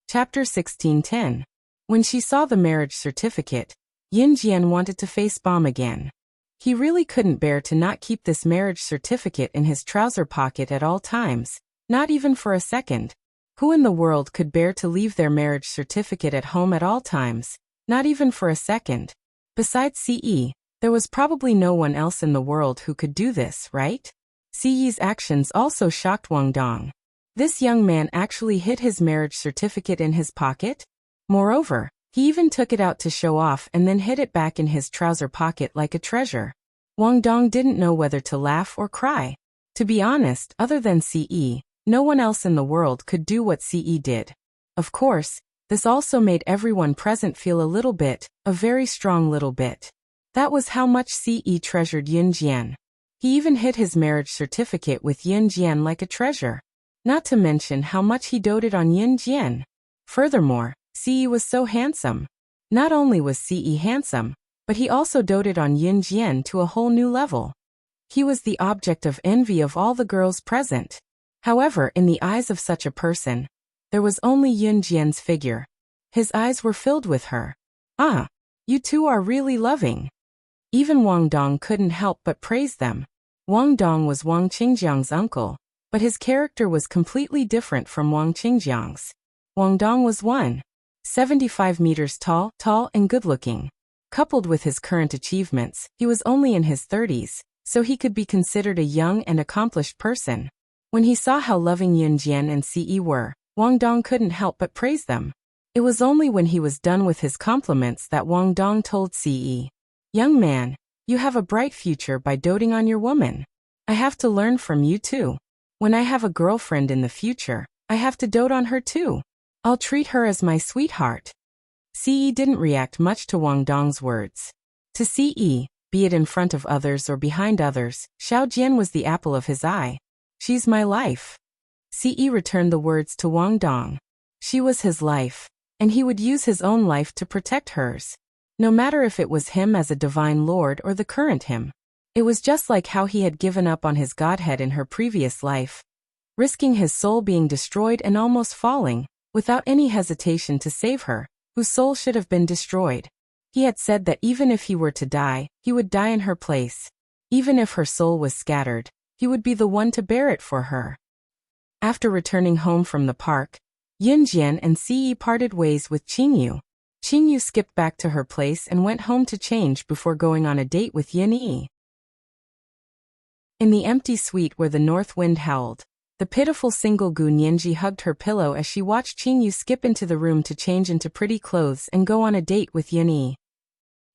Chapter 16:10. When she saw the marriage certificate, Yin Jian wanted to face bomb again. He really couldn't bear to not keep this marriage certificate in his trouser pocket at all times, not even for a second. Who in the world could bear to leave their marriage certificate at home at all times, not even for a second? Besides Ce, there was probably no one else in the world who could do this, right? Ce's actions also shocked Wang Dong. This young man actually hid his marriage certificate in his pocket? Moreover, he even took it out to show off and then hid it back in his trouser pocket like a treasure. Wang Dong didn't know whether to laugh or cry. To be honest, other than Ce, no one else in the world could do what Ce did. Of course, this also made everyone present feel a little bit, a very strong little bit. That was how much Ce treasured Yin Jian. He even hid his marriage certificate with Yin Jian like a treasure. Not to mention how much he doted on Yin Jian. Furthermore, Ce was so handsome. Not only was Ce handsome, but he also doted on Yin Jian to a whole new level. He was the object of envy of all the girls present. However, in the eyes of such a person, there was only Yin Jian's figure. His eyes were filled with her. Ah, you two are really loving. Even Wang Dong couldn't help but praise them. Wang Dong was Wang Qingjiang's uncle, but his character was completely different from Wang Qingjiang's. Wang Dong was 1.75 meters tall and good-looking. Coupled with his current achievements, he was only in his 30s, so he could be considered a young and accomplished person. When he saw how loving Yin Jian and Ce were, Wang Dong couldn't help but praise them. It was only when he was done with his compliments that Wang Dong told Ce, "Young man, you have a bright future by doting on your woman. I have to learn from you too. When I have a girlfriend in the future, I have to dote on her too. I'll treat her as my sweetheart." Ce didn't react much to Wang Dong's words. To Ce, be it in front of others or behind others, Xiao Jian was the apple of his eye. "She's my life." Ce returned the words to Wang Dong. She was his life, and he would use his own life to protect hers. No matter if it was him as a divine lord or the current him. It was just like how he had given up on his godhead in her previous life, risking his soul being destroyed and almost falling, without any hesitation to save her, whose soul should have been destroyed. He had said that even if he were to die, he would die in her place. Even if her soul was scattered, he would be the one to bear it for her. After returning home from the park, Yin Jian and Ce parted ways with Qingyu. Qingyu skipped back to her place and went home to change before going on a date with Yin Yi. In the empty suite where the north wind howled, the pitiful single Gu Nianji hugged her pillow as she watched Qingyu skip into the room to change into pretty clothes and go on a date with Yin Yi.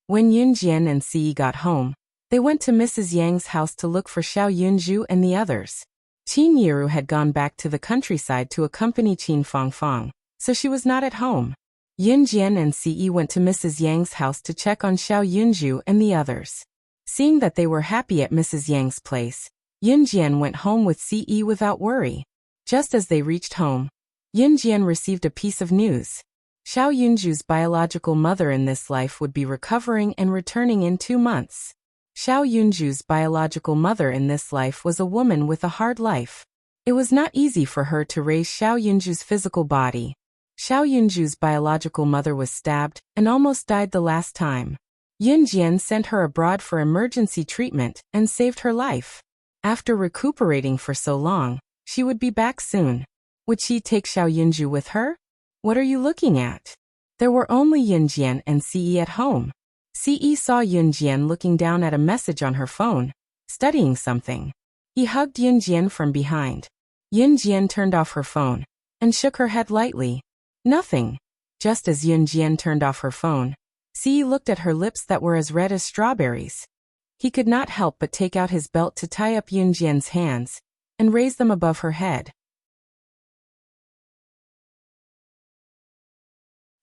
When Yin Jian and Ce got home, they went to Mrs. Yang's house to look for Xiao Yunzhu and the others. Qin Yiru had gone back to the countryside to accompany Qin Fangfang, so she was not at home. Yin Jian and Ce went to Mrs. Yang's house to check on Xiao Yunzhu and the others. Seeing that they were happy at Mrs. Yang's place, Yin Jian went home with Ce without worry. Just as they reached home, Yin Jian received a piece of news. Xiao Yunzhu's biological mother in this life would be recovering and returning in 2 months. Xiao Yunzhu's biological mother in this life was a woman with a hard life. It was not easy for her to raise Xiao Yunzhu's physical body. Xiao Yunzhu's biological mother was stabbed and almost died the last time. Yin Jian sent her abroad for emergency treatment and saved her life. After recuperating for so long, she would be back soon. Would she take Xiao Yunzhu with her? What are you looking at? There were only Yin Jian and Ce at home. Ce saw Yin Jian looking down at a message on her phone, studying something. He hugged Yin Jian from behind. Yin Jian turned off her phone and shook her head lightly. Nothing. Just as Yin Jian turned off her phone, Ce looked at her lips that were as red as strawberries. He could not help but take out his belt to tie up Yin Jian's hands and raise them above her head.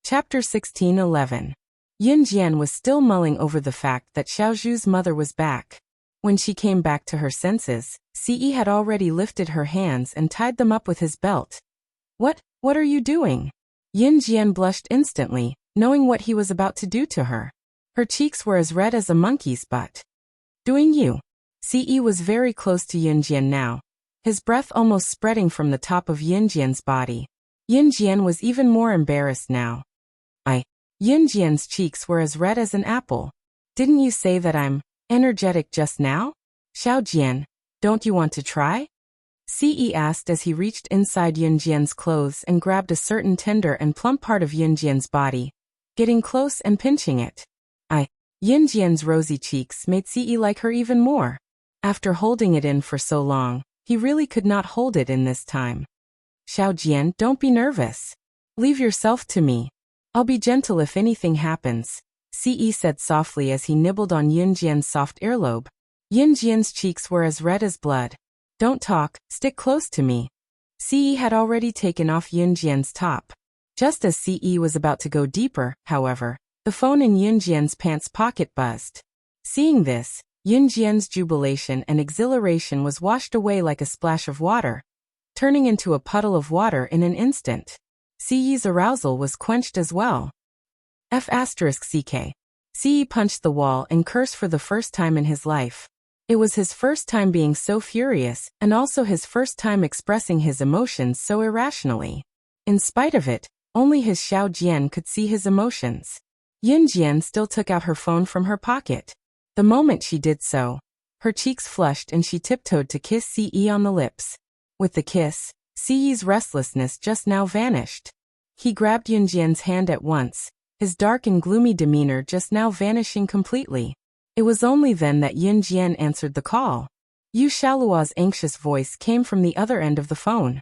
Chapter 16:11. Yin Jian was still mulling over the fact that Xiao Zhu's mother was back. When she came back to her senses, Ce had already lifted her hands and tied them up with his belt. What are you doing? Yin Jian blushed instantly, knowing what he was about to do to her. Her cheeks were as red as a monkey's butt. Doing you? Ce was very close to Yin Jian now, his breath almost spreading from the top of Yin Jian's body. Yin Jian was even more embarrassed now. Yin Jian's cheeks were as red as an apple. Didn't you say that I'm energetic just now? Xiao Jian, don't you want to try? Ce asked as he reached inside Yin Jian's clothes and grabbed a certain tender and plump part of Yin Jian's body, getting close and pinching it. Yin Jian's rosy cheeks made Ce like her even more. After holding it in for so long, he really could not hold it in this time. Xiao Jian, don't be nervous. Leave yourself to me. I'll be gentle if anything happens, Ce said softly as he nibbled on Yin Jian's soft earlobe. Yin Jian's cheeks were as red as blood. Don't talk, stick close to me. Ce had already taken off Yin Jian's top. Just as Ce was about to go deeper, however, the phone in Yin Jian's pants pocket buzzed. Seeing this, Yin Jian's jubilation and exhilaration was washed away like a splash of water, turning into a puddle of water in an instant. Ce's arousal was quenched as well. F***ck. Ce punched the wall and cursed for the first time in his life. It was his first time being so furious, and also his first time expressing his emotions so irrationally. In spite of it, only his Xiao Jian could see his emotions. Yin Jian still took out her phone from her pocket. The moment she did so, her cheeks flushed and she tiptoed to kiss Ce on the lips. With the kiss, Ce's restlessness just now vanished. He grabbed Yin Jian's hand at once, his dark and gloomy demeanor just now vanishing completely. It was only then that Yin Jian answered the call. Yu Shaluo's anxious voice came from the other end of the phone.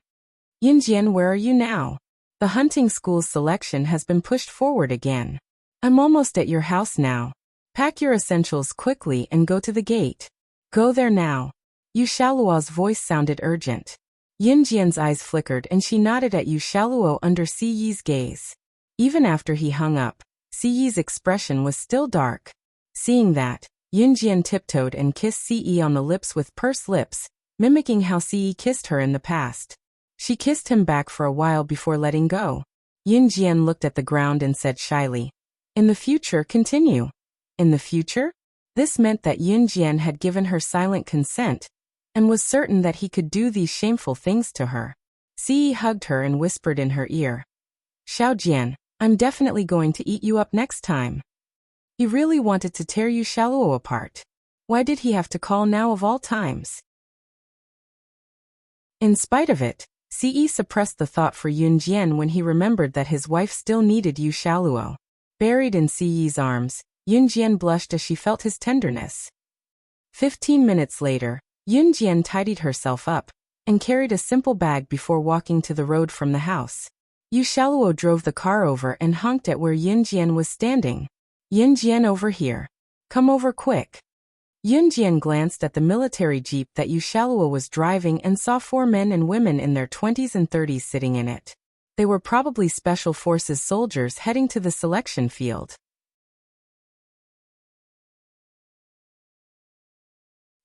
Yin Jian, where are you now? The hunting school's selection has been pushed forward again. I'm almost at your house now. Pack your essentials quickly and go to the gate. Go there now. Yu Shaluo's voice sounded urgent. Yin Jian's eyes flickered and she nodded at Yu Shaluo under Ce's gaze. Even after he hung up, Ce's expression was still dark. Seeing that, Yin Jian tiptoed and kissed Ce on the lips with pursed lips, mimicking how Ce kissed her in the past. She kissed him back for a while before letting go. Yin Jian looked at the ground and said shyly, "In the future, continue." In the future? This meant that Yin Jian had given her silent consent, and was certain that he could do these shameful things to her. Ce hugged her and whispered in her ear, "Xiao Jian, I'm definitely going to eat you up next time." He really wanted to tear Yu Shaluo apart. Why did he have to call now of all times? In spite of it, Ce suppressed the thought for Yin Jian when he remembered that his wife still needed Yu Shaluo. Buried in Ce's arms, Yin Jian blushed as she felt his tenderness. 15 minutes later, Yin Jian tidied herself up and carried a simple bag before walking to the road from the house. Yu Shaluo drove the car over and honked at where Yin Jian was standing. "Yin Jian, over here. Come over quick." Yin Jian glanced at the military jeep that Yu Shaluo was driving and saw 4 men and women in their 20s and 30s sitting in it. They were probably Special Forces soldiers heading to the selection field.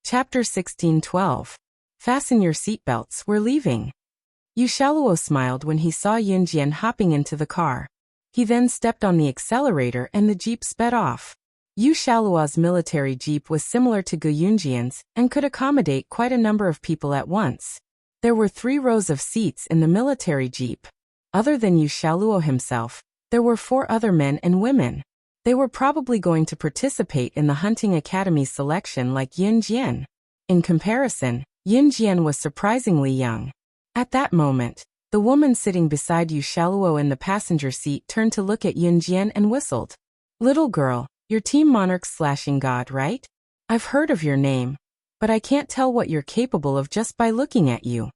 Chapter 16:12. Fasten your seatbelts, we're leaving. Yu Shaluo smiled when he saw Yin Jian hopping into the car. He then stepped on the accelerator and the jeep sped off. Yu Shaluo's military jeep was similar to Gu Yunjian's and could accommodate quite a number of people at once. There were 3 rows of seats in the military jeep. Other than Yu Shaluo himself, there were 4 other men and women. They were probably going to participate in the hunting academy selection like Yin Jian. In comparison, Yin Jian was surprisingly young. At that moment, the woman sitting beside Yu Shaluo in the passenger seat turned to look at Yin Jian and whistled. "Little girl, you're Team Monarch/God, right? I've heard of your name, but I can't tell what you're capable of just by looking at you."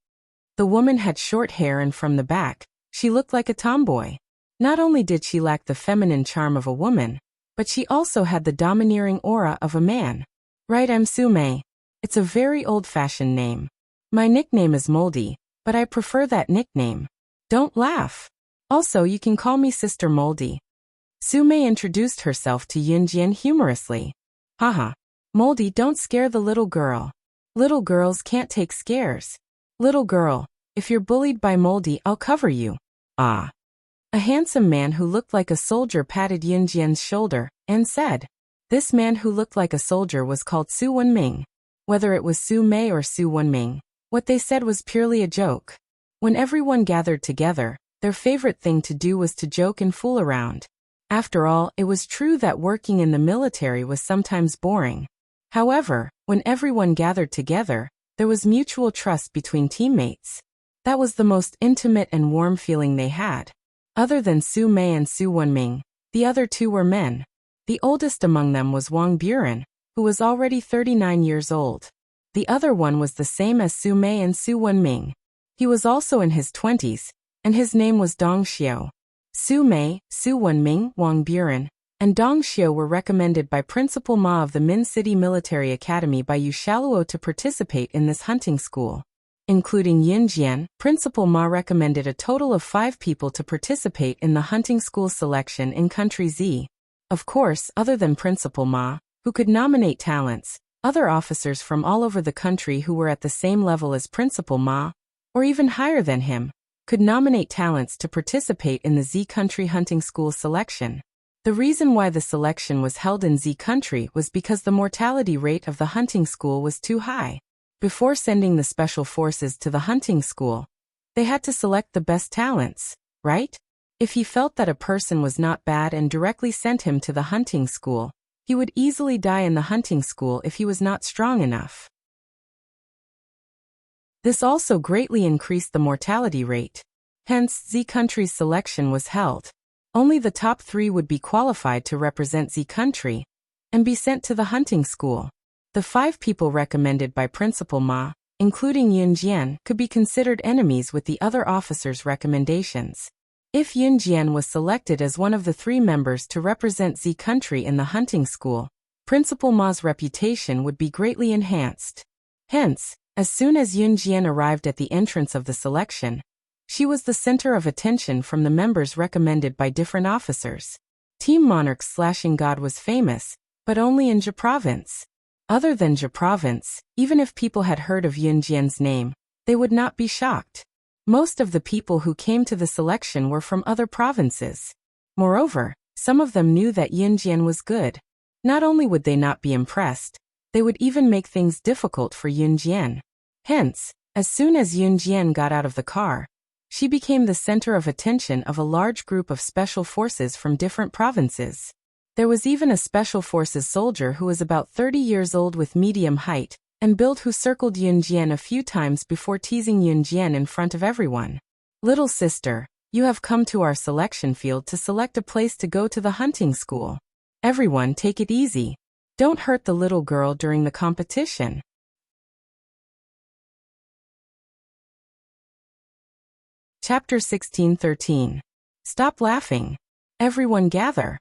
The woman had short hair and from the back, she looked like a tomboy. Not only did she lack the feminine charm of a woman, but she also had the domineering aura of a man. "Right, I'm Sume. It's a very old-fashioned name. My nickname is Moldy, but I prefer that nickname. Don't laugh. Also, you can call me Sister Moldy." Sume introduced herself to Yin Jian humorously. "Haha. Moldy, don't scare the little girl. Little girls can't take scares. Little girl, if you're bullied by Moldy, I'll cover you." "Ah." A handsome man who looked like a soldier patted Yin Jian's shoulder and said. This man who looked like a soldier was called Su Wenming. Whether it was Su Mei or Su Wenming, what they said was purely a joke. When everyone gathered together, Their favorite thing to do was to joke and fool around. After all, it was true that working in the military was sometimes boring. However, when everyone gathered together, there was mutual trust between teammates. That was the most intimate and warm feeling they had. Other than Su Mei and Su Wenming, the other two were men. The oldest among them was Wang Buren, who was already 39 years old. The other one was the same as Su Mei and Su Wenming. He was also in his 20s, and his name was Dong Xiao. Su Mei, Su Wenming, Wang Buren, and Dong Xiao were recommended by Principal Ma of the Min City Military Academy by Yu Shaluo to participate in this hunting school. Including Yin Jian, Principal Ma recommended a total of 5 people to participate in the hunting school selection in Country Z. Of course, other than Principal Ma, who could nominate talents, other officers from all over the country who were at the same level as Principal Ma, or even higher than him, could nominate talents to participate in the Z Country hunting school selection. The reason why the selection was held in Z Country was because the mortality rate of the hunting school was too high. Before sending the special forces to the hunting school, they had to select the best talents, right? If he felt that a person was not bad and directly sent him to the hunting school, he would easily die in the hunting school if he was not strong enough. This also greatly increased the mortality rate. Hence, Z Country's selection was held. Only the top 3 would be qualified to represent Z Country and be sent to the hunting school. The 5 people recommended by Principal Ma, including Yun Jian, could be considered enemies with the other officers' recommendations. If Yun Jian was selected as one of the 3 members to represent Z Country in the hunting school, Principal Ma's reputation would be greatly enhanced. Hence, as soon as Yun Jian arrived at the entrance of the selection, she was the center of attention from the members recommended by different officers. Team Monarch's Slashing God was famous, but only in Zhe Province. Other than Zhe Province, even if people had heard of Yun Jian's name, they would not be shocked. Most of the people who came to the selection were from other provinces. Moreover, some of them knew that Yun Jian was good. Not only would they not be impressed, they would even make things difficult for Yun Jian. Hence, as soon as Yun Jian got out of the car, she became the center of attention of a large group of special forces from different provinces. There was even a special forces soldier who was about 30 years old with medium height and build who circled Yun Jian a few times before teasing Yun Jian in front of everyone. "Little sister, you have come to our selection field to select a place to go to the hunting school. Everyone take it easy. Don't hurt the little girl during the competition." Chapter 16:13. Stop laughing. Everyone gather.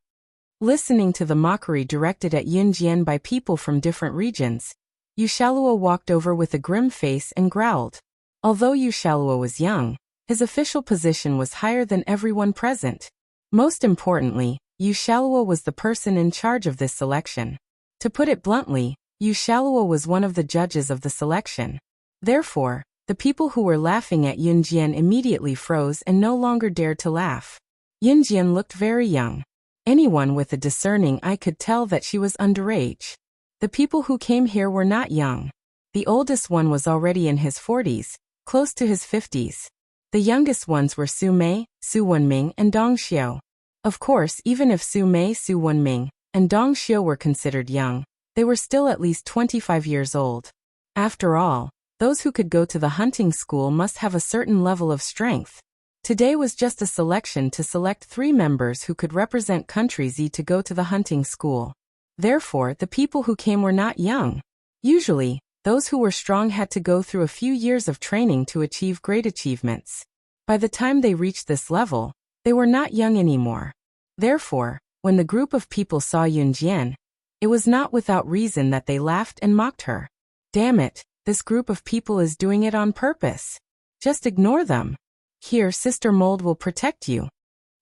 Listening to the mockery directed at Yun Jian by people from different regions, Yu Shaluo walked over with a grim face and growled. Although Yu Shaluo was young, his official position was higher than everyone present. Most importantly, Yu Shaluo was the person in charge of this selection. To put it bluntly, Yu Shaluo was one of the judges of the selection. Therefore, the people who were laughing at Yun Jian immediately froze and no longer dared to laugh. Yun Jian looked very young. Anyone with a discerning eye could tell that she was underage. The people who came here were not young. The oldest one was already in his 40s, close to his 50s. The youngest ones were Su Mei, Su Wenming, and Dong Xiao. Of course, even if Su Mei, Su Wenming, and Dong Xiao were considered young, they were still at least 25 years old. After all, those who could go to the hunting school must have a certain level of strength. Today was just a selection to select 3 members who could represent Country Z to go to the hunting school. Therefore, the people who came were not young. Usually, those who were strong had to go through a few years of training to achieve great achievements. By the time they reached this level, they were not young anymore. Therefore, when the group of people saw Yun Jian, it was not without reason that they laughed and mocked her. Damn it! This group of people is doing it on purpose. Just ignore them. Here, Sister Mold will protect you.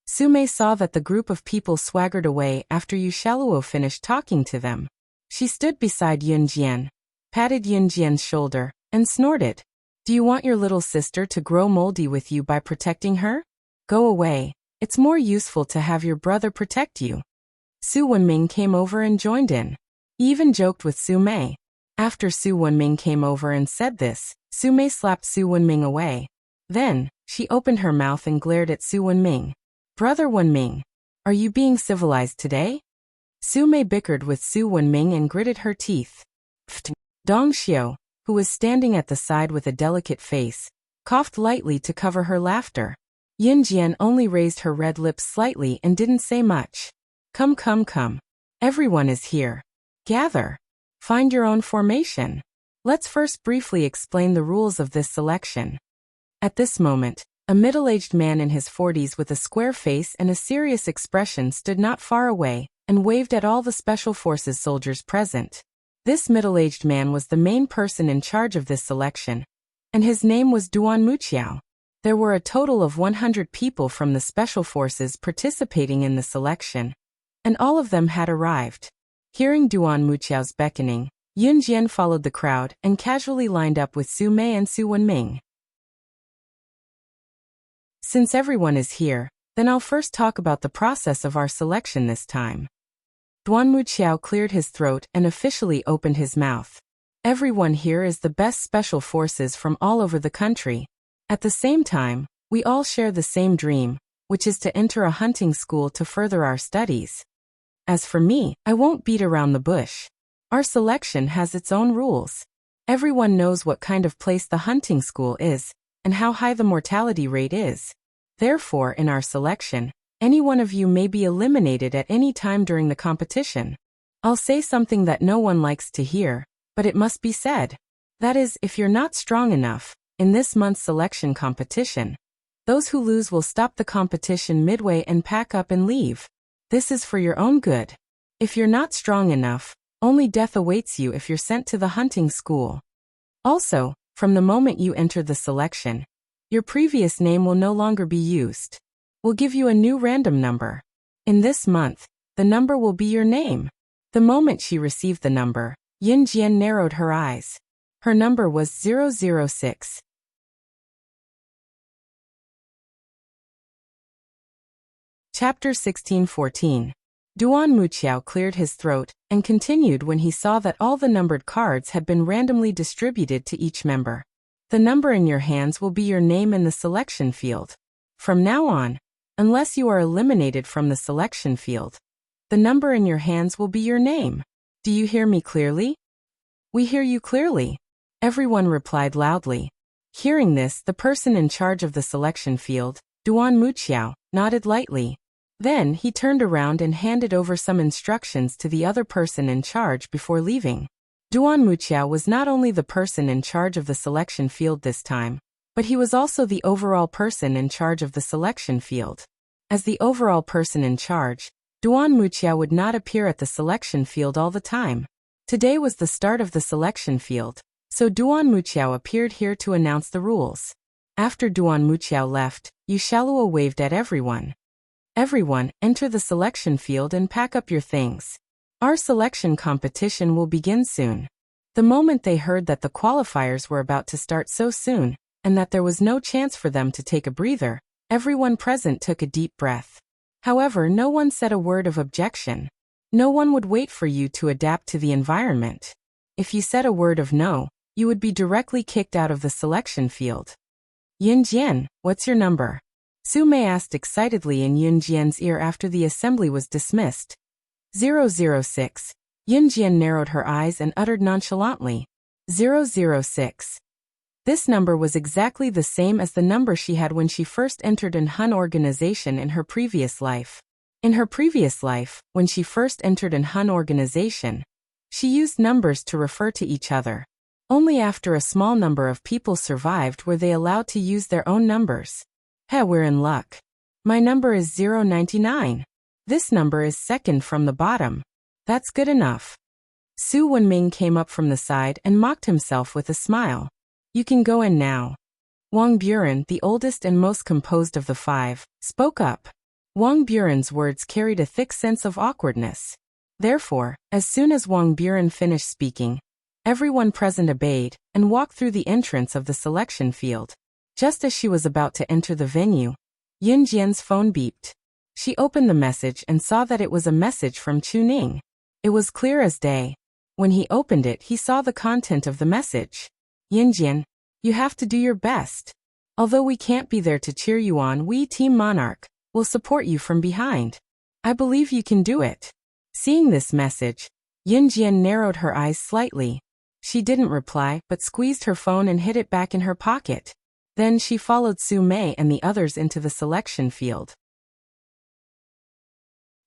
Su Mei saw that the group of people swaggered away after Yu Shaluo finished talking to them. She stood beside Yun Jian, patted Yun Jian's shoulder, and snorted. "Do you want your little sister to grow moldy with you by protecting her? Go away. It's more useful to have your brother protect you." Su Wenming came over and joined in. He even joked with Su Mei. After Su Wenming came over and said this, Su Mei slapped Su Wenming away. Then, She opened her mouth and glared at Su Wenming. Brother Wenming, are you being civilized today? Su Mei bickered with Su Wenming and gritted her teeth. Pfft. Dong Xiao, who was standing at the side with a delicate face, coughed lightly to cover her laughter. Yin Jian only raised her red lips slightly and didn't say much. Come, come, come. Everyone is here. Gather. Find your own formation. Let's first briefly explain the rules of this selection. At this moment, a middle-aged man in his 40s with a square face and a serious expression stood not far away and waved at all the Special Forces soldiers present. This middle-aged man was the main person in charge of this selection, and his name was Duan Muqiao. There were a total of 100 people from the Special Forces participating in the selection, and all of them had arrived. Hearing Duan Muqiao's beckoning, Yun Jian followed the crowd and casually lined up with Su Mei and Su Wenming. Since everyone is here, then I'll first talk about the process of our selection this time. Duan Muqiao cleared his throat and officially opened his mouth. Everyone here is the best special forces from all over the country. At the same time, we all share the same dream, which is to enter a hunting school to further our studies. As for me, I won't beat around the bush. Our selection has its own rules. Everyone knows what kind of place the hunting school is, and how high the mortality rate is. Therefore, in our selection, any one of you may be eliminated at any time during the competition. I'll say something that no one likes to hear, but it must be said. That is, if you're not strong enough, in this month's selection competition, those who lose will stop the competition midway and pack up and leave. This is for your own good. If you're not strong enough, only death awaits you if you're sent to the hunting school. Also, from the moment you enter the selection, your previous name will no longer be used. We'll give you a new random number. In this month, the number will be your name. The moment she received the number, Yin Jian narrowed her eyes. Her number was 006. Chapter 16-14. Duan Muqiao cleared his throat and continued when he saw that all the numbered cards had been randomly distributed to each member. The number in your hands will be your name in the selection field. From now on, unless you are eliminated from the selection field, the number in your hands will be your name. Do you hear me clearly? We hear you clearly. Everyone replied loudly. Hearing this, the person in charge of the selection field, Duan Muqiao, nodded lightly. Then he turned around and handed over some instructions to the other person in charge before leaving. Duan Muqiao was not only the person in charge of the selection field this time, but he was also the overall person in charge of the selection field. As the overall person in charge, Duan Muqiao would not appear at the selection field all the time. Today was the start of the selection field, so Duan Muqiao appeared here to announce the rules. After Duan Muqiao left, Yu Shalua waved at everyone. Everyone, enter the selection field and pack up your things. Our selection competition will begin soon. The moment they heard that the qualifiers were about to start so soon, and that there was no chance for them to take a breather, everyone present took a deep breath. However, no one said a word of objection. No one would wait for you to adapt to the environment. If you said a word of no, you would be directly kicked out of the selection field. Yin Jian, what's your number? Su Mei asked excitedly in Yun Jian's ear after the assembly was dismissed. 006. Yun Jian narrowed her eyes and uttered nonchalantly. 006. This number was exactly the same as the number she had when she first entered an Hun organization in her previous life. In her previous life, when she first entered an Hun organization, she used numbers to refer to each other. Only after a small number of people survived were they allowed to use their own numbers. We're in luck. My number is 099. This number is second from the bottom. That's good enough. Su Wenming came up from the side and mocked himself with a smile. You can go in now. Wang Buren, the oldest and most composed of the five, spoke up. Wang Buren's words carried a thick sense of awkwardness. Therefore, as soon as Wang Buren finished speaking, everyone present obeyed and walked through the entrance of the selection field. Just as she was about to enter the venue, Yin Jian's phone beeped. She opened the message and saw that it was a message from Chu Ning. It was clear as day. When he opened it, he saw the content of the message. Yin Jian, you have to do your best. Although we can't be there to cheer you on, we, Team Monarch, will support you from behind. I believe you can do it." Seeing this message, Yunjian narrowed her eyes slightly. She didn't reply, but squeezed her phone and hid it back in her pocket. Then she followed Su Mei and the others into the selection field.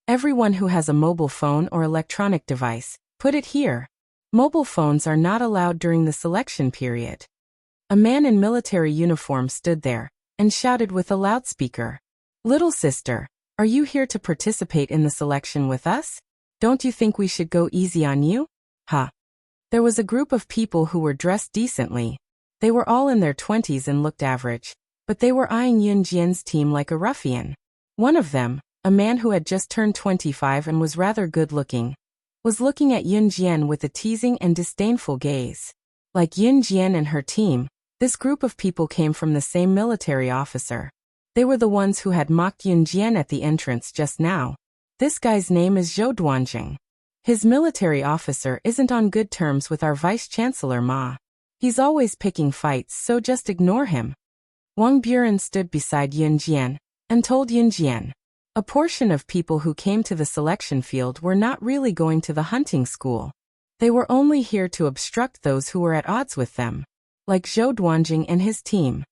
Everyone who has a mobile phone or electronic device, put it here. Mobile phones are not allowed during the selection period. A man in military uniform stood there and shouted with a loudspeaker, "Little sister, are you here to participate in the selection with us? Don't you think we should go easy on you?" Ha! There was a group of people who were dressed decently. They were all in their 20s and looked average, but they were eyeing Yunjian's team like a ruffian. One of them, a man who had just turned 25 and was rather good-looking, was looking at Yunjian with a teasing and disdainful gaze. Like Yunjian and her team, this group of people came from the same military officer. They were the ones who had mocked Yunjian at the entrance just now. This guy's name is Zhou Duanjing. His military officer isn't on good terms with our vice-chancellor Ma. He's always picking fights, so just ignore him. Wang Buren stood beside Yunjian and told Yunjian. A portion of people who came to the selection field were not really going to the hunting school. They were only here to obstruct those who were at odds with them, like Zhou Duanjing and his team.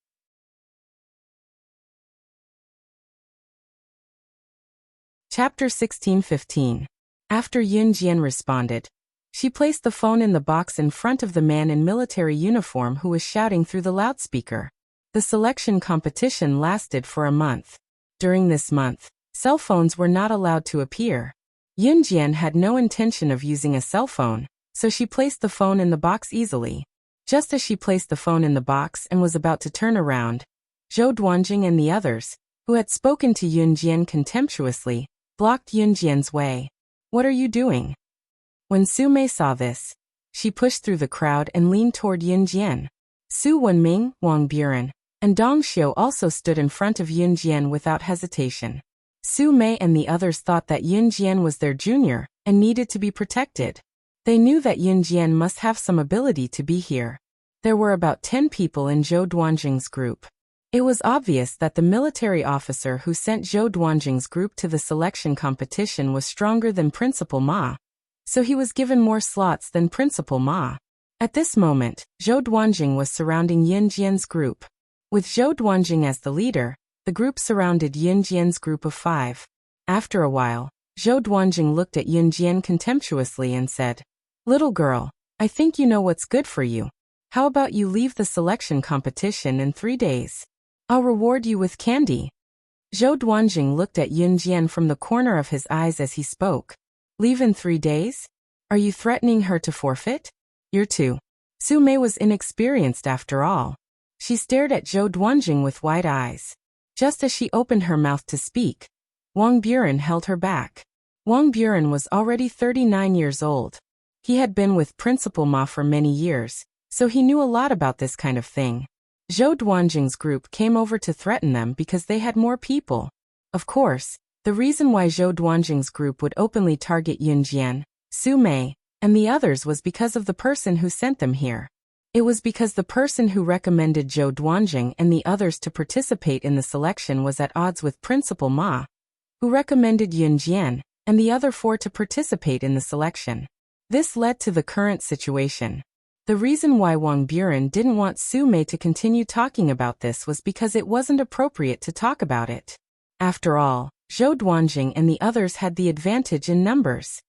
Chapter 16:15. After Yunjian responded, she placed the phone in the box in front of the man in military uniform who was shouting through the loudspeaker. The selection competition lasted for a month. During this month, cell phones were not allowed to appear. Yunjian had no intention of using a cell phone, so she placed the phone in the box easily. Just as she placed the phone in the box and was about to turn around, Zhou Duanjing and the others, who had spoken to Yunjian contemptuously, blocked Yunjian's way. "What are you doing?" When Su Mei saw this, she pushed through the crowd and leaned toward Yunjian. Su Wenming, Wang Buren, and Dong Xiu also stood in front of Yunjian without hesitation. Su Mei and the others thought that Yunjian was their junior and needed to be protected. They knew that Yunjian must have some ability to be here. There were about 10 people in Zhou Duanjing's group. It was obvious that the military officer who sent Zhou Duanjing's group to the selection competition was stronger than Principal Ma, so he was given more slots than Principal Ma. At this moment, Zhou Duanjing was surrounding Yunjian's group. With Zhou Duanjing as the leader, the group surrounded Yunjian's group of 5. After a while, Zhou Duanjing looked at Yunjian contemptuously and said, "Little girl, I think you know what's good for you. How about you leave the selection competition in 3 days? I'll reward you with candy." Zhou Duanjing looked at Yunjian from the corner of his eyes as he spoke. "Leave in 3 days? Are you threatening her to forfeit? You're too." Su Mei was inexperienced after all. She stared at Zhou Duanjing with wide eyes. Just as she opened her mouth to speak, Wang Buren held her back. Wang Buren was already 39 years old. He had been with Principal Ma for many years, so he knew a lot about this kind of thing. Zhou Duanjing's group came over to threaten them because they had more people. Of course, the reason why Zhou Duanjing's group would openly target Yunjian, Su Mei, and the others was because of the person who sent them here. It was because the person who recommended Zhou Duanjing and the others to participate in the selection was at odds with Principal Ma, who recommended Yunjian and the other 4 to participate in the selection. This led to the current situation. The reason why Wang Buren didn't want Su Mei to continue talking about this was because it wasn't appropriate to talk about it. After all, Zhou Duanjing and the others had the advantage in numbers.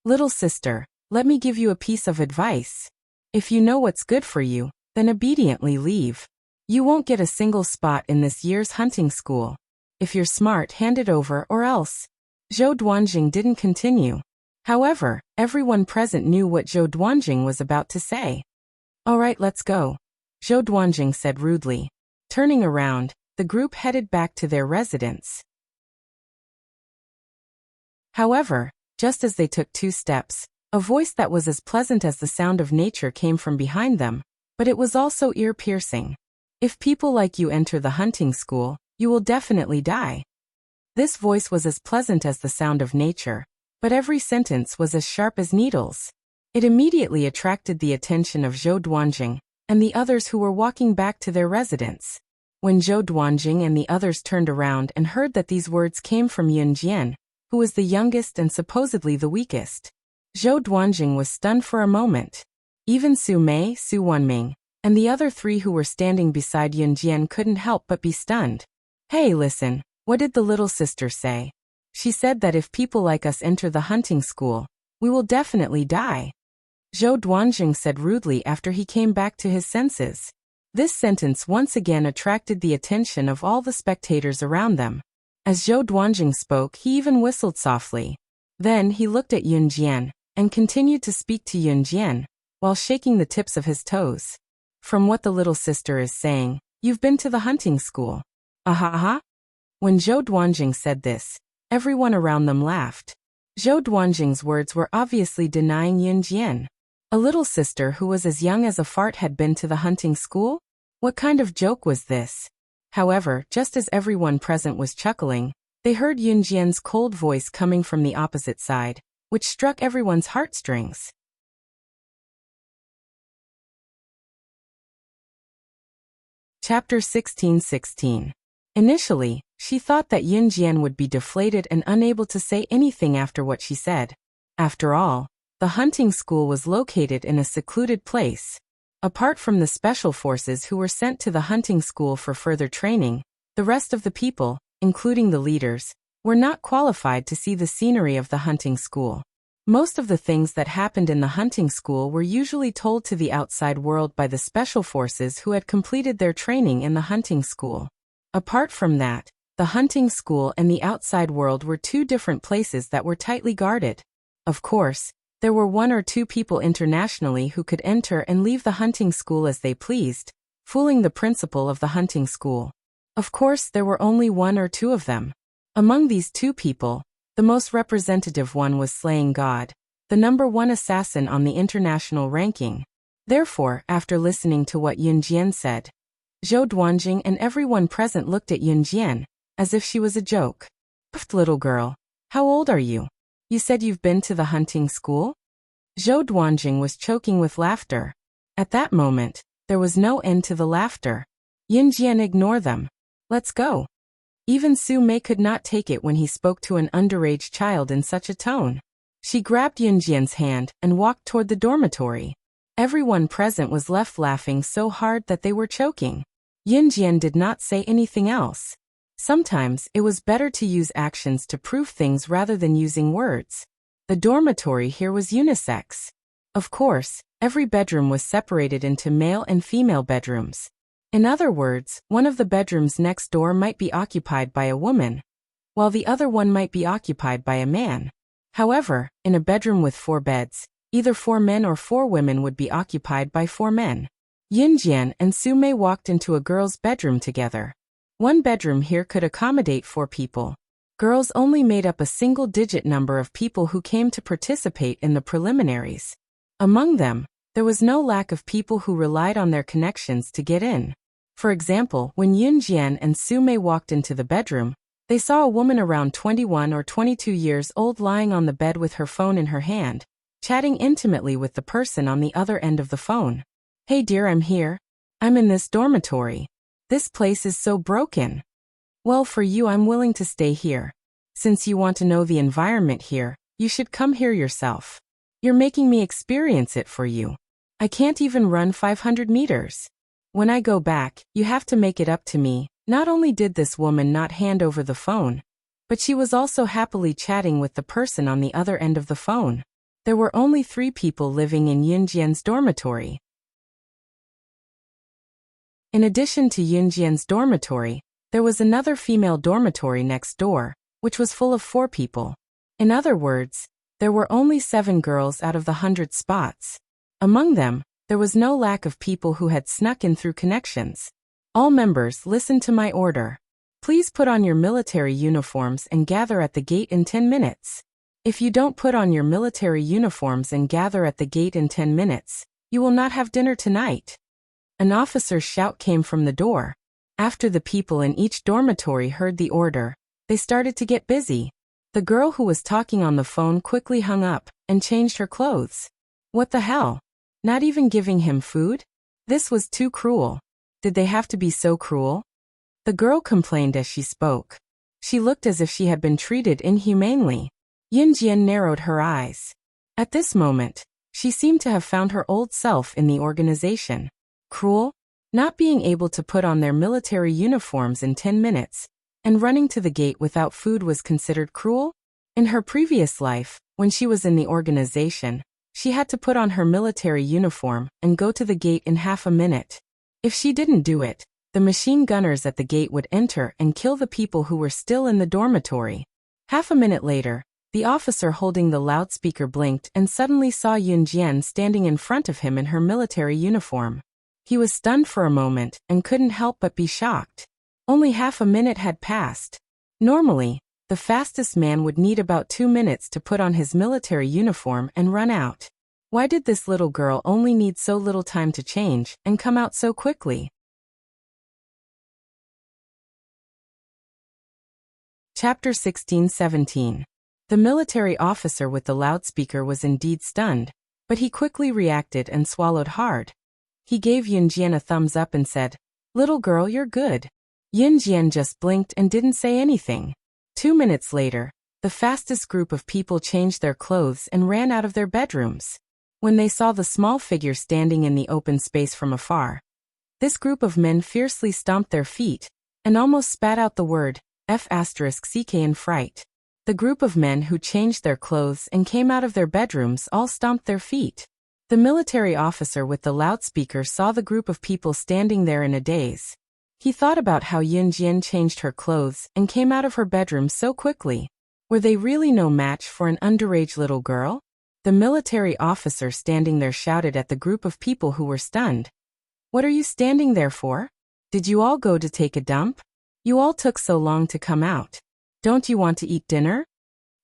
"Little sister, let me give you a piece of advice. If you know what's good for you, then obediently leave. You won't get a single spot in this year's hunting school. If you're smart, hand it over or else." Zhou Duanjing didn't continue. However, everyone present knew what Zhou Duanjing was about to say. "All right, let's go," Zhou Duanjing said rudely. Turning around, the group headed back to their residence. However, just as they took 2 steps, a voice that was as pleasant as the sound of nature came from behind them, but it was also ear-piercing. "If people like you enter the hunting school, you will definitely die." This voice was as pleasant as the sound of nature, but every sentence was as sharp as needles. It immediately attracted the attention of Zhou Duanjing and the others who were walking back to their residence. When Zhou Duanjing and the others turned around and heard that these words came from Yun Jian, who was the youngest and supposedly the weakest, Zhou Duanjing was stunned for a moment. Even Su Mei, Su Wenming, and the other three who were standing beside Yun Jian couldn't help but be stunned. Hey, listen, what did the little sister say? She said that if people like us enter the hunting school, we will definitely die. Zhou Duanjing said rudely after he came back to his senses. This sentence once again attracted the attention of all the spectators around them. As Zhou Duanjing spoke, he even whistled softly. Then he looked at Yun Jian and continued to speak to Yun Jian while shaking the tips of his toes. From what the little sister is saying, you've been to the hunting school. Aha. When Zhou Duanjing said this, everyone around them laughed. Zhou Duanjing's words were obviously denying Yun Jian. A little sister who was as young as a fart had been to the hunting school? What kind of joke was this? However, just as everyone present was chuckling, they heard Yun Jian's cold voice coming from the opposite side, which struck everyone's heartstrings. Chapter 16:16. Initially, she thought that Yun Jian would be deflated and unable to say anything after what she said. After all, the hunting school was located in a secluded place. Apart from the special forces who were sent to the hunting school for further training, the rest of the people, including the leaders, were not qualified to see the scenery of the hunting school. Most of the things that happened in the hunting school were usually told to the outside world by the special forces who had completed their training in the hunting school. Apart from that, the hunting school and the outside world were two different places that were tightly guarded. Of course, there were one or two people internationally who could enter and leave the hunting school as they pleased, fooling the principal of the hunting school. Of course, there were only one or two of them. Among these two people, the most representative one was Slaying God, the #1 assassin on the international ranking. Therefore, after listening to what Yun Jian said, Zhou Duanjing and everyone present looked at Yun Jian, as if she was a joke. Pfft, little girl, how old are you? You said you've been to the hunting school? Zhou Duanjing was choking with laughter. At that moment, there was no end to the laughter. Yun Jian, ignore them. Let's go. Even Su Mei could not take it when he spoke to an underage child in such a tone. She grabbed Yun Jian's hand and walked toward the dormitory. Everyone present was left laughing so hard that they were choking. Yun Jian did not say anything else. Sometimes it was better to use actions to prove things rather than using words. The dormitory here was unisex. Of course, every bedroom was separated into male and female bedrooms. In other words, one of the bedrooms next door might be occupied by a woman, while the other one might be occupied by a man. However, in a bedroom with 4 beds, either 4 men or 4 women would be occupied by 4 men. Yun Jian and Su Mei walked into a girl's bedroom together. One bedroom here could accommodate 4 people. Girls only made up a single-digit number of people who came to participate in the preliminaries. Among them, there was no lack of people who relied on their connections to get in. For example, when Yun Jian and Su Mei walked into the bedroom, they saw a woman around 21 or 22 years old lying on the bed with her phone in her hand, chatting intimately with the person on the other end of the phone. Hey dear, I'm here. I'm in this dormitory. This place is so broken. Well, for you, I'm willing to stay here. Since you want to know the environment here, you should come here yourself. You're making me experience it for you. I can't even run 500 meters. When I go back, you have to make it up to me. Not only did this woman not hand over the phone, but she was also happily chatting with the person on the other end of the phone. There were only 3 people living in Yun Jian's dormitory. In addition to Yun Jian's dormitory, there was another female dormitory next door, which was full of 4 people. In other words, there were only 7 girls out of the 100 spots. Among them, there was no lack of people who had snuck in through connections. All members, listen to my order. Please put on your military uniforms and gather at the gate in 10 minutes. If you don't put on your military uniforms and gather at the gate in 10 minutes, you will not have dinner tonight. An officer's shout came from the door. After the people in each dormitory heard the order, they started to get busy. The girl who was talking on the phone quickly hung up and changed her clothes. What the hell? Not even giving him food? This was too cruel. Did they have to be so cruel? The girl complained as she spoke. She looked as if she had been treated inhumanely. Yin Jian narrowed her eyes. At this moment, she seemed to have found her old self in the organization. Cruel? Not being able to put on their military uniforms in 10 minutes, and running to the gate without food was considered cruel? In her previous life, when she was in the organization, she had to put on her military uniform and go to the gate in half a minute. If she didn't do it, the machine gunners at the gate would enter and kill the people who were still in the dormitory. Half a minute later, the officer holding the loudspeaker blinked and suddenly saw Yun Jian standing in front of him in her military uniform. He was stunned for a moment and couldn't help but be shocked. Only half a minute had passed. Normally, the fastest man would need about 2 minutes to put on his military uniform and run out. Why did this little girl only need so little time to change and come out so quickly? Chapter 16-17. The military officer with the loudspeaker was indeed stunned, but he quickly reacted and swallowed hard. He gave Yun Jian a thumbs up and said, "Little girl, you're good." Yun Jian just blinked and didn't say anything. 2 minutes later, the fastest group of people changed their clothes and ran out of their bedrooms. When they saw the small figure standing in the open space from afar, this group of men fiercely stomped their feet and almost spat out the word F***ck in fright. The group of men who changed their clothes and came out of their bedrooms all stomped their feet. The military officer with the loudspeaker saw the group of people standing there in a daze. He thought about how Yun Jian changed her clothes and came out of her bedroom so quickly. Were they really no match for an underage little girl? The military officer standing there shouted at the group of people who were stunned. "What are you standing there for? Did you all go to take a dump? You all took so long to come out. Don't you want to eat dinner?"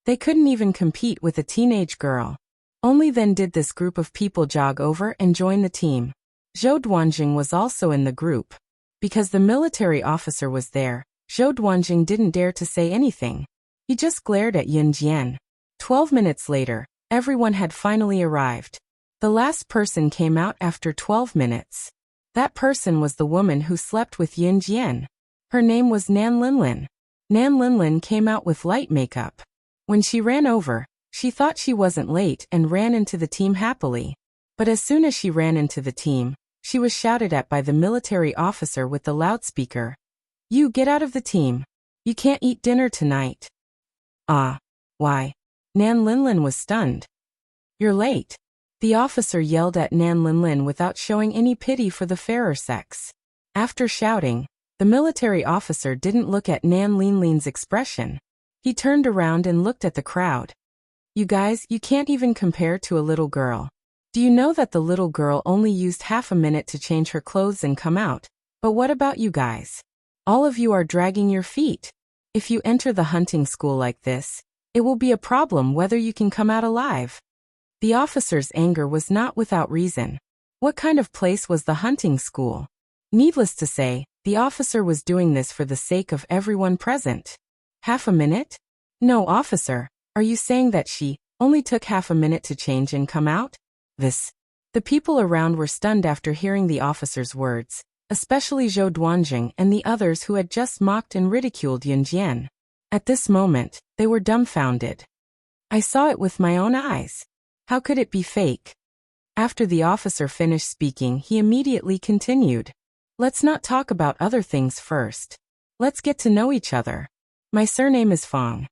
They couldn't even compete with a teenage girl. Only then did this group of people jog over and join the team. Zhou Duanjing was also in the group. Because the military officer was there, Zhou Duanjing didn't dare to say anything. He just glared at Yun Jian. 12 minutes later, everyone had finally arrived. The last person came out after 12 minutes. That person was the woman who slept with Yun Jian. Her name was Nan Linlin. Nan Linlin came out with light makeup. When she ran over, she thought she wasn't late and ran into the team happily. But as soon as she ran into the team, she was shouted at by the military officer with the loudspeaker. "You get out of the team. You can't eat dinner tonight." "Ah, why?" Nan Linlin was stunned. "You're late." The officer yelled at Nan Linlin without showing any pity for the fairer sex. After shouting, the military officer didn't look at Nan Linlin's expression. He turned around and looked at the crowd. "You guys, you can't even compare to a little girl. Do you know that the little girl only used half a minute to change her clothes and come out? But what about you guys? All of you are dragging your feet. If you enter the hunting school like this, it will be a problem whether you can come out alive." The officer's anger was not without reason. What kind of place was the hunting school? Needless to say, the officer was doing this for the sake of everyone present. Half a minute? No, officer, are you saying that she only took half a minute to change and come out? The people around were stunned after hearing the officer's words, especially Zhou Duanjing and the others who had just mocked and ridiculed Yun Jian. At this moment, they were dumbfounded. "I saw it with my own eyes. How could it be fake?" After the officer finished speaking, he immediately continued. "Let's not talk about other things first. Let's get to know each other. My surname is Fong.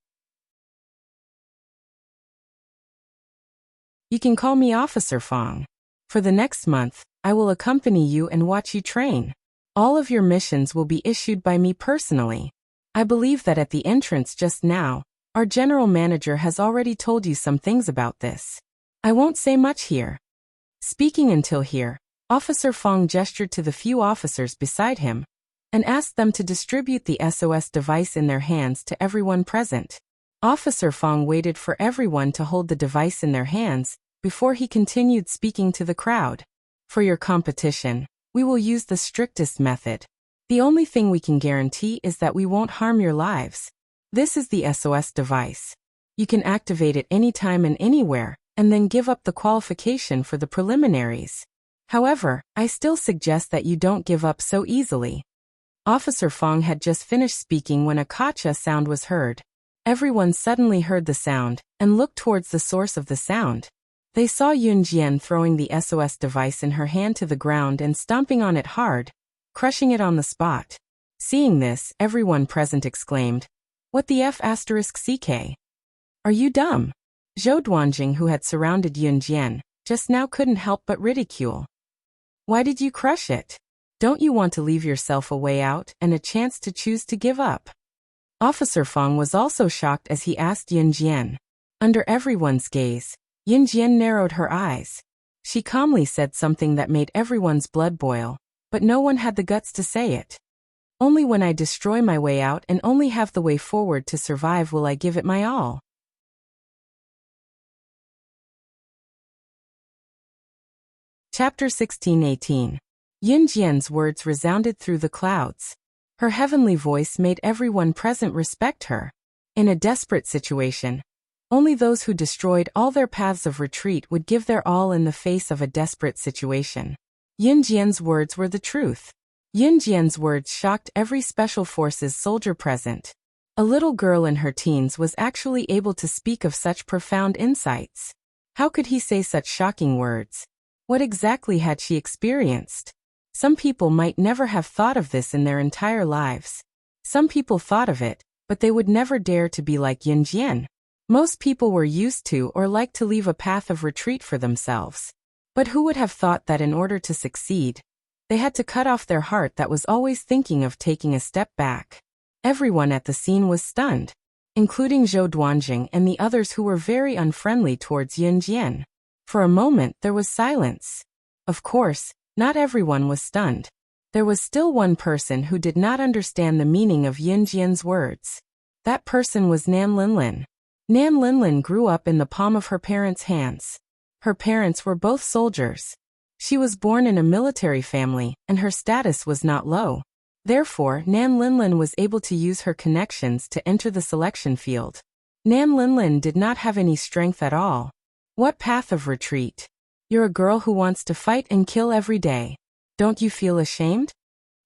You can call me Officer Fong. For the next month, I will accompany you and watch you train. All of your missions will be issued by me personally. I believe that at the entrance just now, our general manager has already told you some things about this. I won't say much here." Speaking until here, Officer Fong gestured to the few officers beside him and asked them to distribute the SOS device in their hands to everyone present. Officer Fong waited for everyone to hold the device in their hands before he continued speaking to the crowd. "For your competition, we will use the strictest method. The only thing we can guarantee is that we won't harm your lives. This is the SOS device. You can activate it anytime and anywhere, and then give up the qualification for the preliminaries. However, I still suggest that you don't give up so easily." Officer Fong had just finished speaking when a gotcha sound was heard. Everyone suddenly heard the sound and looked towards the source of the sound. They saw Yun Jian throwing the SOS device in her hand to the ground and stomping on it hard, crushing it on the spot. Seeing this, everyone present exclaimed, "What the F***CK? Are you dumb?" Zhou Duanjing, who had surrounded Yun Jian, just now couldn't help but ridicule. "Why did you crush it? Don't you want to leave yourself a way out and a chance to choose to give up?" Officer Fong was also shocked as he asked Yun Jian. Under everyone's gaze, Yun Jian narrowed her eyes. She calmly said something that made everyone's blood boil, but no one had the guts to say it. "Only when I destroy my way out and only have the way forward to survive will I give it my all." Chapter 16-18. Yun Jian's words resounded through the clouds. Her heavenly voice made everyone present respect her. In a desperate situation, only those who destroyed all their paths of retreat would give their all in the face of a desperate situation. Yun Jian's words were the truth. Yun Jian's words shocked every special forces soldier present. A little girl in her teens was actually able to speak of such profound insights. How could he say such shocking words? What exactly had she experienced? Some people might never have thought of this in their entire lives. Some people thought of it, but they would never dare to be like Yun Jian. Most people were used to or like to leave a path of retreat for themselves. But who would have thought that in order to succeed, they had to cut off their heart that was always thinking of taking a step back? Everyone at the scene was stunned, including Zhou Duanjing and the others who were very unfriendly towards Yun Jian. For a moment there was silence. Of course, not everyone was stunned. There was still one person who did not understand the meaning of Yun Jian's words. That person was Nan Linlin. Nan Linlin grew up in the palm of her parents' hands. Her parents were both soldiers. She was born in a military family, and her status was not low. Therefore, Nan Linlin was able to use her connections to enter the selection field. Nan Linlin did not have any strength at all. What path of retreat? You're a girl who wants to fight and kill every day. Don't you feel ashamed?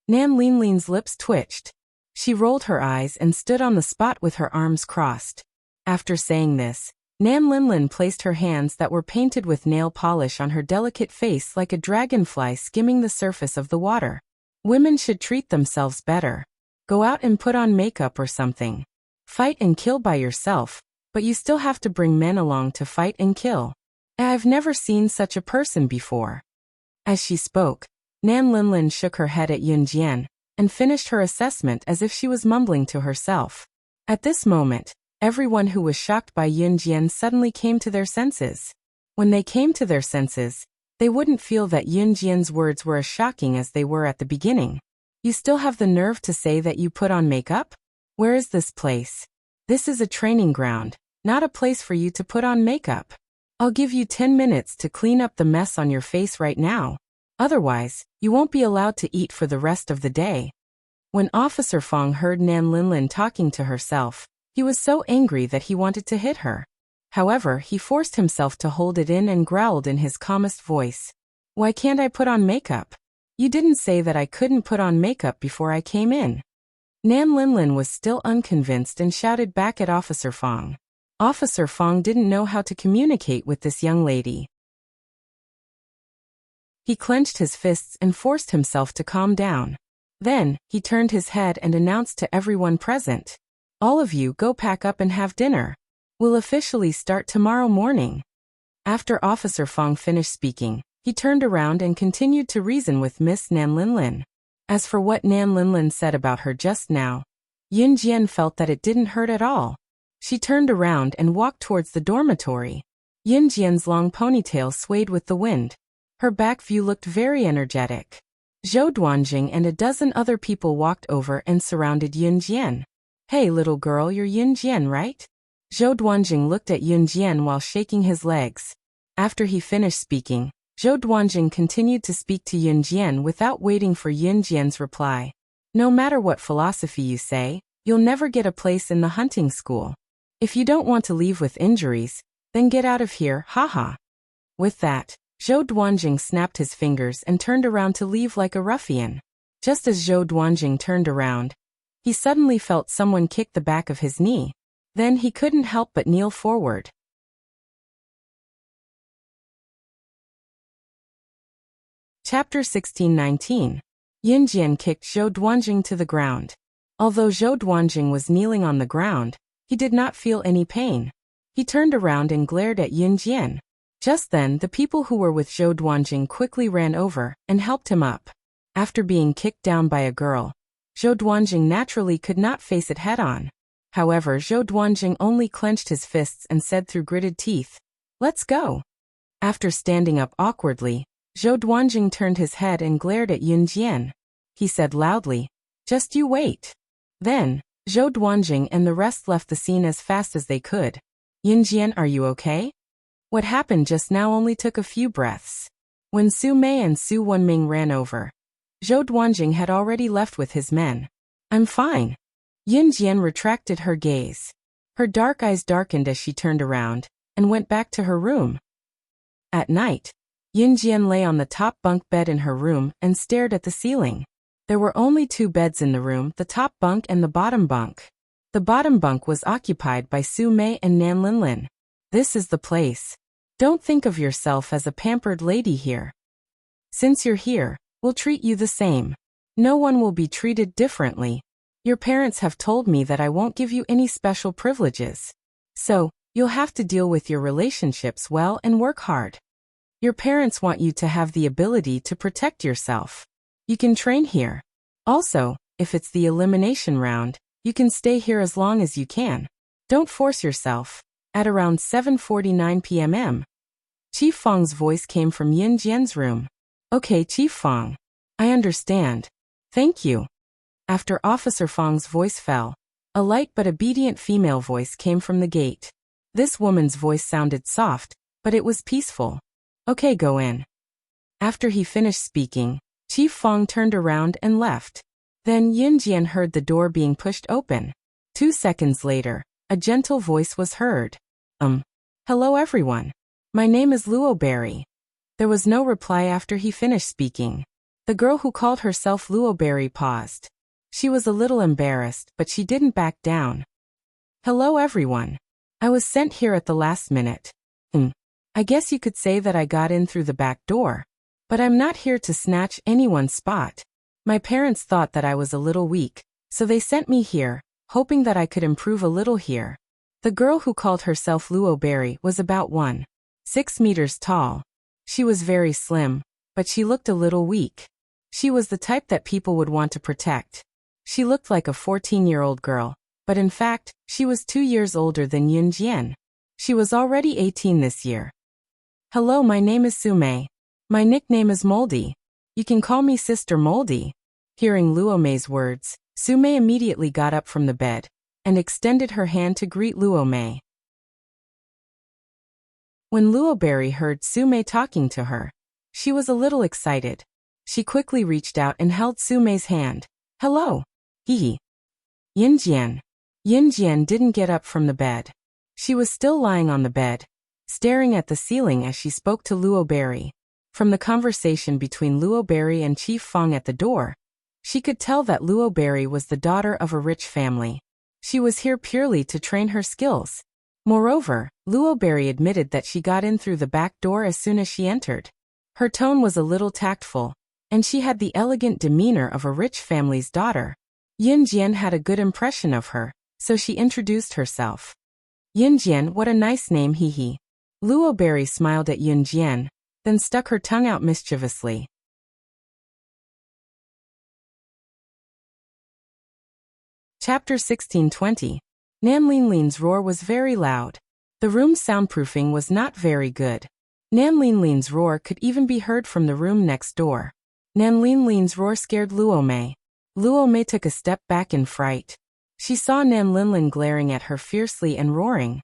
Nan Linlin's lips twitched. She rolled her eyes and stood on the spot with her arms crossed. After saying this, Nan Linlin placed her hands that were painted with nail polish on her delicate face like a dragonfly skimming the surface of the water. Women should treat themselves better. Go out and put on makeup or something. Fight and kill by yourself, but you still have to bring men along to fight and kill. I've never seen such a person before. As she spoke, Nan Linlin shook her head at Yun Jian and finished her assessment as if she was mumbling to herself. At this moment, everyone who was shocked by Yun Jian suddenly came to their senses. When they came to their senses, they wouldn't feel that Yun Jian's words were as shocking as they were at the beginning. You still have the nerve to say that you put on makeup? Where is this place? This is a training ground, not a place for you to put on makeup. I'll give you 10 minutes to clean up the mess on your face right now. Otherwise, you won't be allowed to eat for the rest of the day. When Officer Fong heard Nan Linlin talking to herself, he was so angry that he wanted to hit her. However, he forced himself to hold it in and growled in his calmest voice. "Why can't I put on makeup? You didn't say that I couldn't put on makeup before I came in." Nan Linlin was still unconvinced and shouted back at Officer Fong. Officer Fong didn't know how to communicate with this young lady. He clenched his fists and forced himself to calm down. Then, he turned his head and announced to everyone present, "All of you go pack up and have dinner. We'll officially start tomorrow morning." After Officer Fong finished speaking, he turned around and continued to reason with Miss Nan Linlin. As for what Nan Linlin said about her just now, Yun Jian felt that it didn't hurt at all. She turned around and walked towards the dormitory. Yun Jian's long ponytail swayed with the wind. Her back view looked very energetic. Zhou Duanjing and a dozen other people walked over and surrounded Yun Jian. "Hey little girl, you're Yun Jian, right?" Zhou Duanjing looked at Yun Jian while shaking his legs. After he finished speaking, Zhou Duanjing continued to speak to Yun Jian without waiting for Yun Jian's reply. "No matter what philosophy you say, you'll never get a place in the hunting school. If you don't want to leave with injuries, then get out of here, haha." With that, Zhou Duanjing snapped his fingers and turned around to leave like a ruffian. Just as Zhou Duanjing turned around, he suddenly felt someone kick the back of his knee. Then he couldn't help but kneel forward. Chapter 16:19. Yin Jian kicked Zhou Duanjing to the ground. Although Zhou Duanjing was kneeling on the ground, he did not feel any pain. He turned around and glared at Yin Jian. Just then, the people who were with Zhou Duanjing quickly ran over and helped him up. After being kicked down by a girl, Zhou Duanjing naturally could not face it head-on. However, Zhou Duanjing only clenched his fists and said through gritted teeth, "Let's go." After standing up awkwardly, Zhou Duanjing turned his head and glared at Yin Jian. He said loudly, "Just you wait." Then, Zhou Duanjing and the rest left the scene as fast as they could. "Yin Jian, are you okay?" What happened just now only took a few breaths. When Su Mei and Su Wenming ran over, Zhou Duanjing had already left with his men. "I'm fine." Yin Jian retracted her gaze. Her dark eyes darkened as she turned around and went back to her room. At night, Yin Jian lay on the top bunk bed in her room and stared at the ceiling. There were only 2 beds in the room, the top bunk and the bottom bunk. The bottom bunk was occupied by Su Mei and Nan Linlin. "This is the place. Don't think of yourself as a pampered lady here. Since you're here, we'll treat you the same. No one will be treated differently. Your parents have told me that I won't give you any special privileges. So, you'll have to deal with your relationships well and work hard. Your parents want you to have the ability to protect yourself. You can train here. Also, if it's the elimination round, you can stay here as long as you can. Don't force yourself." At around 7:49 p.m. Chief Fang's voice came from Yin Jian's room. "Okay, Chief Fang. I understand. Thank you." After Officer Fang's voice fell, a light but obedient female voice came from the gate. This woman's voice sounded soft, but it was peaceful. "Okay, go in." After he finished speaking, Chief Fang turned around and left. Then Yin Jian heard the door being pushed open. 2 seconds later, a gentle voice was heard. Hello everyone. My name is Luo Berry." There was no reply after he finished speaking. The girl who called herself Luo Berry paused. She was a little embarrassed, but she didn't back down. "Hello everyone. I was sent here at the last minute. I guess you could say that I got in through the back door. But I'm not here to snatch anyone's spot. My parents thought that I was a little weak, so they sent me here, hoping that I could improve a little here." The girl who called herself Luo Berry was about 1.6 meters tall. She was very slim, but she looked a little weak. She was the type that people would want to protect. She looked like a 14-year-old girl, but in fact, she was 2 years older than Yin Jian. She was already 18 this year. "Hello, my name is Su Mei. My nickname is Moldy. You can call me Sister Moldy." Hearing Luo Mei's words, Su Mei immediately got up from the bed and extended her hand to greet Luo Mei. When Luo Berry heard Su Mei talking to her, she was a little excited. She quickly reached out and held Su Mei's hand. "Hello." Hee. Yin Jian. Yin Jian didn't get up from the bed. She was still lying on the bed, staring at the ceiling as she spoke to Luo Berry. From the conversation between Luo Berry and Chief Fang at the door, she could tell that Luo Berry was the daughter of a rich family. She was here purely to train her skills. Moreover, Luo Berry admitted that she got in through the back door as soon as she entered. Her tone was a little tactful, and she had the elegant demeanor of a rich family's daughter. Yin Jian had a good impression of her, so she introduced herself. "Yin Jian, what a nice name, hee hee." Luo Berry smiled at Yin Jian, then stuck her tongue out mischievously. Chapter 16:20. Nan Linlin's roar was very loud. The room's soundproofing was not very good. Nan Linlin's roar could even be heard from the room next door. Nan Linlin's roar scared Luo Mei. Luo Mei took a step back in fright. She saw Nan Linlin glaring at her fiercely and roaring.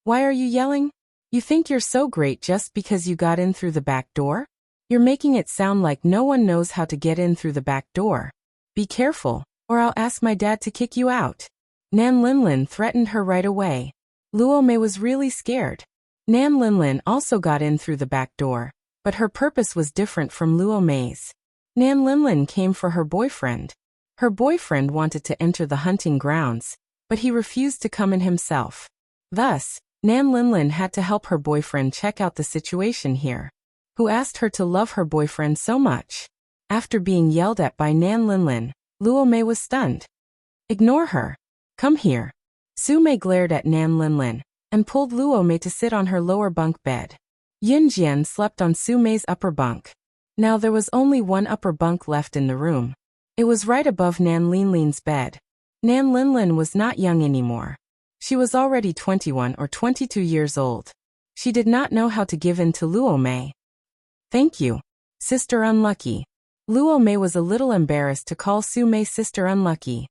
"Why are you yelling? You think you're so great just because you got in through the back door? You're making it sound like no one knows how to get in through the back door. Be careful, or I'll ask my dad to kick you out." Nan Linlin threatened her right away. Luo Mei was really scared. Nan Linlin also got in through the back door, but her purpose was different from Luo Mei's. Nan Linlin came for her boyfriend. Her boyfriend wanted to enter the hunting grounds, but he refused to come in himself. Thus, Nan Linlin had to help her boyfriend check out the situation here. Who asked her to love her boyfriend so much? After being yelled at by Nan Linlin, Luo Mei was stunned. Ignore her. Come here. Su Mei glared at Nan Linlin and pulled Luo Mei to sit on her lower bunk bed. Yin Jian slept on Su Mei's upper bunk. Now there was only one upper bunk left in the room. It was right above Nan Linlin's bed. Nan Linlin was not young anymore. She was already 21 or 22 years old. She did not know how to give in to Luo Mei. Thank you, Sister Unlucky. Luo Mei was a little embarrassed to call Su Mei Sister Unlucky.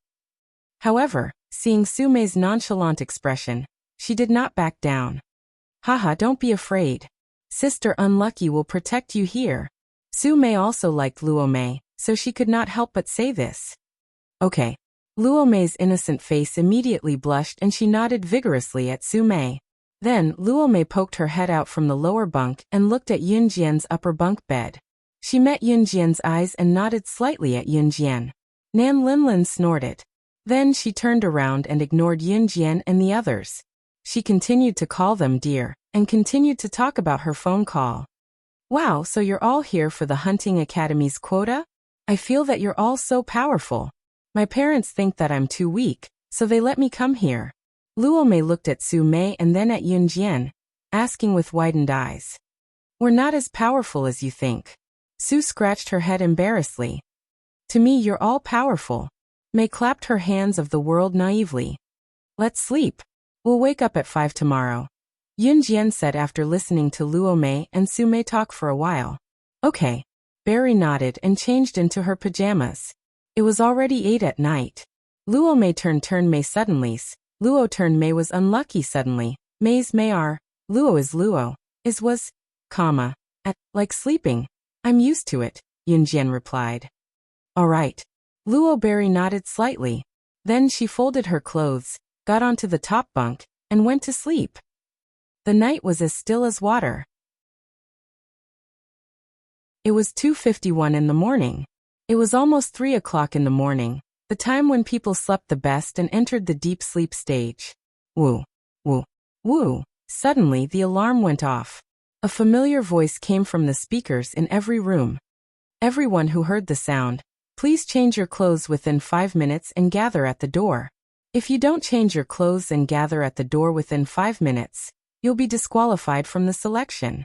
However, seeing Su Mei's nonchalant expression, she did not back down. Haha, don't be afraid. Sister Unlucky will protect you here. Su Mei also liked Luo Mei, so she could not help but say this. Okay. Luo Mei's innocent face immediately blushed and she nodded vigorously at Su Mei. Then, Luo Mei poked her head out from the lower bunk and looked at Yun Jian's upper bunk bed. She met Yun Jian's eyes and nodded slightly at Yun Jian. Nan Linlin snorted. Then she turned around and ignored Yun Jian and the others. She continued to call them dear, and continued to talk about her phone call. Wow, so you're all here for the Hunting Academy's quota? I feel that you're all so powerful. My parents think that I'm too weak, so they let me come here. Luo Mei looked at Su Mei and then at Yun Jian, asking with widened eyes. We're not as powerful as you think. Su scratched her head embarrassedly. To me you're all powerful. Mei clapped her hands of the world naively. Let's sleep. We'll wake up at 5 tomorrow. Yun Jian said after listening to Luo Mei and Su Mei talk for a while. Okay. Barry nodded and changed into her pajamas. It was already 8 at night. Luo Mei turned Mei suddenly. Luo turned Mei was unlucky suddenly. Mei's Mei are. Luo is Luo. Is was. Comma. At. Like sleeping. I'm used to it, Yun Jian replied. Alright. Luo Barry nodded slightly. Then she folded her clothes, got onto the top bunk, and went to sleep. The night was as still as water. It was 2:51 in the morning. It was almost 3 o'clock in the morning, the time when people slept the best and entered the deep sleep stage. Woo, woo, woo. Suddenly the alarm went off. A familiar voice came from the speakers in every room. Everyone who heard the sound, please change your clothes within 5 minutes and gather at the door. If you don't change your clothes and gather at the door within 5 minutes, you'll be disqualified from the selection.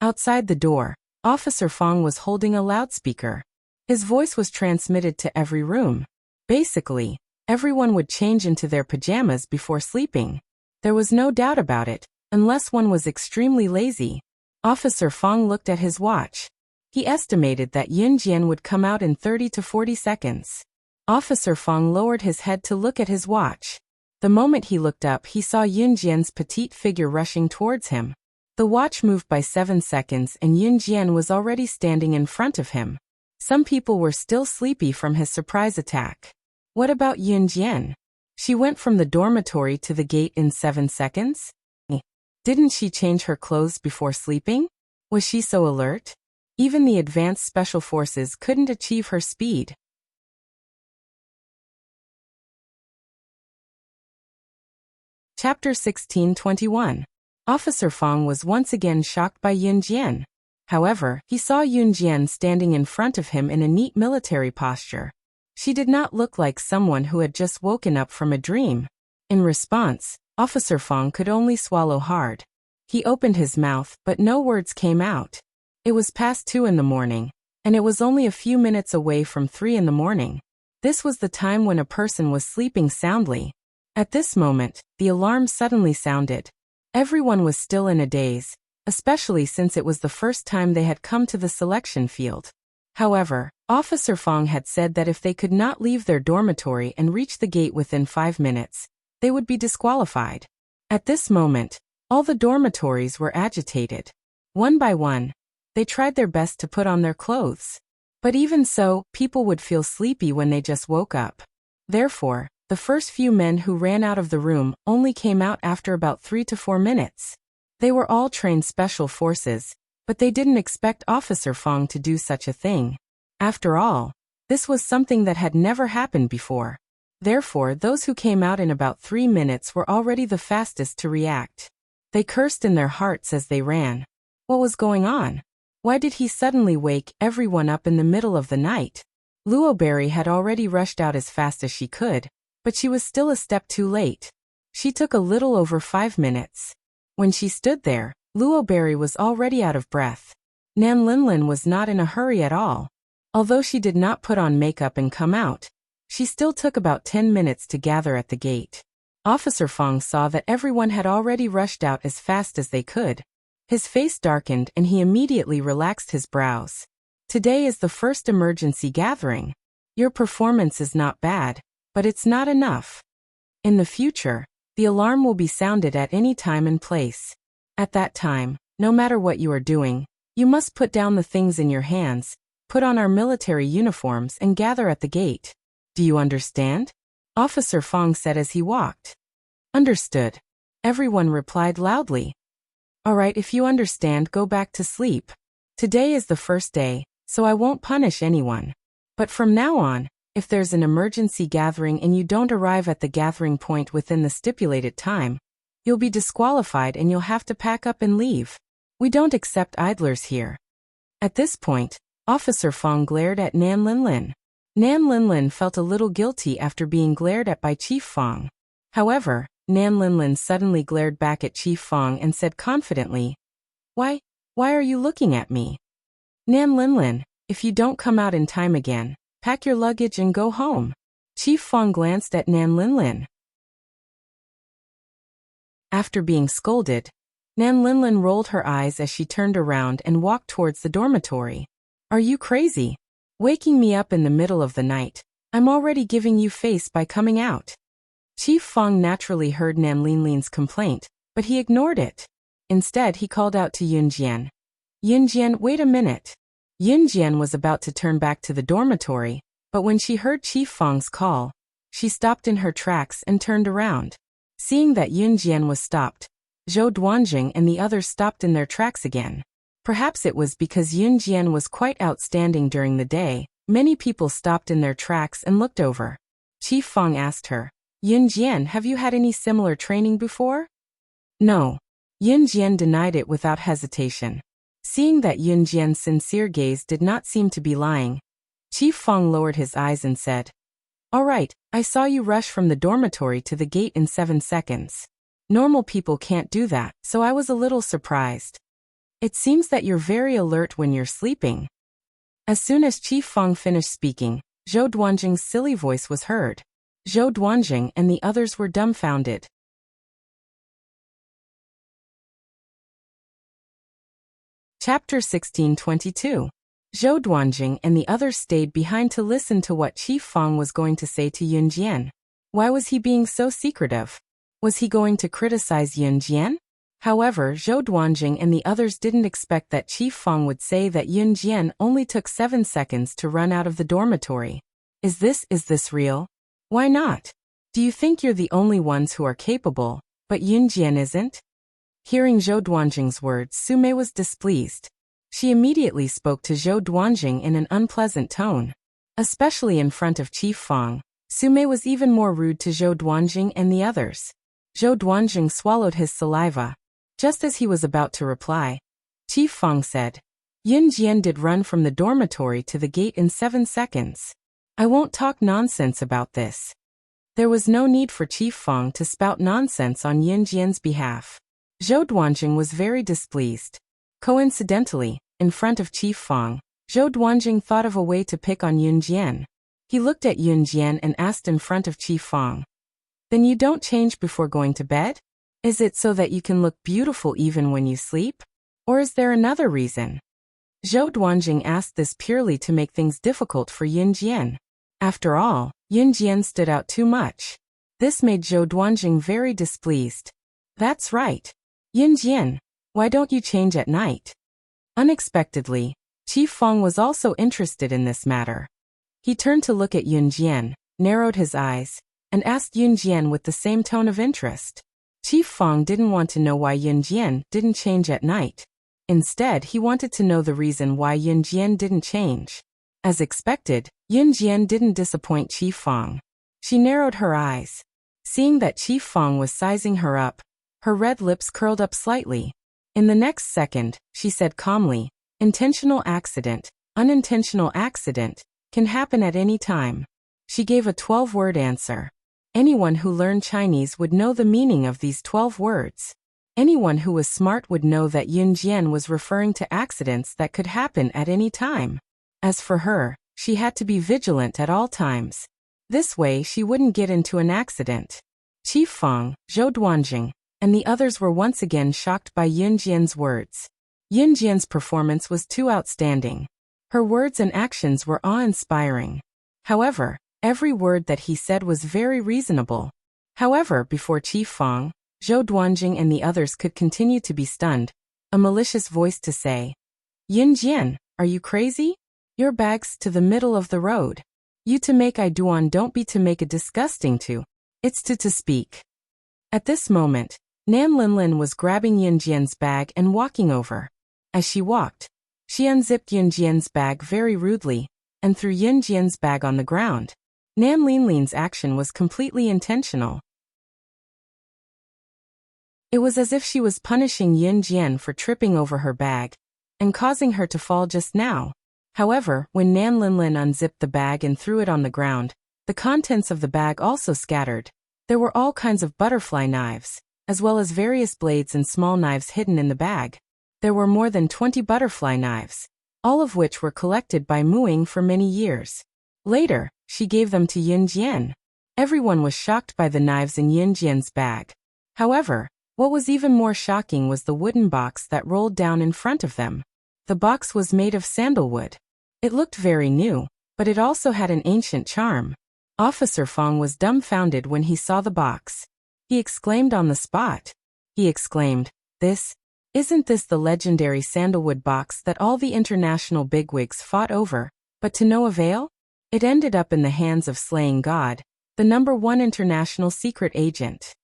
Outside the door, Officer Fong was holding a loudspeaker. His voice was transmitted to every room. Basically, everyone would change into their pajamas before sleeping. There was no doubt about it, unless one was extremely lazy. Officer Fong looked at his watch. He estimated that Yin Jian would come out in 30 to 40 seconds. Officer Fong lowered his head to look at his watch. The moment he looked up, he saw Yin Jian's petite figure rushing towards him. The watch moved by 7 seconds and Yin Jian was already standing in front of him. Some people were still sleepy from his surprise attack. What about Yin Jian? She went from the dormitory to the gate in 7 seconds? Didn't she change her clothes before sleeping? Was she so alert? Even the advanced special forces couldn't achieve her speed. Chapter 16:21. Officer Fong was once again shocked by Yin Jian. However, he saw Yun Jian standing in front of him in a neat military posture. She did not look like someone who had just woken up from a dream. In response, Officer Fong could only swallow hard. He opened his mouth, but no words came out. It was past 2 in the morning, and it was only a few minutes away from 3 in the morning. This was the time when a person was sleeping soundly. At this moment, the alarm suddenly sounded. Everyone was still in a daze, especially since it was the first time they had come to the selection field. However, Officer Fong had said that if they could not leave their dormitory and reach the gate within 5 minutes, they would be disqualified. At this moment, all the dormitories were agitated. One by one, they tried their best to put on their clothes. But even so, people would feel sleepy when they just woke up. Therefore, the first few men who ran out of the room only came out after about 3 to 4 minutes. They were all trained special forces, but they didn't expect Officer Fong to do such a thing. After all, this was something that had never happened before. Therefore, those who came out in about 3 minutes were already the fastest to react. They cursed in their hearts as they ran. What was going on? Why did he suddenly wake everyone up in the middle of the night? Luoberry had already rushed out as fast as she could, but she was still a step too late. She took a little over 5 minutes. When she stood there, Luoberry was already out of breath. Nan Linlin was not in a hurry at all. Although she did not put on makeup and come out, she still took about 10 minutes to gather at the gate. Officer Fong saw that everyone had already rushed out as fast as they could. His face darkened and he immediately relaxed his brows. Today is the first emergency gathering. Your performance is not bad, but it's not enough. In the future, the alarm will be sounded at any time and place. At that time, no matter what you are doing, you must put down the things in your hands, put on our military uniforms and gather at the gate. Do you understand? Officer Fong said as he walked. Understood. Everyone replied loudly. All right, if you understand, go back to sleep. Today is the first day, so I won't punish anyone. But from now on, if there's an emergency gathering and you don't arrive at the gathering point within the stipulated time, you'll be disqualified and you'll have to pack up and leave. We don't accept idlers here. At this point, Officer Fong glared at Nan Linlin. Nan Linlin felt a little guilty after being glared at by Chief Fong. However, Nan Linlin suddenly glared back at Chief Fong and said confidently, Why are you looking at me? Nan Linlin, if you don't come out in time again, pack your luggage and go home. Chief Fong glanced at Nan Linlin. After being scolded, Nan Linlin rolled her eyes as she turned around and walked towards the dormitory. Are you crazy? Waking me up in the middle of the night. I'm already giving you face by coming out. Chief Fong naturally heard Nan Linlin's complaint, but he ignored it. Instead, he called out to Yunjian. Yunjian, wait a minute. Yunjian was about to turn back to the dormitory, but when she heard Chief Fong's call, she stopped in her tracks and turned around. Seeing that Yunjian was stopped, Zhou Duanjing and the others stopped in their tracks again. Perhaps it was because Yunjian was quite outstanding during the day. Many people stopped in their tracks and looked over. Chief Fong asked her, Yunjian, have you had any similar training before? No. Yunjian denied it without hesitation. Seeing that Yunjian's sincere gaze did not seem to be lying, Chief Fong lowered his eyes and said, All right, I saw you rush from the dormitory to the gate in 7 seconds. Normal people can't do that, so I was a little surprised. It seems that you're very alert when you're sleeping. As soon as Chief Fong finished speaking, Zhou Duanjing's silly voice was heard. Zhou Duanjing and the others were dumbfounded. Chapter 1622. Zhou Duanjing and the others stayed behind to listen to what Chief Fong was going to say to Yunjian. Why was he being so secretive? Was he going to criticize Yunjian? However, Zhou Duanjing and the others didn't expect that Chief Fong would say that Yunjian only took 7 seconds to run out of the dormitory. Is this real? Why not? Do you think you're the only ones who are capable, but Yunjian isn't? Hearing Zhou Duanjing's words, Sume was displeased. She immediately spoke to Zhou Duanjing in an unpleasant tone. Especially in front of Chief Fong, Sume was even more rude to Zhou Duanjing and the others. Zhou Duanjing swallowed his saliva. Just as he was about to reply, Chief Fong said, Yunjian did run from the dormitory to the gate in 7 seconds. I won't talk nonsense about this. There was no need for Chief Fong to spout nonsense on Yunjian's behalf. Zhou Duanjing was very displeased. Coincidentally, in front of Chief Fong, Zhou Duanjing thought of a way to pick on Yunjian. He looked at Yunjian and asked in front of Chief Fong, Then you don't change before going to bed? Is it so that you can look beautiful even when you sleep? Or is there another reason? Zhou Duanjing asked this purely to make things difficult for Yunjian. After all, Yunjian stood out too much. This made Zhou Duanjing very displeased. That's right. Yunjian, why don't you change at night? Unexpectedly, Chief Fong was also interested in this matter. He turned to look at Yunjian, narrowed his eyes, and asked Yunjian with the same tone of interest. Chief Fong didn't want to know why Yunjian didn't change at night. Instead, he wanted to know the reason why Yunjian didn't change. As expected, Yin Jian didn't disappoint Chief Fang. She narrowed her eyes. Seeing that Chief Fang was sizing her up, her red lips curled up slightly. In the next second, she said calmly, "Intentional accident, unintentional accident, can happen at any time." She gave a 12-word answer. Anyone who learned Chinese would know the meaning of these 12 words. Anyone who was smart would know that Yin Jian was referring to accidents that could happen at any time. As for her, she had to be vigilant at all times. This way she wouldn't get into an accident. Chief Fang, Zhou Duanjing, and the others were once again shocked by Yin Jian's words. Yin Jian's performance was too outstanding. Her words and actions were awe-inspiring. However, every word that he said was very reasonable. However, before Chief Fang, Zhou Duanjing and the others could continue to be stunned, a malicious voice to say, "Yin Jian, are you crazy? Your bag's to the middle of the road. You to make I duan don't be to make a disgusting to. It's to speak." At this moment, Nan Linlin was grabbing Yin Jian's bag and walking over. As she walked, she unzipped Yin Jian's bag very rudely, and threw Yin Jian's bag on the ground. Nan Linlin's action was completely intentional. It was as if she was punishing Yin Jian for tripping over her bag, and causing her to fall just now. However, when Nan Linlin unzipped the bag and threw it on the ground, the contents of the bag also scattered. There were all kinds of butterfly knives, as well as various blades and small knives hidden in the bag. There were more than 20 butterfly knives, all of which were collected by Muing for many years. Later, she gave them to Yin Jian. Everyone was shocked by the knives in Yin Jian's bag. However, what was even more shocking was the wooden box that rolled down in front of them. The box was made of sandalwood. It looked very new, but it also had an ancient charm. Officer Fang was dumbfounded when he saw the box. He exclaimed on the spot. He exclaimed, Isn't this the legendary sandalwood box that all the international bigwigs fought over, but to no avail? It ended up in the hands of Slaying God, the #1 international secret agent.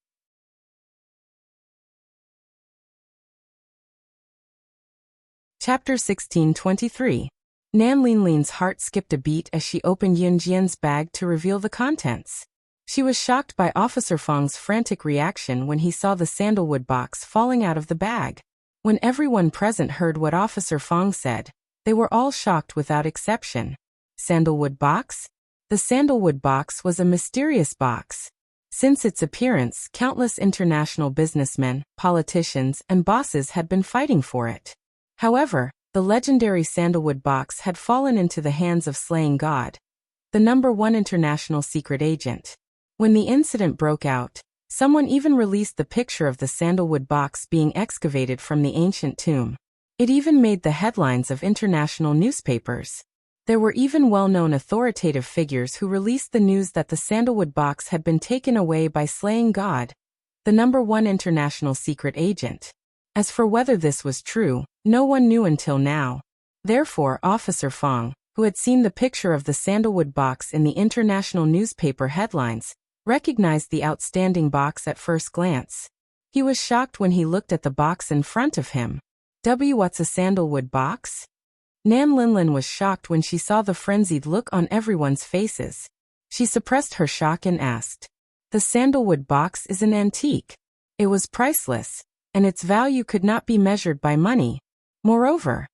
Chapter 1623. Nan Linlin's heart skipped a beat as she opened Yin Jian's bag to reveal the contents. She was shocked by Officer Fang's frantic reaction when he saw the sandalwood box falling out of the bag. When everyone present heard what Officer Fang said, they were all shocked without exception. Sandalwood box? The sandalwood box was a mysterious box. Since its appearance, countless international businessmen, politicians, and bosses had been fighting for it. However, the legendary sandalwood box had fallen into the hands of Slaying God, the #1 international secret agent. When the incident broke out, someone even released the picture of the sandalwood box being excavated from the ancient tomb. It even made the headlines of international newspapers. There were even well-known authoritative figures who released the news that the sandalwood box had been taken away by Slaying God, the #1 international secret agent. As for whether this was true, no one knew until now. Therefore, Officer Fang, who had seen the picture of the sandalwood box in the international newspaper headlines, recognized the outstanding box at first glance. He was shocked when he looked at the box in front of him. What's a sandalwood box? Nan Linlin was shocked when she saw the frenzied look on everyone's faces. She suppressed her shock and asked, "The sandalwood box is an antique. It was priceless, and its value could not be measured by money. Moreover,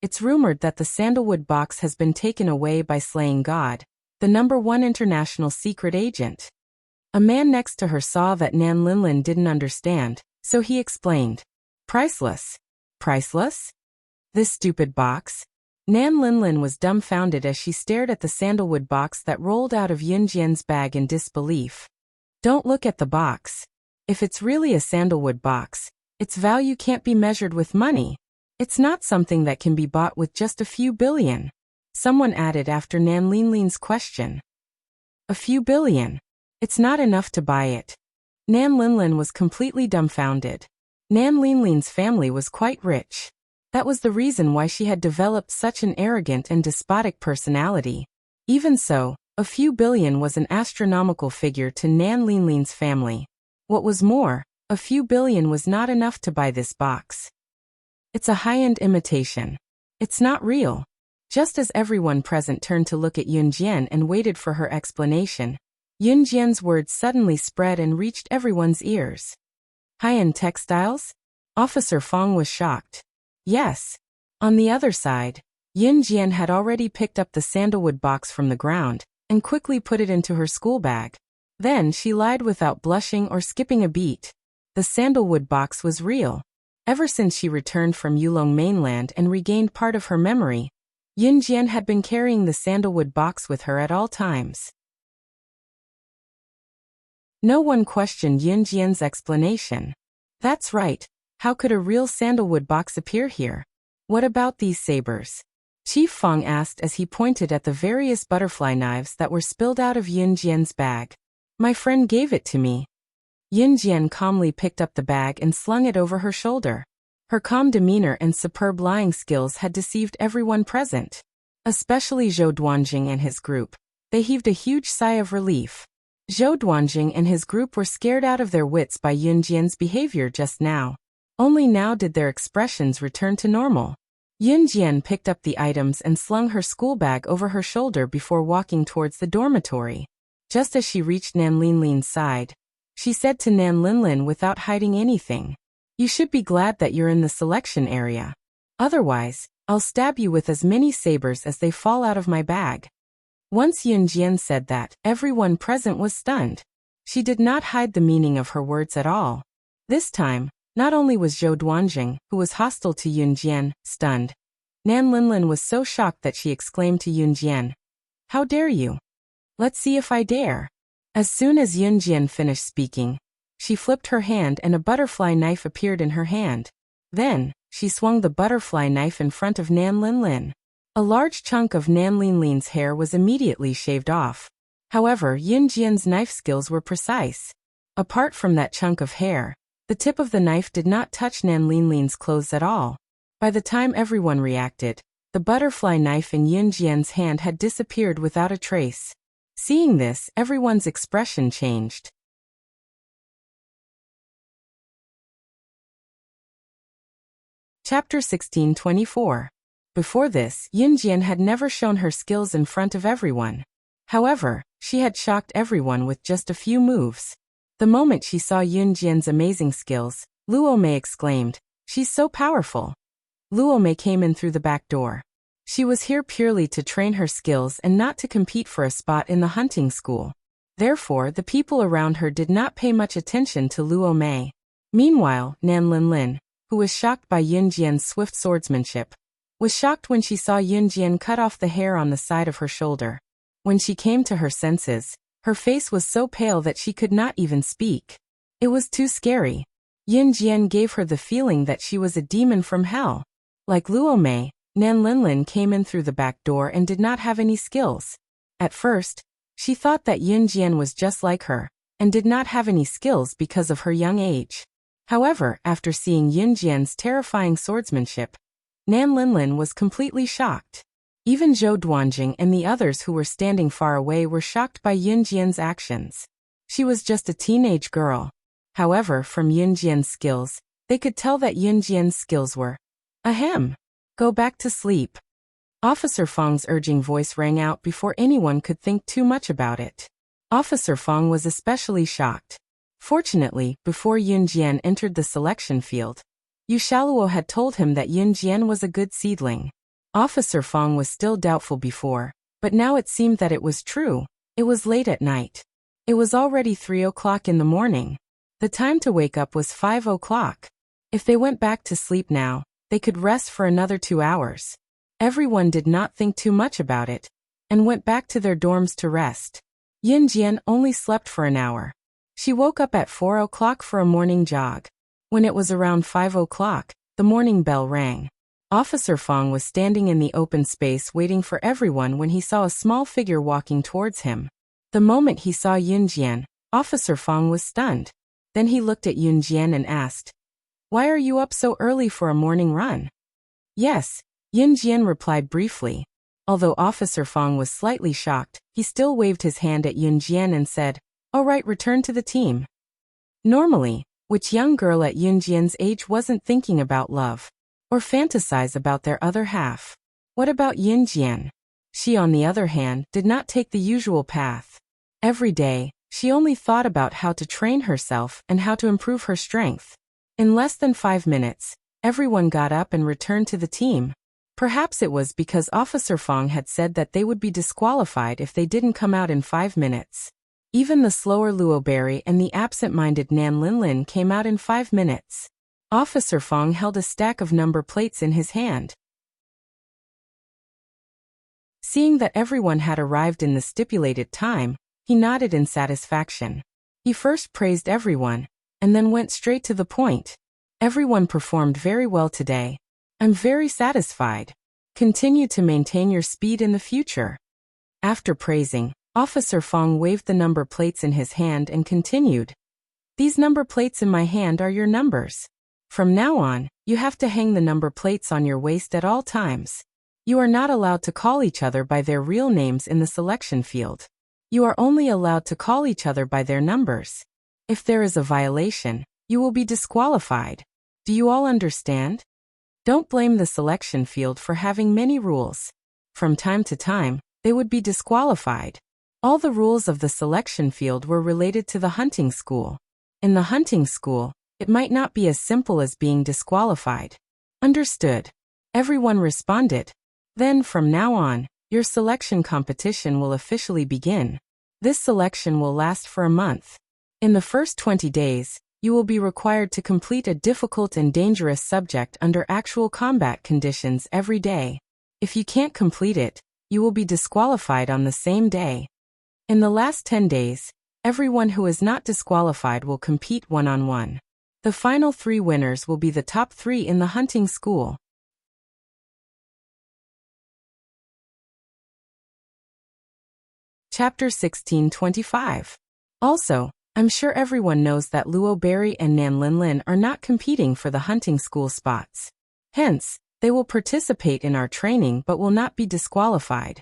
it's rumored that the sandalwood box has been taken away by Slaying God, the #1 international secret agent." A man next to her saw that Nan Linlin didn't understand, so he explained, "Priceless? Priceless? This stupid box?" Nan Linlin was dumbfounded as she stared at the sandalwood box that rolled out of Yin Jian's bag in disbelief. "Don't look at the box. If it's really a sandalwood box, its value can't be measured with money. It's not something that can be bought with just a few billion," someone added after Nan Linlin's question. "A few billion? It's not enough to buy it." Nan Linlin was completely dumbfounded. Nan Linlin's family was quite rich. That was the reason why she had developed such an arrogant and despotic personality. Even so, a few billion was an astronomical figure to Nan Linlin's family. What was more, a few billion was not enough to buy this box. "It's a high-end imitation. It's not real." Just as everyone present turned to look at Yunjian and waited for her explanation, Yunjian's words suddenly spread and reached everyone's ears. High-end textiles? Officer Fong was shocked. Yes. On the other side, Yunjian had already picked up the sandalwood box from the ground and quickly put it into her school bag. Then she lied without blushing or skipping a beat. The sandalwood box was real. Ever since she returned from Yulong mainland and regained part of her memory, Yunjian had been carrying the sandalwood box with her at all times. No one questioned Yunjian's explanation. That's right. How could a real sandalwood box appear here? What about these sabers? Chief Fong asked as he pointed at the various butterfly knives that were spilled out of Yunjian's bag. My friend gave it to me. Yunjian calmly picked up the bag and slung it over her shoulder. Her calm demeanor and superb lying skills had deceived everyone present. Especially Zhou Duanjing and his group. They heaved a huge sigh of relief. Zhou Duanjing and his group were scared out of their wits by Yunjian's behavior just now. Only now did their expressions return to normal. Yunjian picked up the items and slung her school bag over her shoulder before walking towards the dormitory. Just as she reached Nan Linlin's side, she said to Nan Linlin without hiding anything, "You should be glad that you're in the selection area. Otherwise, I'll stab you with as many sabers as they fall out of my bag." Once Yunjian said that, everyone present was stunned. She did not hide the meaning of her words at all. This time, not only was Zhou Duanjing, who was hostile to Yunjian, stunned. Nan Linlin was so shocked that she exclaimed to Yunjian, "How dare you? Let's see if I dare." As soon as Yunjian finished speaking, she flipped her hand and a butterfly knife appeared in her hand. Then, she swung the butterfly knife in front of Nan Linlin. A large chunk of Nan Linlin's hair was immediately shaved off. However, Yunjian's knife skills were precise. Apart from that chunk of hair, the tip of the knife did not touch Nan Linlin's clothes at all. By the time everyone reacted, the butterfly knife in Yunjian's hand had disappeared without a trace. Seeing this, everyone's expression changed. Chapter 16:24. Before this, Yunjian had never shown her skills in front of everyone. However, she had shocked everyone with just a few moves. The moment she saw Yunjian's amazing skills, Luo Mei exclaimed, "She's so powerful." Luo Mei came in through the back door. She was here purely to train her skills and not to compete for a spot in the hunting school. Therefore, the people around her did not pay much attention to Luo Mei. Meanwhile, Nan Linlin, who was shocked by Yunjian's swift swordsmanship, was shocked when she saw Yunjian cut off the hair on the side of her shoulder. When she came to her senses, her face was so pale that she could not even speak. It was too scary. Yunjian gave her the feeling that she was a demon from hell. Like Luo Mei, Nan Linlin came in through the back door and did not have any skills. At first, she thought that Yunjian was just like her, and did not have any skills because of her young age. However, after seeing Yunjian's terrifying swordsmanship, Nan Linlin was completely shocked. Even Zhou Duanjing and the others who were standing far away were shocked by Yunjian's actions. She was just a teenage girl. However, from Yunjian's skills, they could tell that Yunjian's skills were, ahem, go back to sleep. Officer Fong's urging voice rang out before anyone could think too much about it. Officer Fong was especially shocked. Fortunately, before Yunjian entered the selection field, Yu Shaluo had told him that Yunjian was a good seedling. Officer Fong was still doubtful before, but now it seemed that it was true. It was late at night. It was already 3 o'clock in the morning. The time to wake up was 5 o'clock. If they went back to sleep now, they could rest for another 2 hours. Everyone did not think too much about it, and went back to their dorms to rest. Yunjian only slept for an hour. She woke up at 4 o'clock for a morning jog. When it was around 5 o'clock, the morning bell rang. Officer Fong was standing in the open space waiting for everyone when he saw a small figure walking towards him. The moment he saw Yunjian, Officer Fong was stunned. Then he looked at Yunjian and asked, "Why are you up so early for a morning run?" "Yes," Yunjian replied briefly. Although Officer Fong was slightly shocked, he still waved his hand at Yunjian and said, "All right, return to the team." Normally, which young girl at Yunjian's age wasn't thinking about love, or fantasize about their other half? What about Yin Jian? She, on the other hand, did not take the usual path. Every day, she only thought about how to train herself and how to improve her strength. In less than 5 minutes, everyone got up and returned to the team. Perhaps it was because Officer Fong had said that they would be disqualified if they didn't come out in 5 minutes. Even the slower Luo Berry and the absent-minded Nan Linlin came out in 5 minutes. Officer Fong held a stack of number plates in his hand. Seeing that everyone had arrived in the stipulated time, he nodded in satisfaction. He first praised everyone, and then went straight to the point. Everyone performed very well today. I'm very satisfied. Continue to maintain your speed in the future. After praising, Officer Fong waved the number plates in his hand and continued. These number plates in my hand are your numbers. From now on, you have to hang the number plates on your waist at all times. You are not allowed to call each other by their real names in the selection field. You are only allowed to call each other by their numbers. If there is a violation, you will be disqualified. Do you all understand? Don't blame the selection field for having many rules. From time to time, they would be disqualified. All the rules of the selection field were related to the hunting school. In the hunting school, it might not be as simple as being disqualified. Understood. Everyone responded. Then, from now on, your selection competition will officially begin. This selection will last for a month. In the first 20 days, you will be required to complete a difficult and dangerous subject under actual combat conditions every day. If you can't complete it, you will be disqualified on the same day. In the last 10 days, everyone who is not disqualified will compete one-on-one. The final 3 winners will be the top 3 in the hunting school. Chapter 1625. Also, I'm sure everyone knows that Luo Berry and Nan Linlin are not competing for the hunting school spots. Hence, they will participate in our training but will not be disqualified.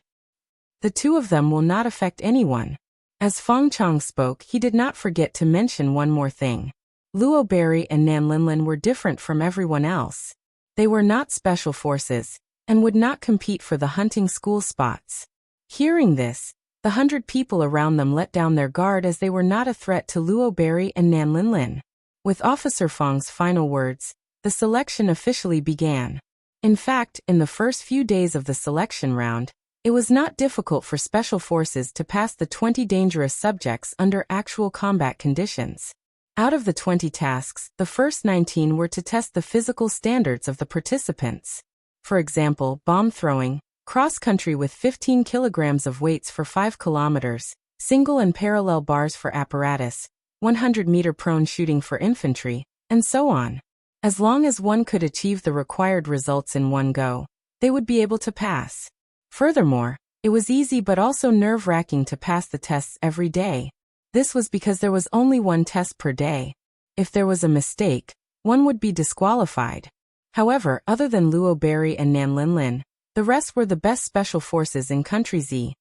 The 2 of them will not affect anyone. As Fong Chong spoke, he did not forget to mention one more thing. Luo Berry and Nan Linlin were different from everyone else. They were not special forces, and would not compete for the hunting school spots. Hearing this, the 100 people around them let down their guard as they were not a threat to Luo Berry and Nan Linlin. With Officer Fong's final words, the selection officially began. In fact, in the first few days of the selection round, it was not difficult for special forces to pass the 20 dangerous subjects under actual combat conditions. Out of the 20 tasks, the first 19 were to test the physical standards of the participants. For example, bomb throwing, cross-country with 15 kilograms of weights for 5 kilometers, single and parallel bars for apparatus, 100-meter prone shooting for infantry, and so on. As long as one could achieve the required results in one go, they would be able to pass. Furthermore, it was easy but also nerve-wracking to pass the tests every day. This was because there was only one test per day. If there was a mistake, one would be disqualified. However, other than Luo Berry and Nan Linlin, the rest were the best special forces in Country Z.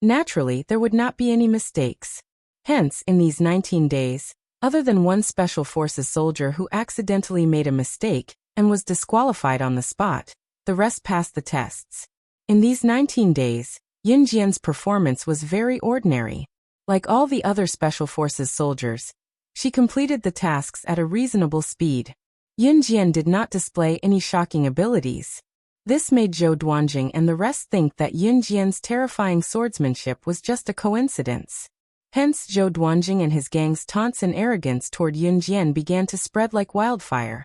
Naturally, there would not be any mistakes. Hence, in these 19 days, other than one special forces soldier who accidentally made a mistake and was disqualified on the spot, the rest passed the tests. In these 19 days, Yin Jian's performance was very ordinary. Like all the other special forces soldiers, she completed the tasks at a reasonable speed. Yin Jian did not display any shocking abilities. This made Zhou Duanjing and the rest think that Yin Jian's terrifying swordsmanship was just a coincidence. Hence, Zhou Duanjing and his gang's taunts and arrogance toward Yin Jian began to spread like wildfire.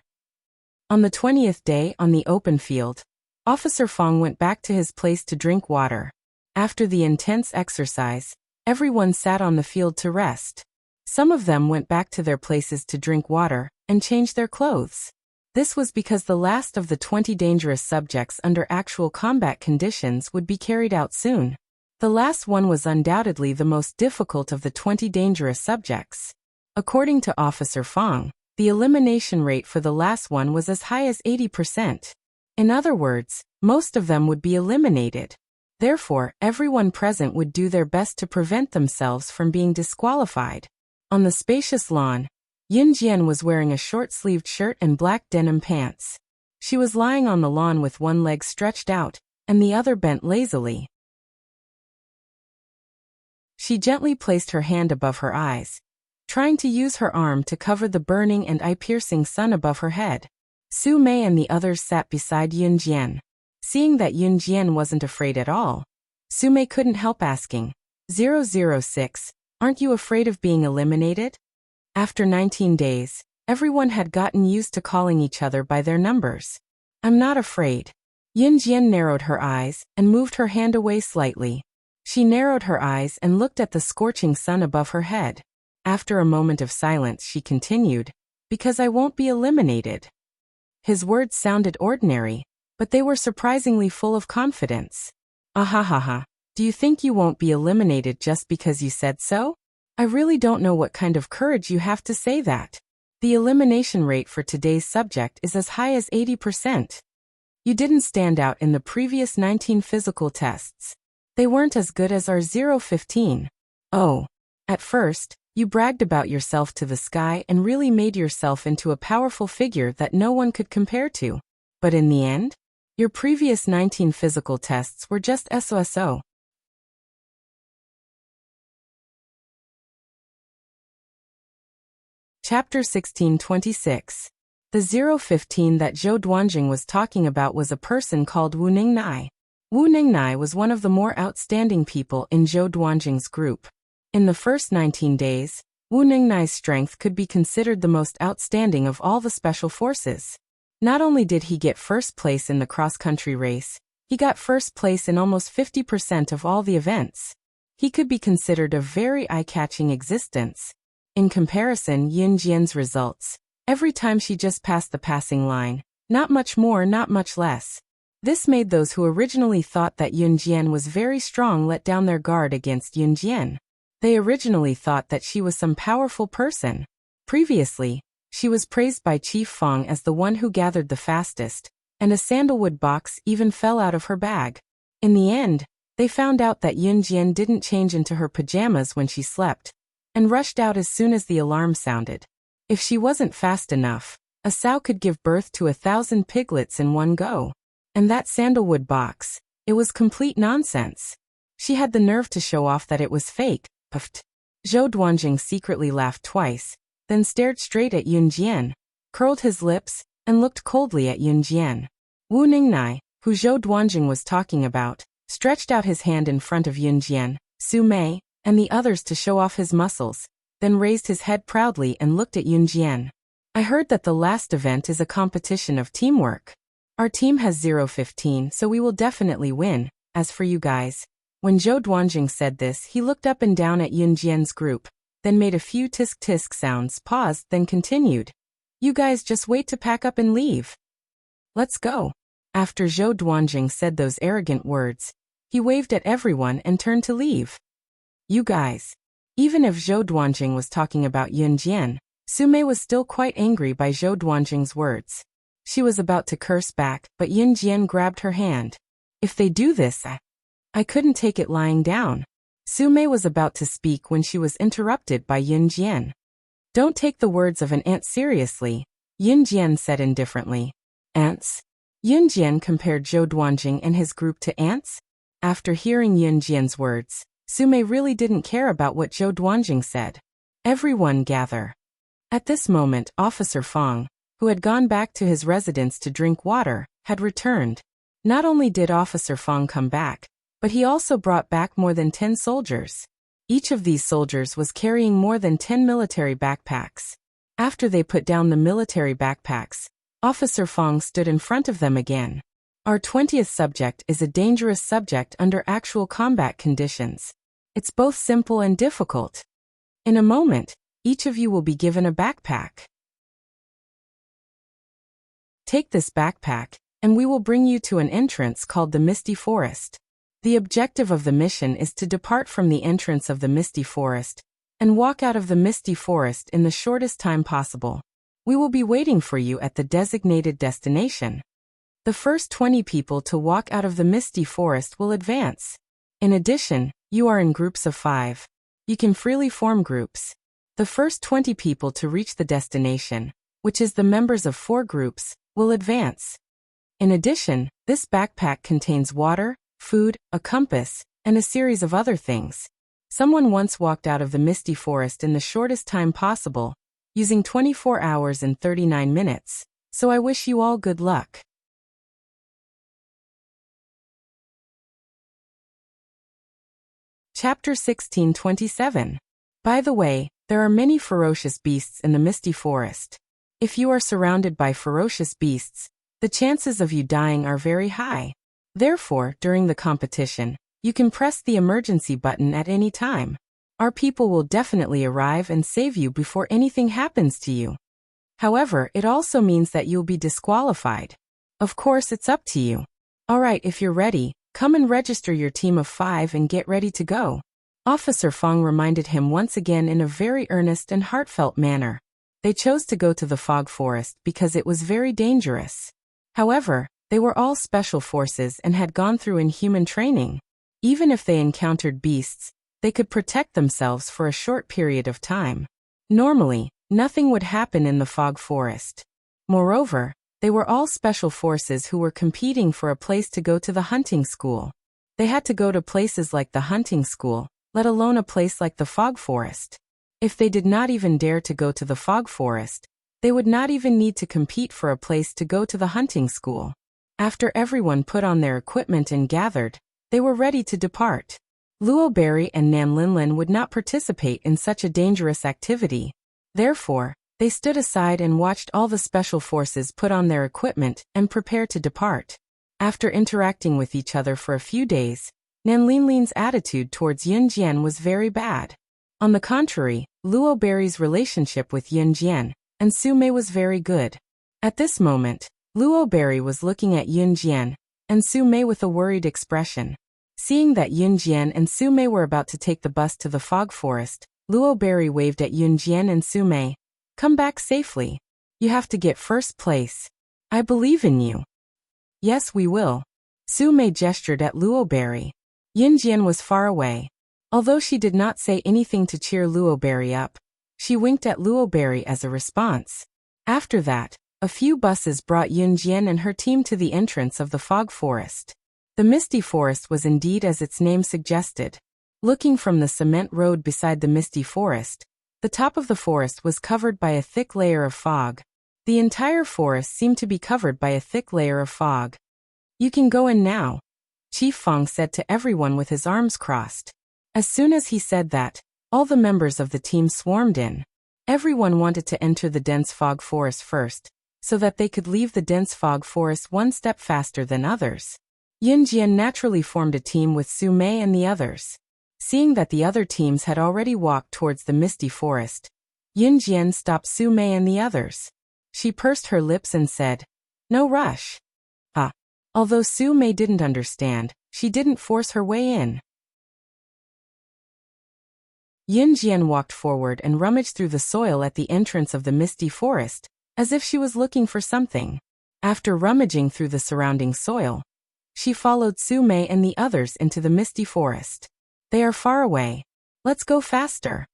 On the 20th day, on the open field, Officer Fong went back to his place to drink water. After the intense exercise, everyone sat on the field to rest. Some of them went back to their places to drink water and change their clothes. This was because the last of the 20 dangerous subjects under actual combat conditions would be carried out soon. The last one was undoubtedly the most difficult of the 20 dangerous subjects. According to Officer Fong, the elimination rate for the last one was as high as 80%. In other words, most of them would be eliminated. Therefore, everyone present would do their best to prevent themselves from being disqualified. On the spacious lawn, Yin Jian was wearing a short-sleeved shirt and black denim pants. She was lying on the lawn with one leg stretched out, and the other bent lazily. She gently placed her hand above her eyes, trying to use her arm to cover the burning and eye-piercing sun above her head. Su Mei and the others sat beside Yun Jian. Seeing that Yun Jian wasn't afraid at all, Su Mei couldn't help asking, 006, aren't you afraid of being eliminated? After 19 days, everyone had gotten used to calling each other by their numbers. I'm not afraid. Yun Jian narrowed her eyes and moved her hand away slightly. She narrowed her eyes and looked at the scorching sun above her head. After a moment of silence, she continued, because I won't be eliminated. His words sounded ordinary, but they were surprisingly full of confidence. Ahahaha, do you think you won't be eliminated just because you said so? I really don't know what kind of courage you have to say that. The elimination rate for today's subject is as high as 80%. You didn't stand out in the previous 19 physical tests. They weren't as good as our 015. Oh. At first, you bragged about yourself to the sky and really made yourself into a powerful figure that no one could compare to. But in the end, your previous 19 physical tests were just SOSO. Chapter 1626. The 015 that Zhou Duanjing was talking about was a person called Wu Ningnai. Wu Ningnai was one of the more outstanding people in Zhou Duanjing's group. In the first 19 days, Wu Ningnai's strength could be considered the most outstanding of all the special forces. Not only did he get first place in the cross-country race, he got first place in almost 50% of all the events. He could be considered a very eye-catching existence. In comparison, Yun Jian's results, every time she just passed the passing line, not much more, not much less. This made those who originally thought that Yun Jian was very strong let down their guard against Yun Jian. They originally thought that she was some powerful person. Previously, she was praised by Chief Feng as the one who gathered the fastest, and a sandalwood box even fell out of her bag. In the end, they found out that Yun Jian didn't change into her pajamas when she slept, and rushed out as soon as the alarm sounded. If she wasn't fast enough, a sow could give birth to 1,000 piglets in one go. And that sandalwood box, it was complete nonsense. She had the nerve to show off that it was fake, puffed. Zhou Duanjing secretly laughed twice, then stared straight at Yun Jian, curled his lips, and looked coldly at Yun Jian. Wu Ningnai, who Zhou Duanjing was talking about, stretched out his hand in front of Yun Jian, Su Mei, and the others to show off his muscles, then raised his head proudly and looked at Yun Jian. I heard that the last event is a competition of teamwork. Our team has 015, so we will definitely win. As for you guys. When Zhou Duanjing said this, he looked up and down at Yun Jian's group, then made a few tisk-tisk sounds, paused, then continued. You guys just wait to pack up and leave. Let's go. After Zhou Duanjing said those arrogant words, he waved at everyone and turned to leave. You guys. Even if Zhou Duanjing was talking about Yun Jian, Su Mei was still quite angry by Zhou Duanjing's words. She was about to curse back, but Yun Jian grabbed her hand. If they do this, I couldn't take it lying down. Su Mei was about to speak when she was interrupted by Yun Jian. Don't take the words of an ant seriously, Yun Jian said indifferently. Ants? Yun Jian compared Zhou Duanjing and his group to ants? After hearing Yun Jian's words, Su Mei really didn't care about what Zhou Duanjing said. Everyone gather. At this moment, Officer Feng, who had gone back to his residence to drink water, had returned. Not only did Officer Feng come back, but he also brought back more than 10 soldiers. Each of these soldiers was carrying more than 10 military backpacks. After they put down the military backpacks, Officer Feng stood in front of them again. Our 20th subject is a dangerous subject under actual combat conditions. It's both simple and difficult. In a moment, each of you will be given a backpack. Take this backpack, and we will bring you to an entrance called the Misty Forest. The objective of the mission is to depart from the entrance of the Misty Forest and walk out of the Misty Forest in the shortest time possible. We will be waiting for you at the designated destination. The first 20 people to walk out of the Misty Forest will advance. In addition, you are in groups of 5. You can freely form groups. The first 20 people to reach the destination, which is the members of 4 groups, will advance. In addition, this backpack contains water, food, a compass, and a series of other things. Someone once walked out of the misty forest in the shortest time possible, using 24 hours and 39 minutes, so I wish you all good luck. Chapter 1627. By the way, there are many ferocious beasts in the misty forest. If you are surrounded by ferocious beasts, the chances of you dying are very high. Therefore, during the competition, you can press the emergency button at any time. Our people will definitely arrive and save you before anything happens to you. However, it also means that you'll be disqualified. Of course, it's up to you. Alright, if you're ready, come and register your team of 5 and get ready to go. Officer Fong reminded him once again in a very earnest and heartfelt manner. They chose to go to the fog forest because it was very dangerous. However, they were all special forces and had gone through inhuman training. Even if they encountered beasts, they could protect themselves for a short period of time. Normally, nothing would happen in the fog forest. Moreover, they were all special forces who were competing for a place to go to the hunting school. They had to go to places like the hunting school, let alone a place like the fog forest. If they did not even dare to go to the fog forest, they would not even need to compete for a place to go to the hunting school. After everyone put on their equipment and gathered, they were ready to depart. Luo Berry and Nan Linlin would not participate in such a dangerous activity. Therefore, they stood aside and watched all the special forces put on their equipment and prepare to depart. After interacting with each other for a few days, Nan Linlin's attitude towards Yun Jian was very bad. On the contrary, Luo Berry's relationship with Yun Jian and Su Mei was very good. At this moment, Luo Berry was looking at Yun Jian and Su Mei with a worried expression. Seeing that Yun Jian and Su Mei were about to take the bus to the fog forest, Luo Berry waved at Yun Jian and Su Mei. Come back safely. You have to get first place. I believe in you. Yes, we will. Su Mei gestured at Luo Berry. Yun Jian was far away. Although she did not say anything to cheer Luo Berry up, she winked at Luo Berry as a response. After that, a few buses brought Yun Jian and her team to the entrance of the fog forest. The misty forest was indeed as its name suggested. Looking from the cement road beside the misty forest, the top of the forest was covered by a thick layer of fog. The entire forest seemed to be covered by a thick layer of fog. You can go in now, Chief Fong said to everyone with his arms crossed. As soon as he said that, all the members of the team swarmed in. Everyone wanted to enter the dense fog forest first, so that they could leave the dense fog forest one step faster than others. Yun Jian naturally formed a team with Su Mei and the others. Seeing that the other teams had already walked towards the misty forest, Yun Jian stopped Su Mei and the others. She pursed her lips and said, "No rush." Although Su Mei didn't understand, she didn't force her way in. Yun Jian walked forward and rummaged through the soil at the entrance of the misty forest, as if she was looking for something. After rummaging through the surrounding soil, she followed Su Mei and the others into the misty forest. They are far away. Let's go faster,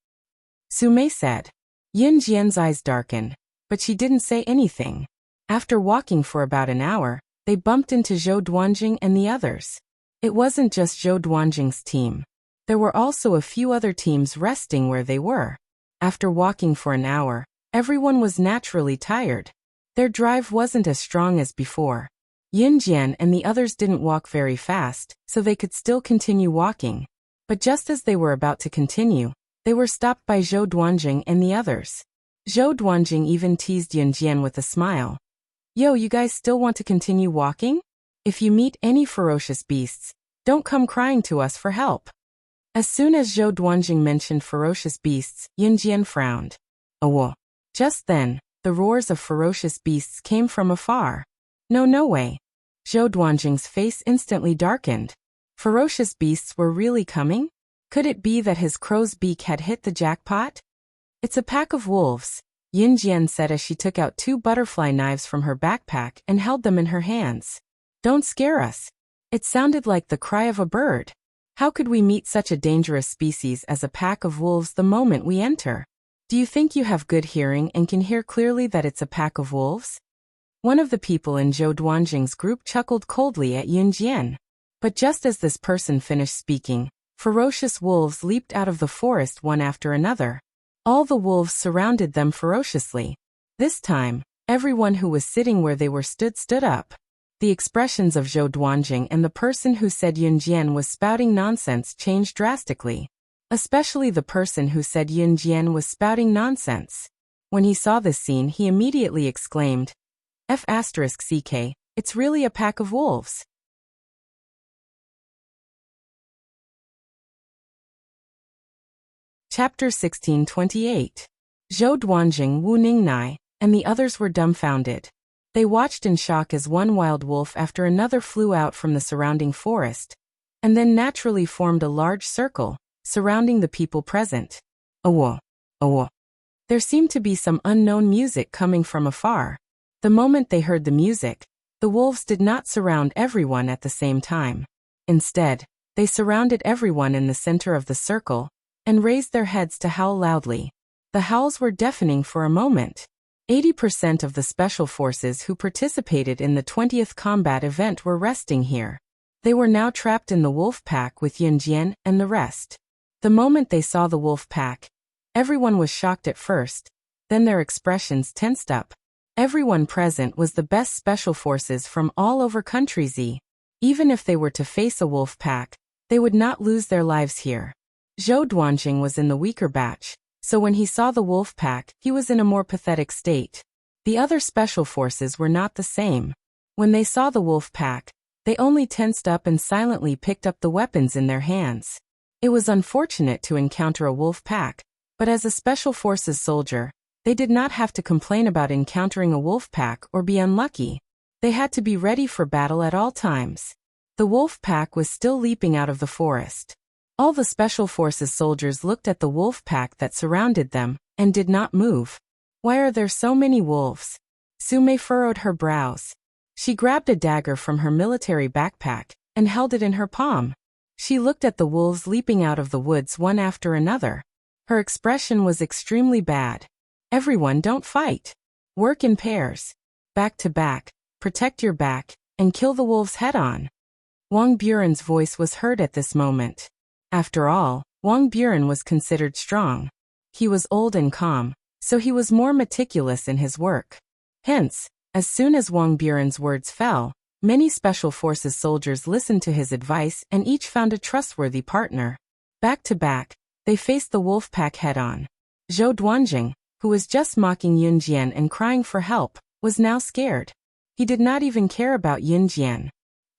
Su Mei said. Yun Jian's eyes darkened, but she didn't say anything. After walking for about an hour, they bumped into Zhou Duanjing and the others. It wasn't just Zhou Duanjing's team. There were also a few other teams resting where they were. After walking for an hour, everyone was naturally tired. Their drive wasn't as strong as before. Yun Jian and the others didn't walk very fast, so they could still continue walking. But just as they were about to continue, they were stopped by Zhou Duanjing and the others. Zhou Duanjing even teased Yun Jian with a smile. Yo, you guys still want to continue walking? If you meet any ferocious beasts, don't come crying to us for help. As soon as Zhou Duanjing mentioned ferocious beasts, Yun Jian frowned. Oh. Just then, the roars of ferocious beasts came from afar. No way. Zhou Duanjing's face instantly darkened. Ferocious beasts were really coming? Could it be that his crow's beak had hit the jackpot? It's a pack of wolves, Yun Jian said as she took out 2 butterfly knives from her backpack and held them in her hands. Don't scare us. It sounded like the cry of a bird. How could we meet such a dangerous species as a pack of wolves the moment we enter? Do you think you have good hearing and can hear clearly that it's a pack of wolves? One of the people in Zhou Duanjing's group chuckled coldly at Yun Jian. But just as this person finished speaking, ferocious wolves leaped out of the forest one after another. All the wolves surrounded them ferociously. This time, everyone who was sitting where they were stood up. The expressions of Zhou Duanjing and the person who said Yun Jian was spouting nonsense changed drastically. Especially the person who said Yun Jian was spouting nonsense. When he saw this scene, he immediately exclaimed, F***ck, it's really a pack of wolves. Chapter 1628. Zhou Duanjing, Wu Ningnai, and the others were dumbfounded. They watched in shock as one wild wolf after another flew out from the surrounding forest, and then naturally formed a large circle, surrounding the people present. Awo, awo. There seemed to be some unknown music coming from afar. The moment they heard the music, the wolves did not surround everyone at the same time. Instead, they surrounded everyone in the center of the circle, and raised their heads to howl loudly. The howls were deafening for a moment. 80% of the special forces who participated in the 20th combat event were resting here. They were now trapped in the wolf pack with Yun Jian and the rest. The moment they saw the wolf pack, everyone was shocked at first, then their expressions tensed up. Everyone present was the best special forces from all over country Z. Even if they were to face a wolf pack, they would not lose their lives here. Zhou Duanjing was in the weaker batch, so when he saw the wolf pack, he was in a more pathetic state. The other special forces were not the same. When they saw the wolf pack, they only tensed up and silently picked up the weapons in their hands. It was unfortunate to encounter a wolf pack, but as a special forces soldier, they did not have to complain about encountering a wolf pack or be unlucky. They had to be ready for battle at all times. The wolf pack was still leaping out of the forest. All the special forces soldiers looked at the wolf pack that surrounded them, and did not move. Why are there so many wolves? Sume furrowed her brows. She grabbed a dagger from her military backpack, and held it in her palm. She looked at the wolves leaping out of the woods one after another. Her expression was extremely bad. Everyone, don't fight. Work in pairs. Back to back, protect your back, and kill the wolves head-on. Wang Buren's voice was heard at this moment. After all, Wang Buren was considered strong. He was old and calm, so he was more meticulous in his work. Hence, as soon as Wang Buren's words fell, many special forces soldiers listened to his advice and each found a trustworthy partner. Back to back, they faced the wolf pack head-on. Zhou Duanjing, who was just mocking Yun Jian and crying for help, was now scared. He did not even care about Yun Jian.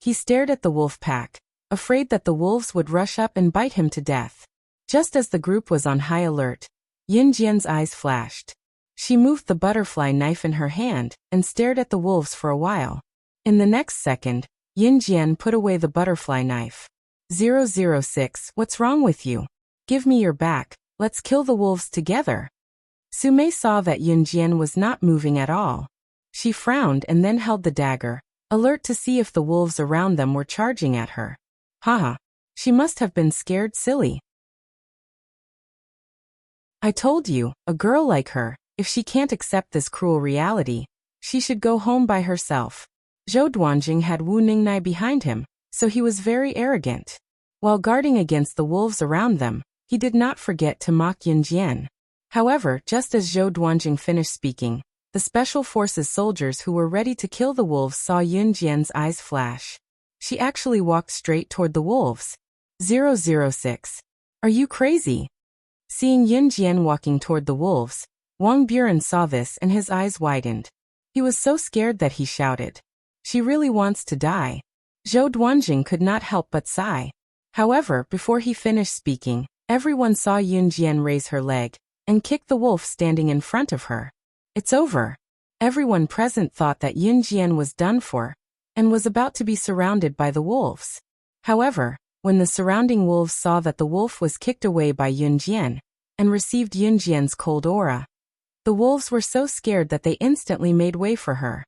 He stared at the wolf pack, afraid that the wolves would rush up and bite him to death. Just as the group was on high alert, Yun Jian's eyes flashed. She moved the butterfly knife in her hand and stared at the wolves for a while. In the next second, Yun Jian put away the butterfly knife. 006, what's wrong with you? Give me your back, let's kill the wolves together. Sume saw that Yun Jian was not moving at all. She frowned and then held the dagger, alert to see if the wolves around them were charging at her. Haha, she must have been scared silly. I told you, a girl like her, if she can't accept this cruel reality, she should go home by herself. Zhou Duanjing had Wu Ningnai behind him, so he was very arrogant. While guarding against the wolves around them, he did not forget to mock Yun Jian. However, just as Zhou Duanjing finished speaking, the special forces soldiers who were ready to kill the wolves saw Yun Jian's eyes flash. She actually walked straight toward the wolves. 006. Are you crazy? Seeing Yun Jian walking toward the wolves, Wang Buren saw this and his eyes widened. He was so scared that he shouted. She really wants to die. Zhou Duanjing could not help but sigh. However, before he finished speaking, everyone saw Yun Jian raise her leg and kick the wolf standing in front of her. It's over. Everyone present thought that Yun Jian was done for, and was about to be surrounded by the wolves. However, when the surrounding wolves saw that the wolf was kicked away by Yun Jian, and received Yun Jian's cold aura, the wolves were so scared that they instantly made way for her.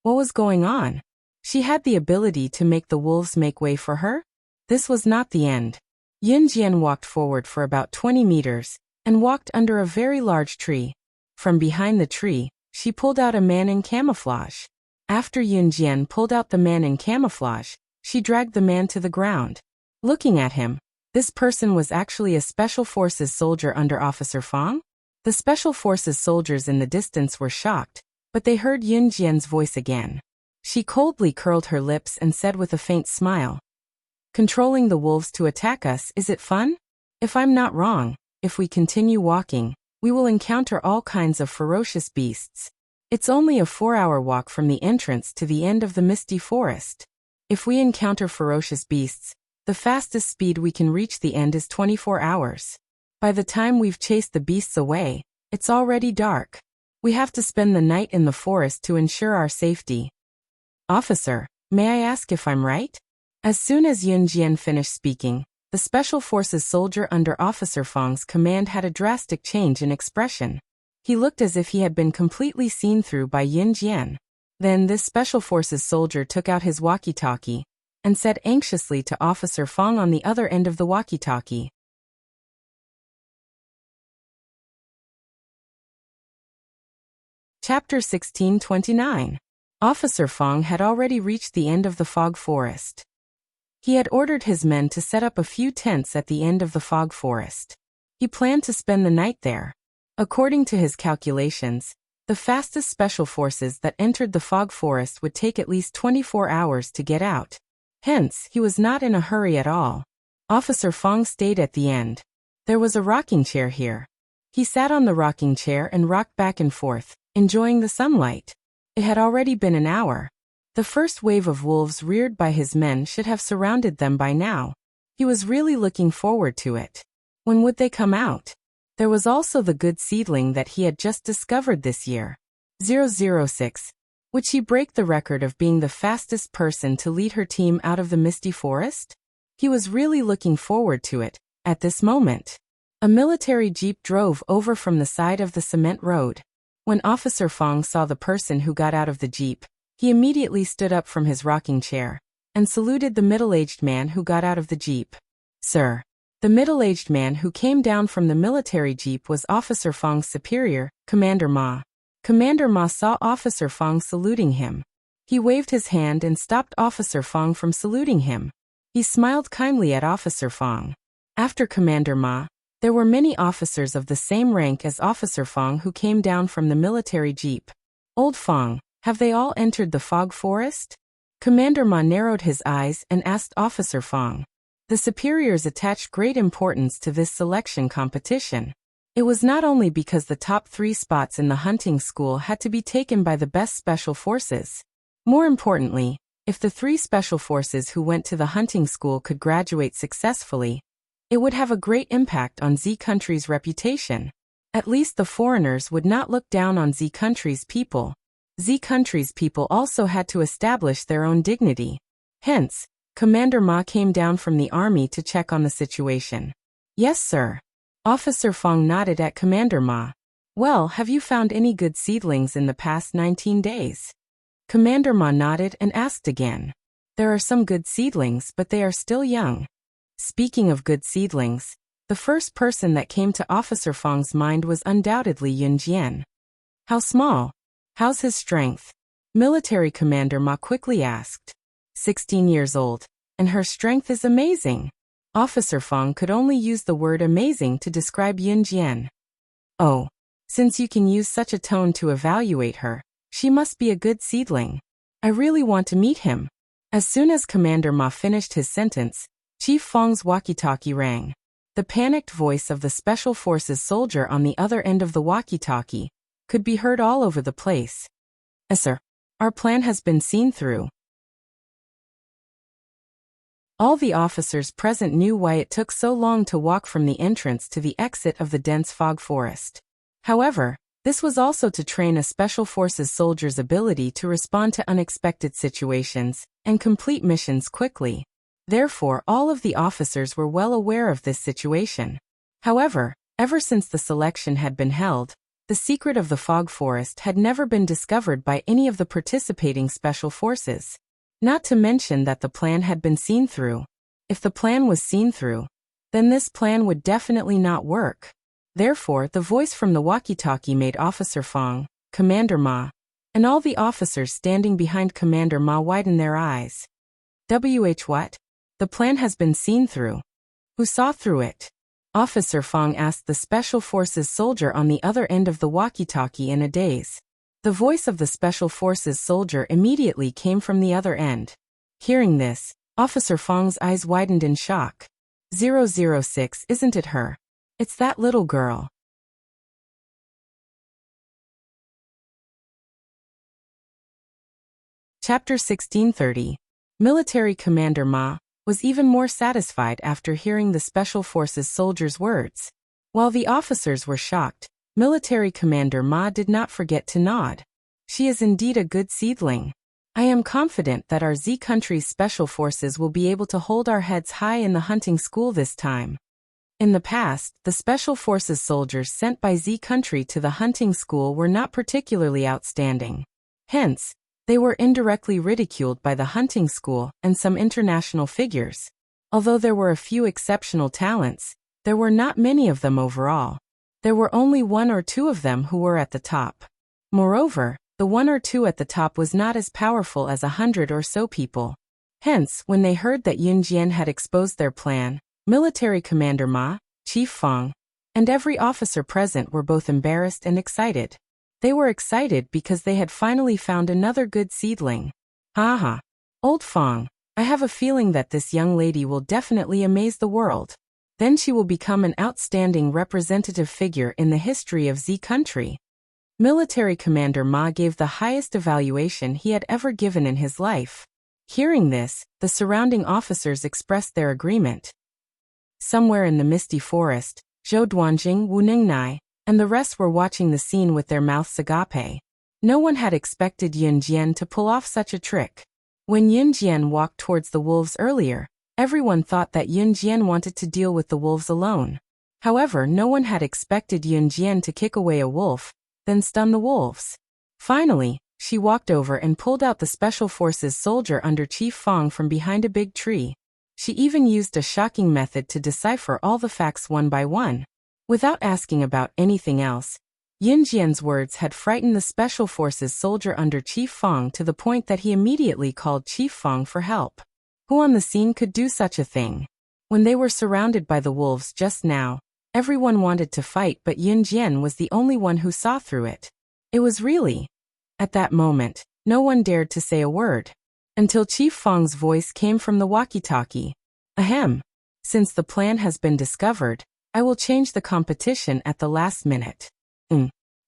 What was going on? She had the ability to make the wolves make way for her? This was not the end. Yun Jian walked forward for about 20 meters, and walked under a very large tree. From behind the tree, she pulled out a man in camouflage. After Yun Jian pulled out the man in camouflage, she dragged the man to the ground. Looking at him, this person was actually a Special Forces soldier under Officer Fang. The Special Forces soldiers in the distance were shocked, but they heard Yun Jian's voice again. She coldly curled her lips and said with a faint smile, "Controlling the wolves to attack us, is it fun? If I'm not wrong, if we continue walking, we will encounter all kinds of ferocious beasts. It's only a 4-hour walk from the entrance to the end of the misty forest. If we encounter ferocious beasts, the fastest speed we can reach the end is 24 hours. By the time we've chased the beasts away, it's already dark. We have to spend the night in the forest to ensure our safety. Officer, may I ask if I'm right?" As soon as Yun Jian finished speaking, the Special Forces soldier under Officer Fang's command had a drastic change in expression. He looked as if he had been completely seen through by Yun Jian. Then this Special Forces soldier took out his walkie-talkie and said anxiously to Officer Fang on the other end of the walkie-talkie, Chapter 1629. Officer Fang had already reached the end of the fog forest. He had ordered his men to set up a few tents at the end of the fog forest. He planned to spend the night there. According to his calculations, the fastest special forces that entered the fog forest would take at least 24 hours to get out. Hence, he was not in a hurry at all. Officer Fang stayed at the end. There was a rocking chair here. He sat on the rocking chair and rocked back and forth, enjoying the sunlight. It had already been an hour. The first wave of wolves reared by his men should have surrounded them by now. He was really looking forward to it. When would they come out? There was also the good seedling that he had just discovered this year. 006. Would she break the record of being the fastest person to lead her team out of the misty forest? He was really looking forward to it, at this moment. A military jeep drove over from the side of the cement road. When Officer Fang saw the person who got out of the jeep, he immediately stood up from his rocking chair and saluted the middle-aged man who got out of the jeep. "Sir." The middle-aged man who came down from the military jeep was Officer Fang's superior, Commander Ma. Commander Ma saw Officer Fang saluting him. He waved his hand and stopped Officer Fang from saluting him. He smiled kindly at Officer Fang. After Commander Ma, there were many officers of the same rank as Officer Fang who came down from the military jeep. "Old Fang, have they all entered the fog forest?" Commander Ma narrowed his eyes and asked Officer Fang. The superiors attached great importance to this selection competition. It was not only because the top 3 spots in the hunting school had to be taken by the best special forces. More importantly, if the 3 special forces who went to the hunting school could graduate successfully, it would have a great impact on Z country's reputation. At least the foreigners would not look down on Z country's people. Z country's people also had to establish their own dignity. Hence, Commander Ma came down from the army to check on the situation. "Yes, sir." Officer Fang nodded at Commander Ma. "Well, have you found any good seedlings in the past 19 days? Commander Ma nodded and asked again. "There are some good seedlings, but they are still young." Speaking of good seedlings, the first person that came to Officer Fang's mind was undoubtedly Yun Jian. "How small? How's his strength?" Military Commander Ma quickly asked. 16 years old, and her strength is amazing. Officer Fang could only use the word amazing to describe Yun Jian. "Oh, since you can use such a tone to evaluate her, she must be a good seedling. I really want to meet him." As soon as Commander Ma finished his sentence, Chief Fang's walkie-talkie rang. The panicked voice of the Special Forces soldier on the other end of the walkie-talkie could be heard all over the place. Sir, our plan has been seen through." All the officers present knew why it took so long to walk from the entrance to the exit of the dense fog forest. However, this was also to train a Special Forces soldier's ability to respond to unexpected situations and complete missions quickly. Therefore, all of the officers were well aware of this situation. However, ever since the selection had been held, the secret of the fog forest had never been discovered by any of the participating special forces. Not to mention that the plan had been seen through. If the plan was seen through, then this plan would definitely not work. Therefore, the voice from the walkie-talkie made Officer Fang Commander Ma. And all the officers standing behind Commander Ma widened their eyes. What? The plan has been seen through. Who saw through it? Officer Fong asked the Special Forces soldier on the other end of the walkie-talkie in a daze. The voice of the Special Forces soldier immediately came from the other end. Hearing this, Officer Fong's eyes widened in shock. 006, isn't it her? It's that little girl. Chapter 1630. Military Commander Ma was even more satisfied after hearing the Special Forces soldier's words. While the officers were shocked, Military Commander Ma did not forget to nod. She is indeed a good seedling. I am confident that our Z country's Special Forces will be able to hold our heads high in the hunting school this time. In the past, the Special Forces soldiers sent by Z country to the hunting school were not particularly outstanding. Hence, they were indirectly ridiculed by the hunting school and some international figures. Although there were a few exceptional talents, there were not many of them overall. There were only one or two of them who were at the top. Moreover, the one or two at the top was not as powerful as 100 or so people. Hence, when they heard that Yun Jian had exposed their plan, Military Commander Ma, Chief Fong, and every officer present were both embarrassed and excited. They were excited because they had finally found another good seedling. Haha. Old Fong, I have a feeling that this young lady will definitely amaze the world. Then she will become an outstanding representative figure in the history of Z country. Military Commander Ma gave the highest evaluation he had ever given in his life. Hearing this, the surrounding officers expressed their agreement. Somewhere in the misty forest, Zhou Duanjing, Wu Ningnai, and the rest were watching the scene with their mouths agape. No one had expected Yun Jian to pull off such a trick. When Yun Jian walked towards the wolves earlier, everyone thought that Yun Jian wanted to deal with the wolves alone. However, no one had expected Yun Jian to kick away a wolf, then stun the wolves. Finally, she walked over and pulled out the Special Forces soldier under Chief Fong from behind a big tree. She even used a shocking method to decipher all the facts one by one. Without asking about anything else, Yun Jian's words had frightened the Special Forces soldier under Chief Fong to the point that he immediately called Chief Fong for help. Who on the scene could do such a thing? When they were surrounded by the wolves just now, everyone wanted to fight, but Yun Jian was the only one who saw through it. It was really. At that moment, no one dared to say a word. Until Chief Fong's voice came from the walkie-talkie. Ahem. Since the plan has been discovered, I will change the competition at the last minute.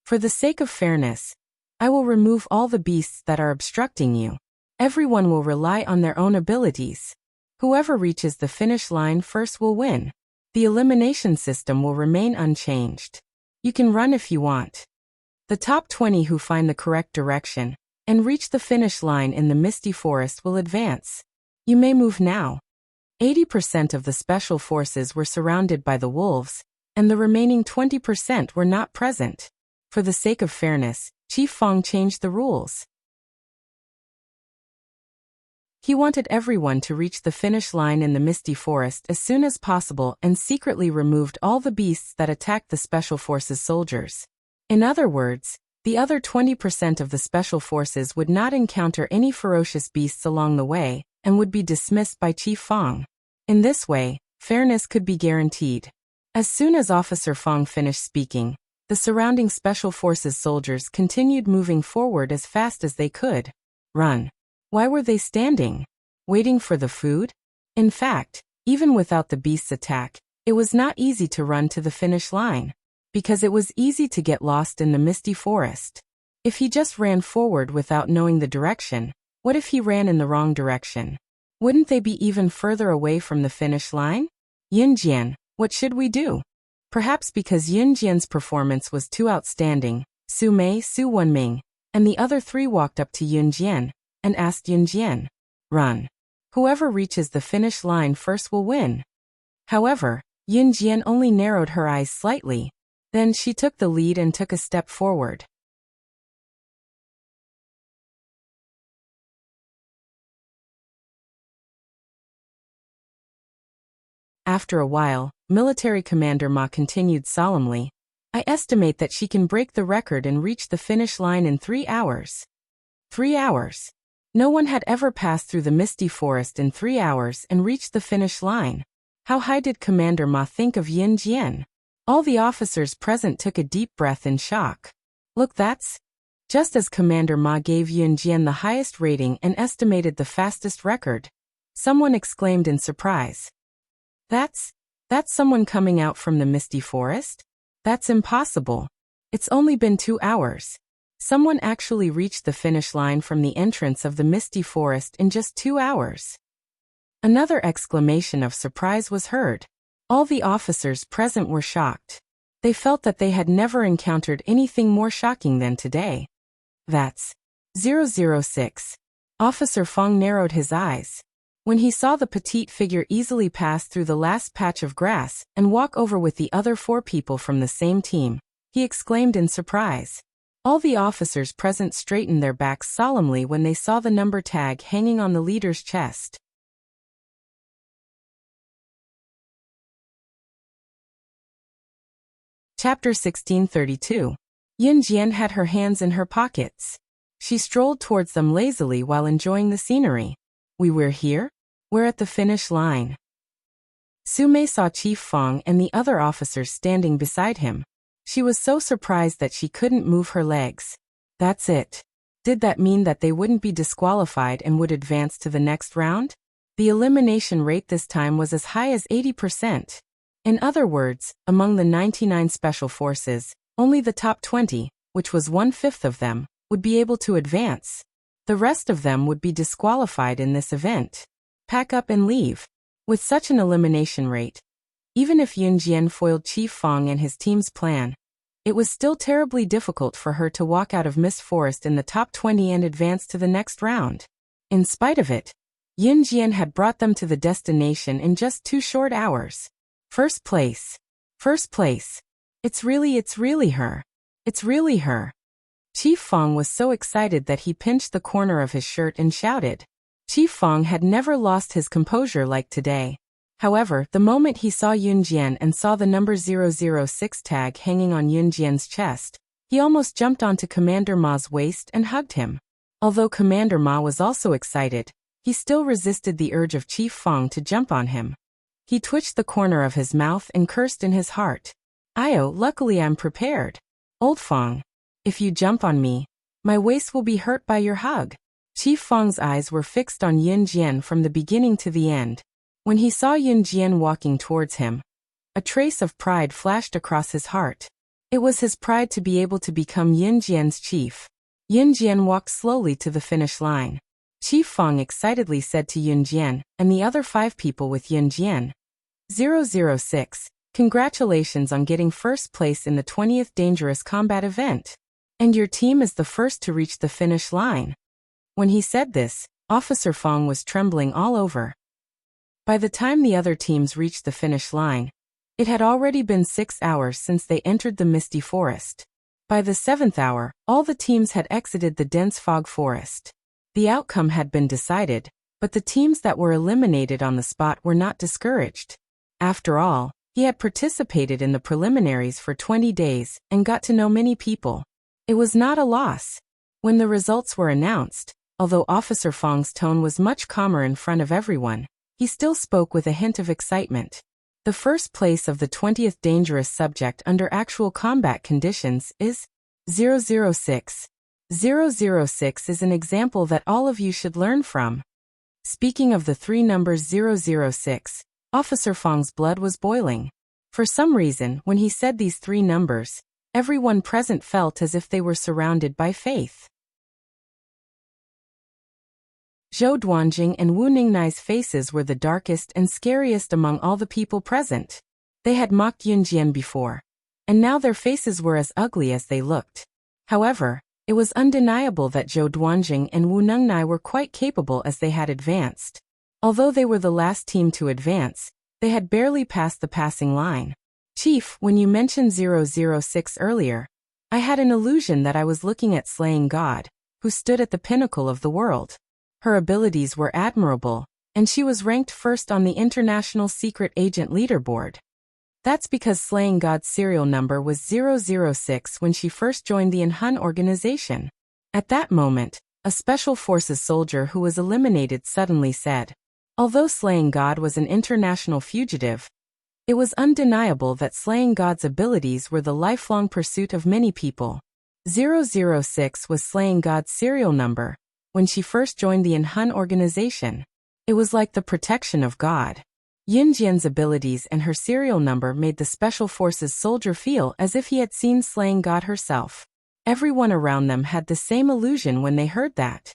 For the sake of fairness, I will remove all the beasts that are obstructing you. Everyone will rely on their own abilities. Whoever reaches the finish line first will win. The elimination system will remain unchanged. You can run if you want. The top 20 who find the correct direction and reach the finish line in the misty forest will advance. You may move now. 80% of the Special Forces were surrounded by the wolves, and the remaining 20% were not present. For the sake of fairness, Chief Fong changed the rules. He wanted everyone to reach the finish line in the misty forest as soon as possible and secretly removed all the beasts that attacked the Special Forces soldiers. In other words, the other 20% of the Special Forces would not encounter any ferocious beasts along the way, and would be dismissed by Chief Fong. In this way, fairness could be guaranteed. As soon as Officer Fong finished speaking, the surrounding Special Forces soldiers continued moving forward as fast as they could. Run. Why were they standing? Waiting for the food? In fact, even without the beast's attack, it was not easy to run to the finish line, because it was easy to get lost in the misty forest. If he just ran forward without knowing the direction, what if he ran in the wrong direction? Wouldn't they be even further away from the finish line? Yun Jian, what should we do? Perhaps because Yun Jian's performance was too outstanding, Su Mei, Su Wenming, and the other three walked up to Yun Jian and asked Yun Jian, "Run. Whoever reaches the finish line first will win." However, Yun Jian only narrowed her eyes slightly. Then she took the lead and took a step forward. After a while, Military Commander Ma continued solemnly, I estimate that she can break the record and reach the finish line in 3 hours. 3 hours. No one had ever passed through the misty forest in 3 hours and reached the finish line. How high did Commander Ma think of Yin Jian? All the officers present took a deep breath in shock. Look, that's... Just as Commander Ma gave Yin Jian the highest rating and estimated the fastest record, someone exclaimed in surprise. That's someone coming out from the misty forest? That's impossible. It's only been 2 hours. Someone actually reached the finish line from the entrance of the misty forest in just 2 hours. Another exclamation of surprise was heard. All the officers present were shocked. They felt that they had never encountered anything more shocking than today. That's 006. Officer Fong narrowed his eyes. When he saw the petite figure easily pass through the last patch of grass and walk over with the other 4 people from the same team, he exclaimed in surprise. All the officers present straightened their backs solemnly when they saw the number tag hanging on the leader's chest. Chapter 1632. Yin Jian had her hands in her pockets. She strolled towards them lazily while enjoying the scenery. We're here? We're at the finish line. Su Mei saw Chief Fong and the other officers standing beside him. She was so surprised that she couldn't move her legs. That's it. Did that mean that they wouldn't be disqualified and would advance to the next round? The elimination rate this time was as high as 80%. In other words, among the 99 special forces, only the top 20, which was 1/5 of them, would be able to advance. The rest of them would be disqualified in this event. Pack up and leave. With such an elimination rate, even if Yin Jian foiled Chief Fong and his team's plan, it was still terribly difficult for her to walk out of Mist Forest in the top 20 and advance to the next round. In spite of it, Yin Jian had brought them to the destination in just 2 short hours. First place. First place. It's really her. It's really her. Chief Fong was so excited that he pinched the corner of his shirt and shouted. Chief Fong had never lost his composure like today. However, the moment he saw Yin Jian and saw the number 006 tag hanging on Yin Jian's chest, he almost jumped onto Commander Ma's waist and hugged him. Although Commander Ma was also excited, he still resisted the urge of Chief Fong to jump on him. He twitched the corner of his mouth and cursed in his heart. Luckily I'm prepared. Old Fong, if you jump on me, my waist will be hurt by your hug. Chief Fong's eyes were fixed on Yin Jian from the beginning to the end. When he saw Yin Jian walking towards him, a trace of pride flashed across his heart. It was his pride to be able to become Yin Jian's chief. Yin Jian walked slowly to the finish line. Chief Fong excitedly said to Yin Jian and the other 5 people with Yin Jian, 006, congratulations on getting first place in the 20th Dangerous Combat event. And your team is the first to reach the finish line. When he said this, Officer Fong was trembling all over. By the time the other teams reached the finish line, it had already been 6 hours since they entered the misty forest. By the 7th hour, all the teams had exited the dense fog forest. The outcome had been decided, but the teams that were eliminated on the spot were not discouraged. After all, he had participated in the preliminaries for 20 days and got to know many people. It was not a loss. When the results were announced, although Officer Fong's tone was much calmer in front of everyone, he still spoke with a hint of excitement. The first place of the 20th dangerous subject under actual combat conditions is 006. 006 is an example that all of you should learn from. Speaking of the 3 numbers 006, Officer Fong's blood was boiling. For some reason, when he said these 3 numbers, everyone present felt as if they were surrounded by faith. Zhou Duanjing and Wu Ningnai's faces were the darkest and scariest among all the people present. They had mocked Yin Jian before, and now their faces were as ugly as they looked. However, it was undeniable that Zhou Duanjing and Wu Ningnai were quite capable as they had advanced. Although they were the last team to advance, they had barely passed the passing line. Chief, when you mentioned 006 earlier, I had an illusion that I was looking at Slaying God, who stood at the pinnacle of the world. Her abilities were admirable, and she was ranked first on the International Secret Agent Leaderboard. That's because Slaying God's serial number was 006 when she first joined the Hun organization. At that moment, a Special Forces soldier who was eliminated suddenly said, although Slaying God was an international fugitive, it was undeniable that Slaying God's abilities were the lifelong pursuit of many people. 006 was Slaying God's serial number when she first joined the Hun organization. It was like the protection of God. Yunjian's abilities and her serial number made the Special Forces soldier feel as if he had seen Slaying God herself. Everyone around them had the same illusion when they heard that.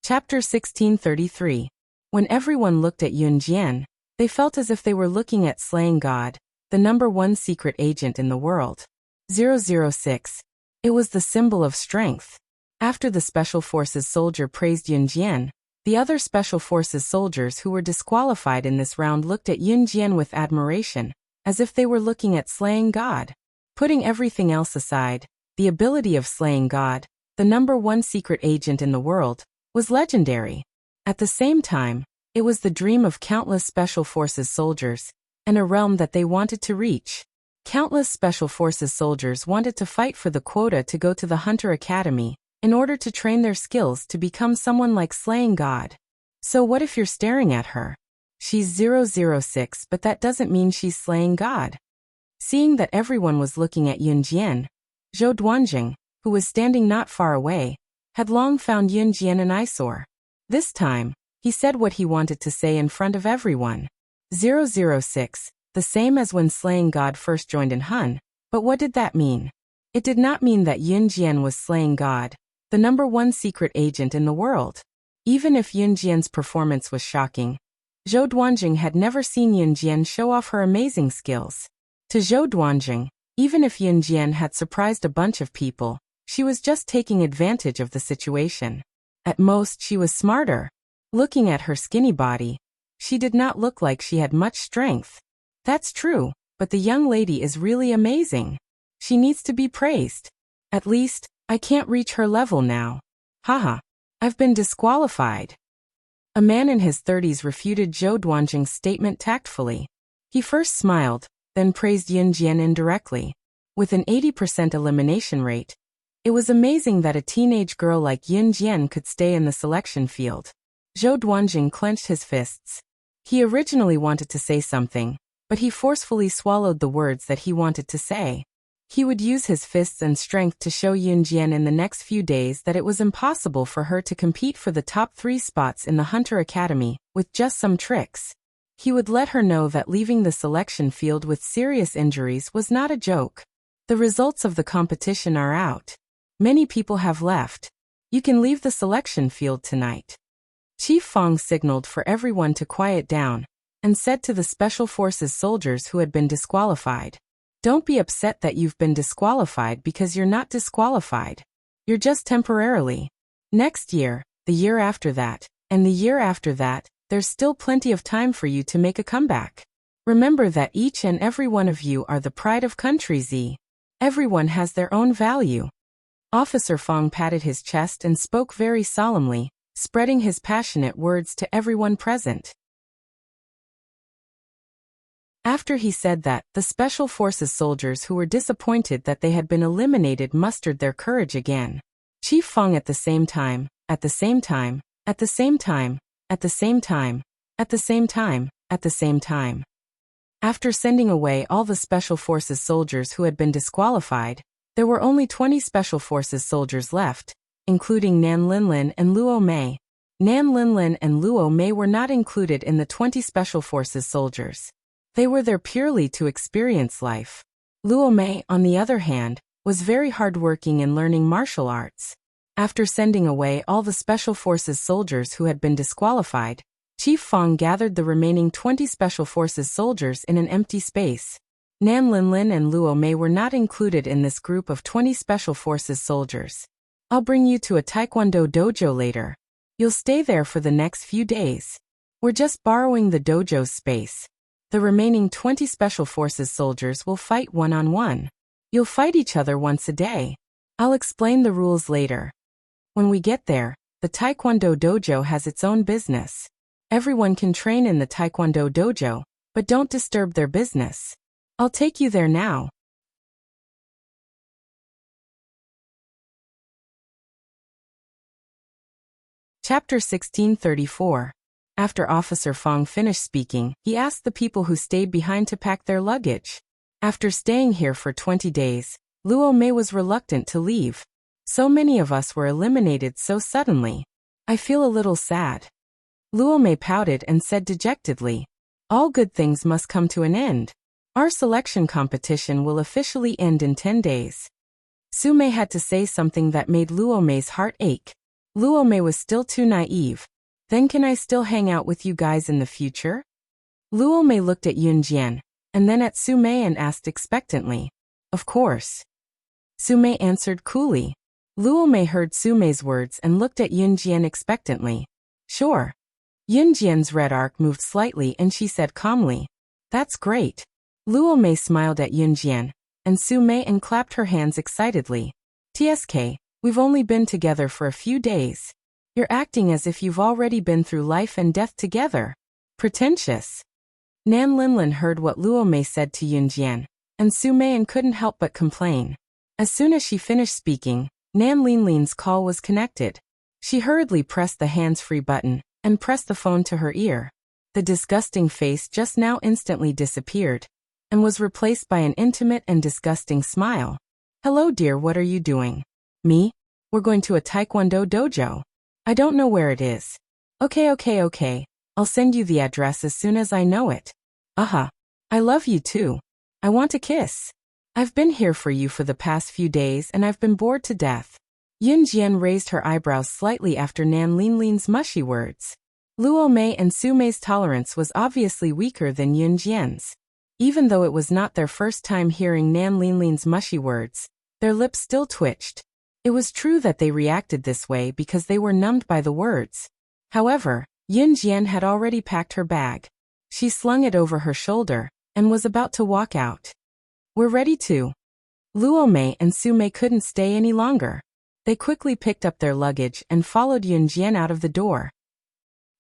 Chapter 1633. When everyone looked at Yunjian, they felt as if they were looking at Slaying God, the #1 secret agent in the world. 006. It was the symbol of strength. After the Special Forces soldier praised Yunjian, the other Special Forces soldiers who were disqualified in this round looked at Yunjian with admiration, as if they were looking at Slaying God. Putting everything else aside, the ability of Slaying God, the #1 secret agent in the world, was legendary. At the same time, it was the dream of countless Special Forces soldiers, and a realm that they wanted to reach. Countless Special Forces soldiers wanted to fight for the quota to go to the Hunter Academy, in order to train their skills to become someone like Slaying God. So what if you're staring at her? She's 006, but that doesn't mean she's Slaying God. Seeing that everyone was looking at Yunjian, Zhou Duanjing, who was standing not far away, had long found Yunjian an eyesore. This time, he said what he wanted to say in front of everyone. 006, the same as when Slaying God first joined in Hun, but what did that mean? It did not mean that Yunjian was Slaying God, the #1 secret agent in the world. Even if Yunjian's performance was shocking, Zhou Duanjing had never seen Yunjian show off her amazing skills. To Zhou Duanjing, even if Yunjian had surprised a bunch of people, she was just taking advantage of the situation. At most, she was smarter. Looking at her skinny body, she did not look like she had much strength. That's true, but the young lady is really amazing. She needs to be praised. At least, I can't reach her level now. Haha. I've been disqualified. A man in his 30s refuted Zhou Duanjing's statement tactfully. He first smiled, then praised Yunjian indirectly. With an 80% elimination rate, it was amazing that a teenage girl like Yunjian could stay in the selection field. Zhou Duanjing clenched his fists. He originally wanted to say something, but he forcefully swallowed the words that he wanted to say. He would use his fists and strength to show Yunjian in the next few days that it was impossible for her to compete for the top 3 spots in the Hunter Academy, with just some tricks. He would let her know that leaving the selection field with serious injuries was not a joke. The results of the competition are out. Many people have left. You can leave the selection field tonight. Chief Fong signaled for everyone to quiet down, and said to the Special Forces soldiers who had been disqualified, "Don't be upset that you've been disqualified because you're not disqualified. You're just temporarily. Next year, the year after that, and the year after that, there's still plenty of time for you to make a comeback. Remember that each and every one of you are the pride of Country Z. Everyone has their own value." Officer Fong patted his chest and spoke very solemnly, spreading his passionate words to everyone present. After he said that, the Special Forces soldiers who were disappointed that they had been eliminated mustered their courage again. Chief Fong at the same time, at the same time, at the same time, at the same time, at the same time, at the same time. After sending away all the Special Forces soldiers who had been disqualified, there were only 20 Special Forces soldiers left, including Nan Linlin and Luo Mei. Nan Linlin and Luo Mei were not included in the 20 Special Forces soldiers. They were there purely to experience life. Luo Mei, on the other hand, was very hardworking in learning martial arts. After sending away all the Special Forces soldiers who had been disqualified, Chief Fong gathered the remaining 20 Special Forces soldiers in an empty space. Nan Linlin and Luo Mei were not included in this group of 20 Special Forces soldiers. "I'll bring you to a Taekwondo dojo later. You'll stay there for the next few days. We're just borrowing the dojo's space. The remaining 20 Special Forces soldiers will fight one-on-one. You'll fight each other once a day. I'll explain the rules later. When we get there, The Taekwondo dojo has its own business. Everyone can train in the Taekwondo dojo, but don't disturb their business. I'll take you there now. Chapter 1634. After Officer Fong finished speaking, he asked the people who stayed behind to pack their luggage. After staying here for 20 days, Luo Mei was reluctant to leave. So many of us were eliminated so suddenly. I feel a little sad. Luo Mei pouted and said dejectedly, all good things must come to an end. Our selection competition will officially end in 10 days. Su Mei had to say something that made Luo Mei's heart ache. Luo Mei was still too naive. Then can I still hang out with you guys in the future? Luo Mei looked at Yun Jian, and then at Su Mei and asked expectantly. Of course. Su Mei answered coolly. Luo Mei heard Su Mei's words and looked at Yun Jian expectantly. Sure. Yun Jian's red arc moved slightly and she said calmly. That's great. Luo Mei smiled at Yun Jian, and Su Mei and clapped her hands excitedly. TSK, we've only been together for a few days. You're acting as if you've already been through life and death together. Pretentious. Nan Linlin heard what Luo Mei said to Yun Jian, and Su Mei couldn't help but complain. As soon as she finished speaking, Nan Linlin's call was connected. She hurriedly pressed the hands-free button and pressed the phone to her ear. The disgusting face just now instantly disappeared and was replaced by an intimate and disgusting smile. Hello dear, what are you doing? Me? We're going to a Taekwondo dojo. I don't know where it is. Okay. I'll send you the address as soon as I know it. I love you too. I want a kiss. I've been here for you for the past few days and I've been bored to death. Yun Jian raised her eyebrows slightly after Nan Linlin's mushy words. Luo Mei and Su Mei's tolerance was obviously weaker than Yun Jian's. Even though it was not their first time hearing Nan Linlin's mushy words, their lips still twitched. It was true that they reacted this way because they were numbed by the words. However, Yun Jian had already packed her bag. She slung it over her shoulder and was about to walk out. We're ready to. Luo Mei and Su Mei couldn't stay any longer. They quickly picked up their luggage and followed Yun Jian out of the door.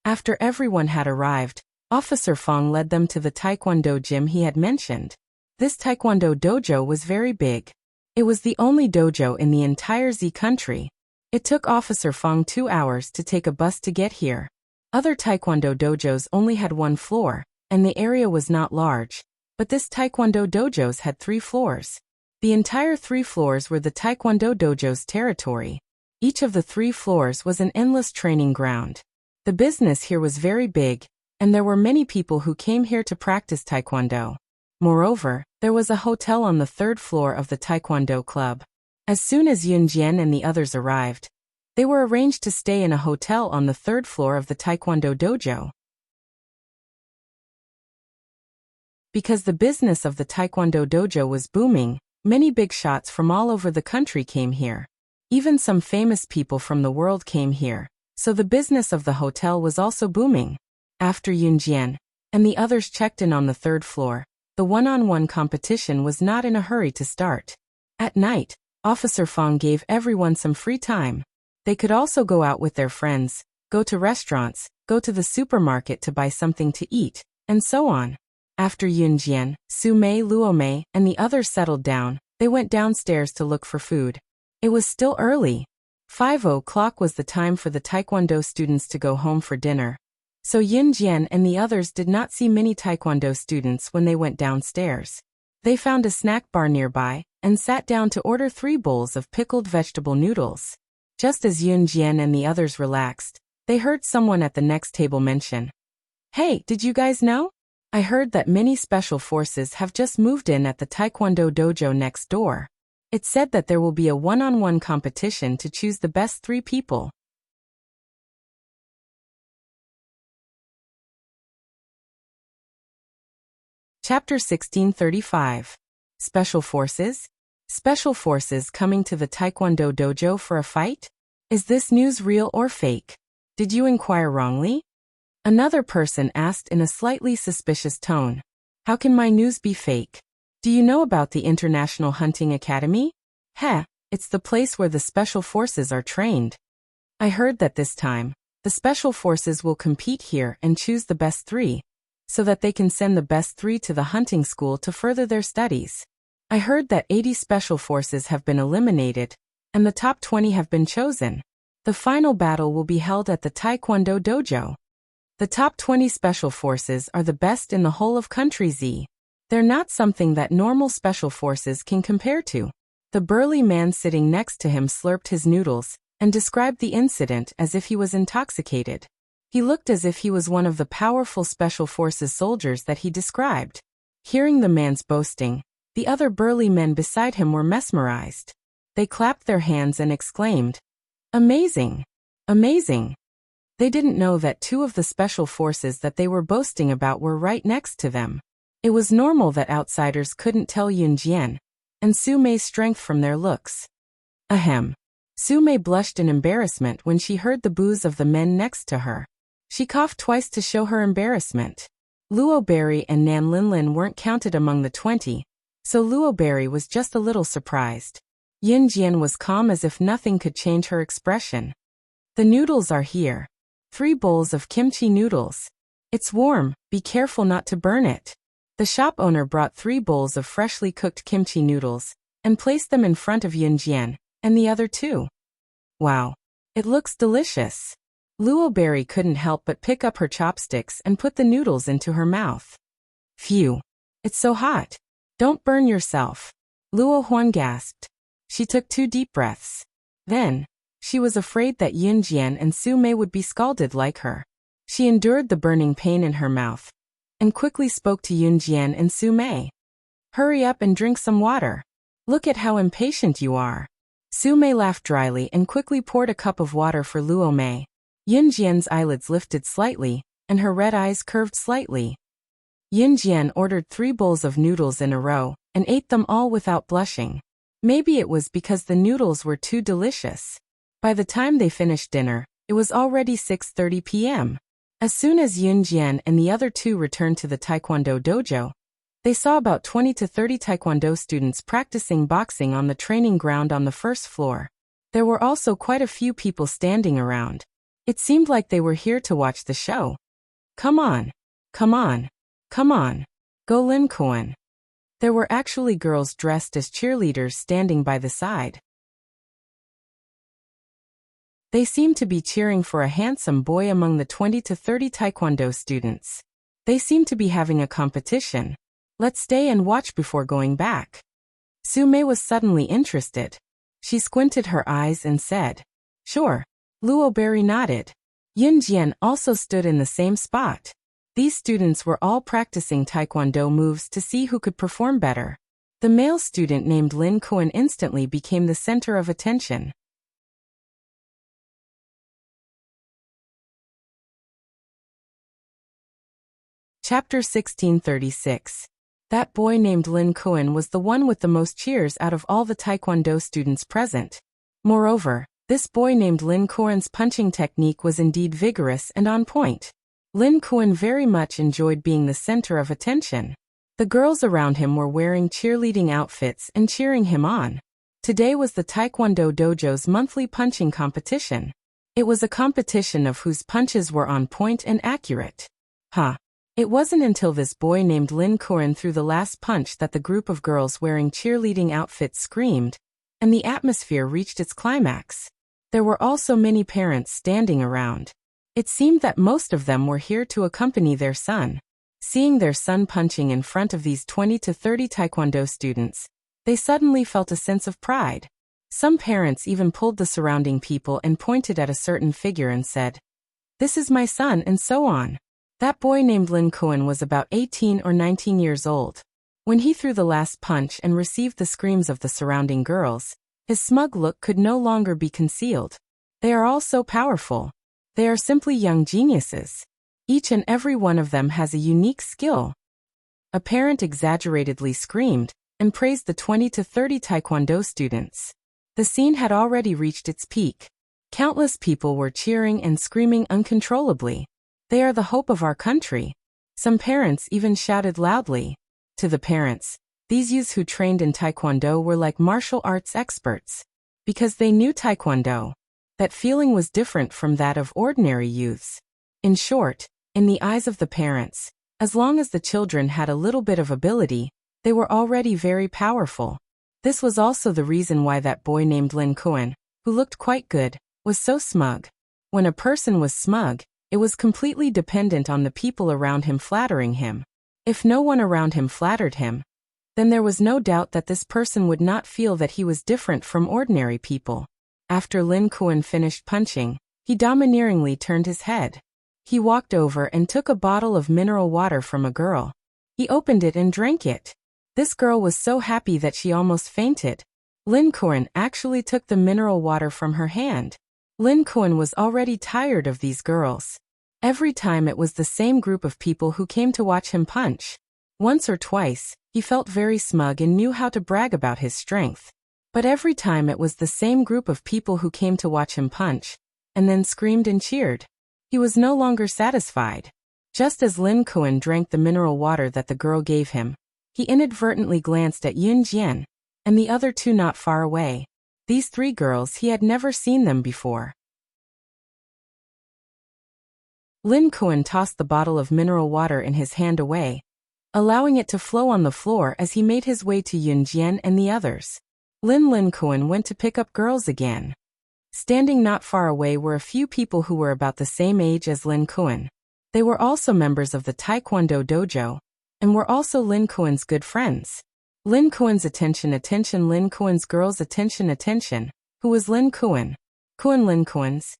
After everyone had arrived, Officer Fong led them to the Taekwondo gym he had mentioned. This Taekwondo dojo was very big. It was the only dojo in the entire Z country. It took Officer Fong 2 hours to take a bus to get here. Other Taekwondo dojos only had 1 floor, and the area was not large, but this Taekwondo dojo's had 3 floors. The entire 3 floors were the Taekwondo dojo's territory. Each of the 3 floors was an endless training ground. The business here was very big, and there were many people who came here to practice Taekwondo. Moreover, there was a hotel on the 3rd floor of the Taekwondo club. As soon as Yun Jian and the others arrived, they were arranged to stay in a hotel on the 3rd floor of the Taekwondo dojo. Because the business of the Taekwondo dojo was booming, many big shots from all over the country came here. Even some famous people from the world came here, so the business of the hotel was also booming. After Yun Jian and the others checked in on the 3rd floor, the one-on-one competition was not in a hurry to start. At night, Officer Fong gave everyone some free time. They could also go out with their friends, go to restaurants, go to the supermarket to buy something to eat, and so on. After Yun Jian, Su Mei, Luo Mei, and the others settled down, they went downstairs to look for food. It was still early. 5:00 was the time for the Taekwondo students to go home for dinner. So Yun Jian and the others did not see many Taekwondo students when they went downstairs. They found a snack bar nearby and sat down to order 3 bowls of pickled vegetable noodles. Just as Yun Jian and the others relaxed, they heard someone at the next table mention, "Hey, did you guys know? I heard that many special forces have just moved in at the Taekwondo dojo next door. It said that there will be a one-on-one competition to choose the best 3 people." Chapter 1635. Special Forces? Special Forces coming to the Taekwondo dojo for a fight? Is this news real or fake? Did you inquire wrongly? Another person asked in a slightly suspicious tone. How can my news be fake? Do you know about the International Hunting Academy? It's the place where the Special Forces are trained. I heard that this time, the special forces will compete here and choose the best 3, so that they can send the best 3 to the hunting school to further their studies. I heard that 80 special forces have been eliminated, and the top 20 have been chosen. The final battle will be held at the Taekwondo dojo. The top 20 special forces are the best in the whole of Country Z. They're not something that normal special forces can compare to. The burly man sitting next to him slurped his noodles and described the incident as if he was intoxicated. He looked as if he was one of the powerful special forces soldiers that he described. Hearing the man's boasting, the other burly men beside him were mesmerized. They clapped their hands and exclaimed, "Amazing! Amazing!" They didn't know that 2 of the special forces that they were boasting about were right next to them. It was normal that outsiders couldn't tell Yun Jian and Su Mei's strength from their looks. Ahem. Su Mei blushed in embarrassment when she heard the boos of the men next to her. She coughed twice to show her embarrassment. Luo Berry and Nan Linlin weren't counted among the 20, so Luo Berry was just a little surprised. Yun Jian was calm as if nothing could change her expression. The noodles are here. 3 bowls of kimchi noodles. It's warm, be careful not to burn it. The shop owner brought 3 bowls of freshly cooked kimchi noodles and placed them in front of Yun Jian and the other 2. Wow. It looks delicious. Luo Berry couldn't help but pick up her chopsticks and put the noodles into her mouth. Phew. It's so hot. Don't burn yourself. Luo Huan gasped. She took 2 deep breaths. Then, she was afraid that Yun Jian and Su Mei would be scalded like her. She endured the burning pain in her mouth and quickly spoke to Yun Jian and Su Mei. Hurry up and drink some water. Look at how impatient you are. Su Mei laughed dryly and quickly poured a cup of water for Luo Mei. Yun Jian's eyelids lifted slightly, and her red eyes curved slightly. Yun Jian ordered 3 bowls of noodles in a row and ate them all without blushing. Maybe it was because the noodles were too delicious. By the time they finished dinner, it was already 6:30 p.m. As soon as Yun Jian and the other 2 returned to the Taekwondo dojo, they saw about 20 to 30 Taekwondo students practicing boxing on the training ground on the first floor. There were also quite a few people standing around. It seemed like they were here to watch the show. Come on. Come on. Come on. Go Lin Kuan. There were actually girls dressed as cheerleaders standing by the side. They seemed to be cheering for a handsome boy among the 20 to 30 Taekwondo students. They seemed to be having a competition. Let's stay and watch before going back. Su Mei was suddenly interested. She squinted her eyes and said, "Sure." Luo Berry nodded. Yun Jian also stood in the same spot. These students were all practicing Taekwondo moves to see who could perform better. The male student named Lin Kuan instantly became the center of attention. Chapter 1636. That boy named Lin Kuan was the one with the most cheers out of all the Taekwondo students present. Moreover, this boy named Lin Kuan's punching technique was indeed vigorous and on point. Lin Kuan very much enjoyed being the center of attention. The girls around him were wearing cheerleading outfits and cheering him on. Today was the Taekwondo dojo's monthly punching competition. It was a competition of whose punches were on point and accurate. It wasn't until this boy named Lin Kuan threw the last punch that the group of girls wearing cheerleading outfits screamed, and the atmosphere reached its climax. There were also many parents standing around. It seemed that most of them were here to accompany their son. Seeing their son punching in front of these 20 to 30 Taekwondo students, they suddenly felt a sense of pride. Some parents even pulled the surrounding people and pointed at a certain figure and said, "This is my son," and so on. That boy named Lin Kuan was about 18 or 19 years old. When he threw the last punch and received the screams of the surrounding girls, his smug look could no longer be concealed. They are all so powerful. They are simply young geniuses. Each and every one of them has a unique skill. A parent exaggeratedly screamed and praised the 20 to 30 Taekwondo students. The scene had already reached its peak. Countless people were cheering and screaming uncontrollably. They are the hope of our country. Some parents even shouted loudly. To the parents, these youths who trained in Taekwondo were like martial arts experts. Because they knew Taekwondo, That feeling was different from that of ordinary youths. In short, in the eyes of the parents, as long as the children had a little bit of ability, they were already very powerful. This was also the reason why that boy named Lin Kuan, who looked quite good, was so smug. When a person was smug, it was completely dependent on the people around him flattering him. If no one around him flattered him, then there was no doubt that this person would not feel that he was different from ordinary people. After Lin Kuan finished punching, he domineeringly turned his head. He walked over and took a bottle of mineral water from a girl. He opened it and drank it. This girl was so happy that she almost fainted. Lin Kuan actually took the mineral water from her hand. Lin Kuan was already tired of these girls. Every time it was the same group of people who came to watch him punch. Once or twice, he felt very smug and knew how to brag about his strength. But every time it was the same group of people who came to watch him punch, and then screamed and cheered. He was no longer satisfied. Just as Lin Kuan drank the mineral water that the girl gave him, he inadvertently glanced at Yun Jian, and the other two not far away. These three girls, he had never seen them before. Lin Kuan tossed the bottle of mineral water in his hand away, allowing it to flow on the floor as he made his way to Yun Jian and the others. Lin Kuan went to pick up girls again. Standing not far away were a few people who were about the same age as Lin Kuan. They were also members of the Taekwondo dojo, and were also Lin Kuan's good friends. Lin Kuan's attention, Lin Kuan's girls' attention. Who was Lin Kuan? Lin Kuan's.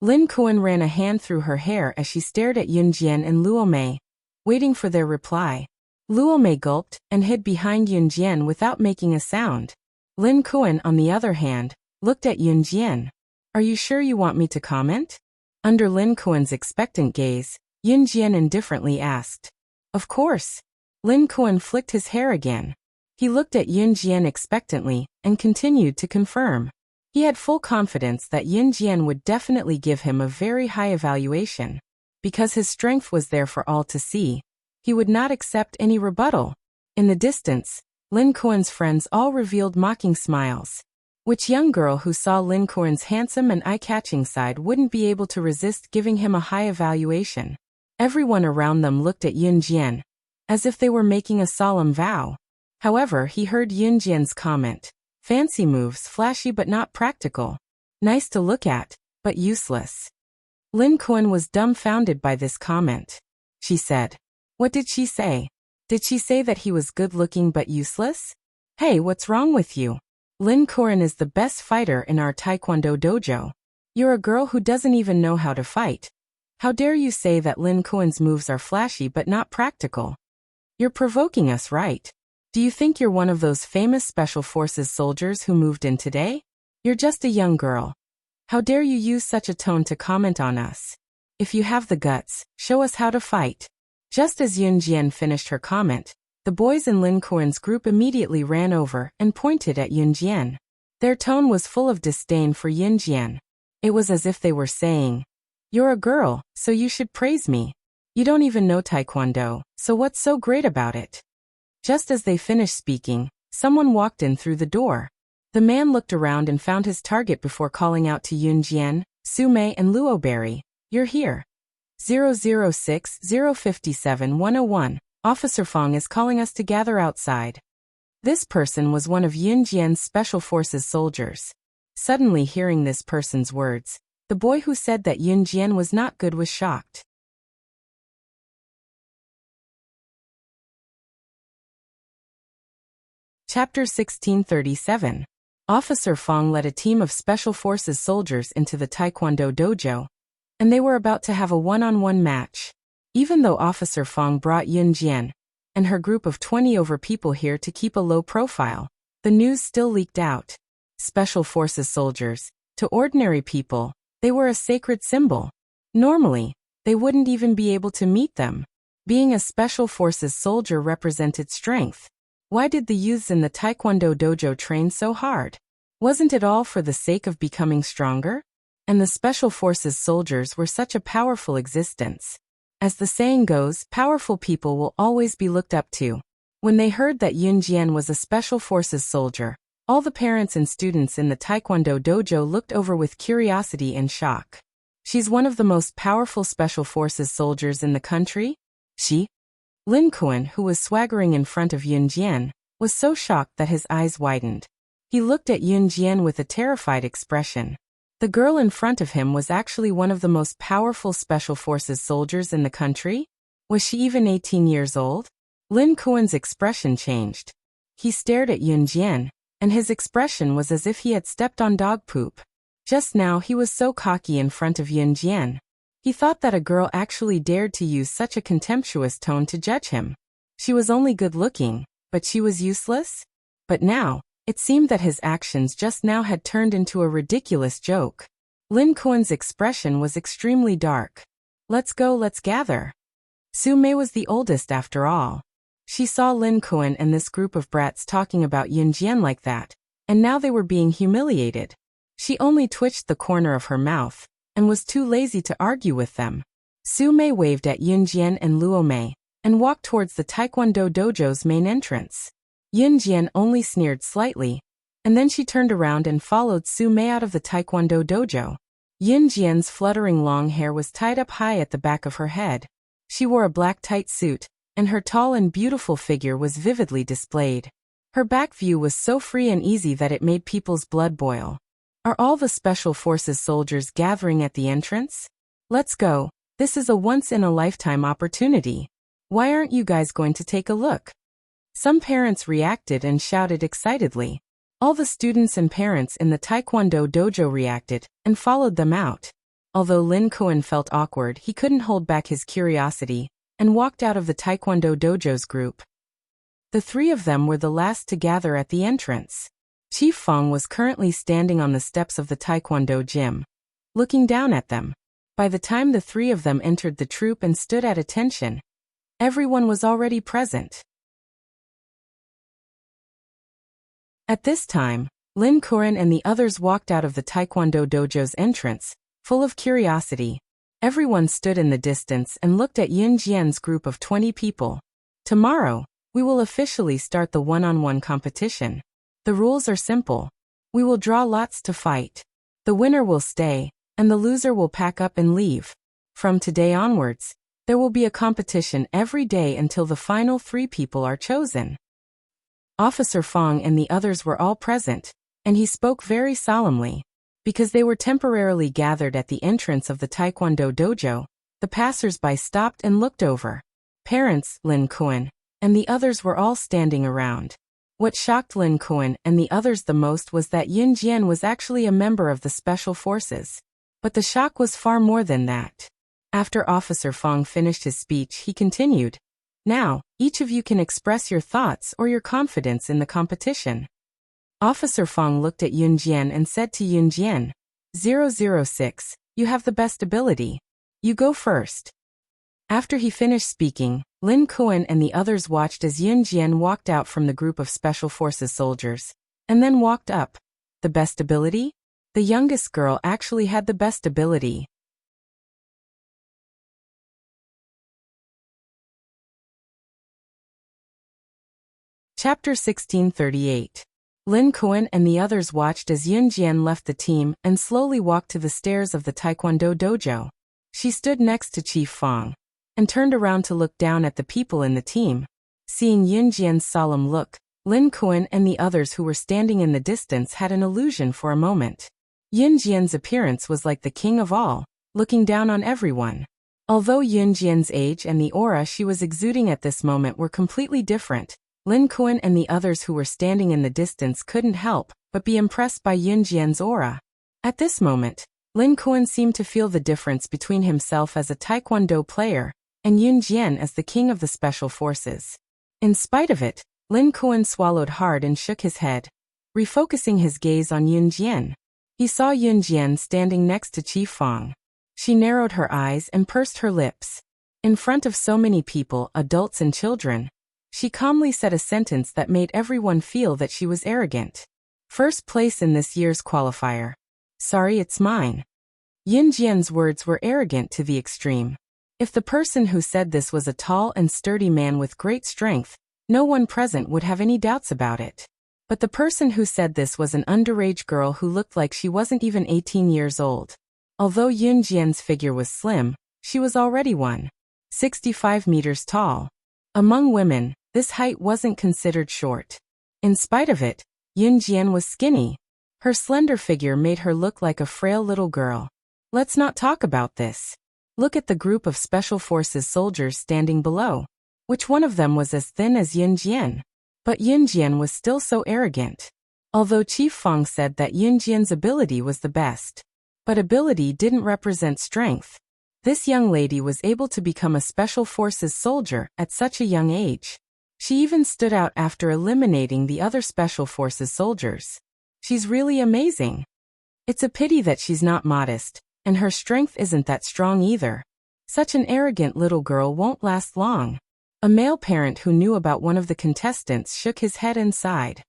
Lin Kuan ran a hand through her hair as she stared at Yun Jian and Luo Mei, waiting for their reply. Luo Mei gulped and hid behind Yun Jian without making a sound. Lin Kuan, on the other hand, looked at Yun Jian. Are you sure you want me to comment? Under Lin Kuan's expectant gaze, Yun Jian indifferently asked. Of course. Lin Kuan flicked his hair again. He looked at Yun Jian expectantly and continued to confirm. He had full confidence that Yun Jian would definitely give him a very high evaluation. Because his strength was there for all to see, he would not accept any rebuttal. In the distance, Lin Kuan's friends all revealed mocking smiles. Which young girl who saw Lin Kuan's handsome and eye-catching side wouldn't be able to resist giving him a high evaluation? Everyone around them looked at Yun Jian, as if they were making a solemn vow. However, he heard Yun Jian's comment. Fancy moves, flashy but not practical. Nice to look at, but useless. Lin Kuan was dumbfounded by this comment. She said. What did she say? Did she say that he was good-looking but useless? Hey, what's wrong with you? Lin Kuan is the best fighter in our Taekwondo dojo. You're a girl who doesn't even know how to fight. How dare you say that Lin Kuan's moves are flashy but not practical? You're provoking us, right? Do you think you're one of those famous Special Forces soldiers who moved in today? You're just a young girl. How dare you use such a tone to comment on us? If you have the guts, show us how to fight. Just as Yun Jian finished her comment, the boys in Lin Kuan's group immediately ran over and pointed at Yun Jian. Their tone was full of disdain for Yun Jian. It was as if they were saying, "You're a girl, so you should praise me. You don't even know Taekwondo, so what's so great about it?" Just as they finished speaking, someone walked in through the door. The man looked around and found his target before calling out to Yun Jian, Su Mei and Luo Berry. You're here. 006-057-101. Officer Fong is calling us to gather outside. This person was one of Yun Jian's Special Forces soldiers. Suddenly hearing this person's words, the boy who said that Yun Jian was not good was shocked. Chapter 1637. Officer Fong led a team of Special Forces soldiers into the Taekwondo dojo, and they were about to have a one-on-one match. Even though Officer Fong brought Yun Jian and her group of 20 over people here to keep a low profile, the news still leaked out. Special Forces soldiers, to ordinary people, they were a sacred symbol. Normally, they wouldn't even be able to meet them. Being a Special Forces soldier represented strength. Why did the youths in the Taekwondo dojo train so hard? Wasn't it all for the sake of becoming stronger? And the Special Forces soldiers were such a powerful existence. As the saying goes, powerful people will always be looked up to. When they heard that Yun Jian was a Special Forces soldier, All the parents and students in the Taekwondo dojo looked over with curiosity and shock. She's one of the most powerful special forces soldiers in the country? She? Lin Kuan, who was swaggering in front of Yun Jian, was so shocked that his eyes widened. He looked at Yun Jian with a terrified expression. The girl in front of him was actually one of the most powerful special forces soldiers in the country? Was she even 18 years old? Lin Kuan's expression changed. He stared at Yun Jian, and his expression was as if he had stepped on dog poop. Just now he was so cocky in front of Yun Jian. He thought that a girl actually dared to use such a contemptuous tone to judge him. She was only good-looking, but she was useless? But now, it seemed that his actions just now had turned into a ridiculous joke. Lin Kuan's expression was extremely dark. Let's go, let's gather. Su Mei was the oldest after all. She saw Lin Kuan and this group of brats talking about Yun Jian like that, and now they were being humiliated. She only twitched the corner of her mouth, and was too lazy to argue with them. Su Mei waved at Yun Jian and Luo Mei, and walked towards the Taekwondo dojo's main entrance. Yun Jian only sneered slightly, and then she turned around and followed Su Mei out of the Taekwondo dojo. Yun Jian's fluttering long hair was tied up high at the back of her head. She wore a black tight suit, and her tall and beautiful figure was vividly displayed. Her back view was so free and easy that it made people's blood boil. Are all the Special Forces soldiers gathering at the entrance? Let's go. This is a once-in-a-lifetime opportunity. Why aren't you guys going to take a look? Some parents reacted and shouted excitedly. All the students and parents in the Taekwondo dojo reacted and followed them out. Although Lin Kuan felt awkward, he couldn't hold back his curiosity and walked out of the Taekwondo dojo's group. The three of them were the last to gather at the entrance. Chief Fong was currently standing on the steps of the Taekwondo gym, looking down at them. By the time the three of them entered the troop and stood at attention, everyone was already present. At this time, Lin Kuan and the others walked out of the Taekwondo dojo's entrance, full of curiosity. Everyone stood in the distance and looked at Yun Jian's group of 20 people. Tomorrow, we will officially start the one-on-one competition. The rules are simple. We will draw lots to fight. The winner will stay, and the loser will pack up and leave. From today onwards, there will be a competition every day until the final 3 people are chosen. Officer Fong and the others were all present, and he spoke very solemnly. Because they were temporarily gathered at the entrance of the Taekwondo dojo, the passers-by stopped and looked over. Parents, Lin Kuan, and the others were all standing around. What shocked Lin Kuan and the others the most was that Yun Jian was actually a member of the Special Forces. But the shock was far more than that. After Officer Fong finished his speech, he continued, "Now, each of you can express your thoughts or your confidence in the competition." Officer Fong looked at Yun Jian and said to Yun Jian, "006, you have the best ability. You go first." After he finished speaking, Lin Kuan and the others watched as Yun Jian walked out from the group of Special Forces soldiers, and then walked up. The best ability? The youngest girl actually had the best ability. Chapter 1638. Lin Kuan and the others watched as Yun Jian left the team and slowly walked to the stairs of the Taekwondo dojo. She stood next to Chief Fong and turned around to look down at the people in the team. Seeing Yun Jian's solemn look, Lin Kuan and the others who were standing in the distance had an illusion for a moment. Yun Jian's appearance was like the king of all, looking down on everyone. Although Yun Jian's age and the aura she was exuding at this moment were completely different, Lin Kuan and the others who were standing in the distance couldn't help but be impressed by Yun Jian's aura. At this moment, Lin Kuan seemed to feel the difference between himself as a Taekwondo player and Yun Jian as the king of the Special Forces. In spite of it, Lin Kuan swallowed hard and shook his head, refocusing his gaze on Yun Jian. He saw Yun Jian standing next to Chief Fong. She narrowed her eyes and pursed her lips. In front of so many people, adults and children, she calmly said a sentence that made everyone feel that she was arrogant. "First place in this year's qualifier. Sorry, it's mine." Yun Jian's words were arrogant to the extreme. If the person who said this was a tall and sturdy man with great strength, no one present would have any doubts about it. But the person who said this was an underage girl who looked like she wasn't even 18 years old. Although Yun Jian's figure was slim, she was already 165 meters tall. Among women, this height wasn't considered short. In spite of it, Yun Jian was skinny. Her slender figure made her look like a frail little girl. Let's not talk about this. Look at the group of Special Forces soldiers standing below. Which one of them was as thin as Yun Jian? But Yun Jian was still so arrogant. Although Chief Fang said that Yun Jian's ability was the best. But ability didn't represent strength. This young lady was able to become a Special Forces soldier at such a young age. She even stood out after eliminating the other Special Forces soldiers. She's really amazing. It's a pity that she's not modest, and her strength isn't that strong either. Such an arrogant little girl won't last long. A male parent who knew about one of the contestants shook his head and sighed.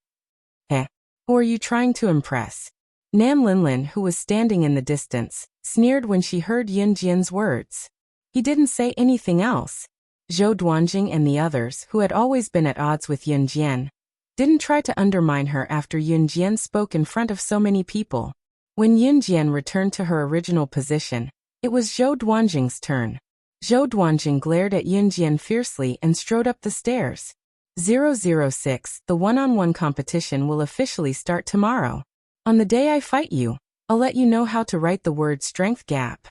Who are you trying to impress? Nan Linlin, who was standing in the distance, sneered when she heard Yun Jian's words. He didn't say anything else. Zhou Duanjing and the others, who had always been at odds with Yun Jian, didn't try to undermine her after Yun Jian spoke in front of so many people. When Yun Jian returned to her original position, it was Zhou Duanjing's turn. Zhou Duanjing glared at Yun Jian fiercely and strode up the stairs. 006, the one-on-one competition will officially start tomorrow. On the day I fight you, I'll let you know how to write the word strength gap.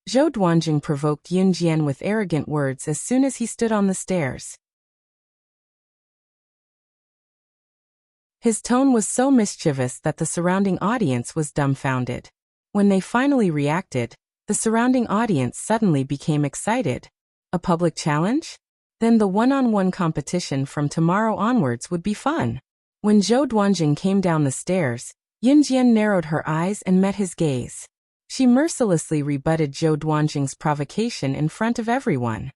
Zhou Duanjing provoked Yun Jian with arrogant words as soon as he stood on the stairs. His tone was so mischievous that the surrounding audience was dumbfounded. When they finally reacted, the surrounding audience suddenly became excited. A public challenge? Then the one-on-one competition from tomorrow onwards would be fun. When Zhou Duanjing came down the stairs, Yun Jian narrowed her eyes and met his gaze. She mercilessly rebutted Zhou Duanjing's provocation in front of everyone.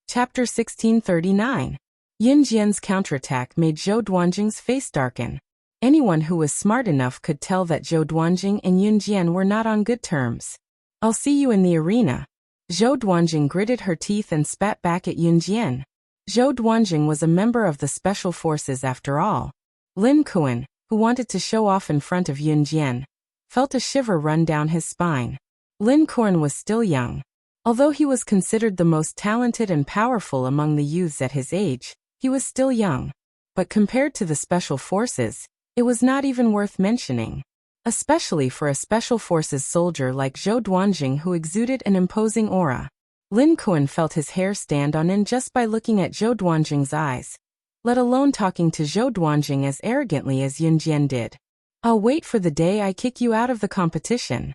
Chapter 1639. Yun Jian's counterattack made Zhou Duanjing's face darken. Anyone who was smart enough could tell that Zhou Duanjing and Yun Jian were not on good terms. I'll see you in the arena. Zhou Duanjing gritted her teeth and spat back at Yun Jian. Zhou Duanjing was a member of the Special Forces after all. Lin Kuan, who wanted to show off in front of Yun Jian, felt a shiver run down his spine. Lin Kuan was still young. Although he was considered the most talented and powerful among the youths at his age, he was still young. But compared to the Special Forces, it was not even worth mentioning. Especially for a Special Forces soldier like Zhou Duanjing who exuded an imposing aura. Lin Kuan felt his hair stand on end just by looking at Zhou Duanjing's eyes, let alone talking to Zhou Duanjing as arrogantly as Yun Jian did. I'll wait for the day I kick you out of the competition.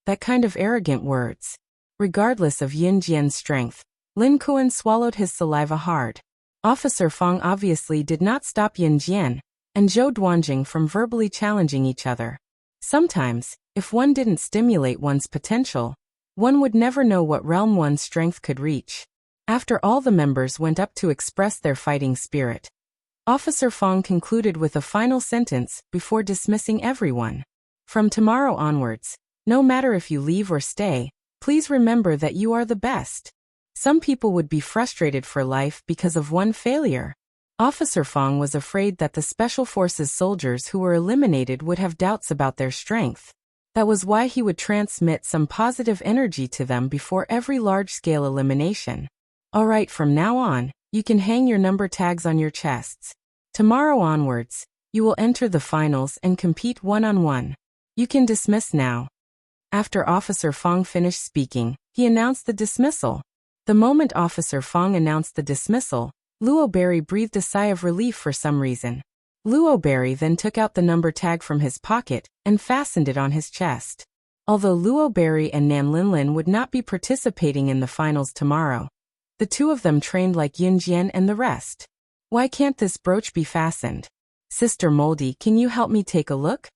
That kind of arrogant words. Regardless of Yun Jian's strength, Lin Kuan swallowed his saliva hard. Officer Fang obviously did not stop Yun Jian and Zhou Duanjing from verbally challenging each other. Sometimes, if one didn't stimulate one's potential, one would never know what realm one's strength could reach. After all the members went up to express their fighting spirit, Officer Fang concluded with a final sentence before dismissing everyone. From tomorrow onwards, no matter if you leave or stay, please remember that you are the best. Some people would be frustrated for life because of one failure. Officer Fang was afraid that the Special Forces soldiers who were eliminated would have doubts about their strength. That was why he would transmit some positive energy to them before every large-scale elimination. Alright, from now on, you can hang your number tags on your chests. Tomorrow onwards, you will enter the finals and compete one-on-one. You can dismiss now. After Officer Fang finished speaking, he announced the dismissal. The moment Officer Fang announced the dismissal, Luo Berry breathed a sigh of relief for some reason. Luo Berry then took out the number tag from his pocket and fastened it on his chest. Although Luo Berry and Nan Linlin would not be participating in the finals tomorrow, the two of them trained like Yun Jian and the rest. Why can't this brooch be fastened? Sister Moldy, can you help me take a look?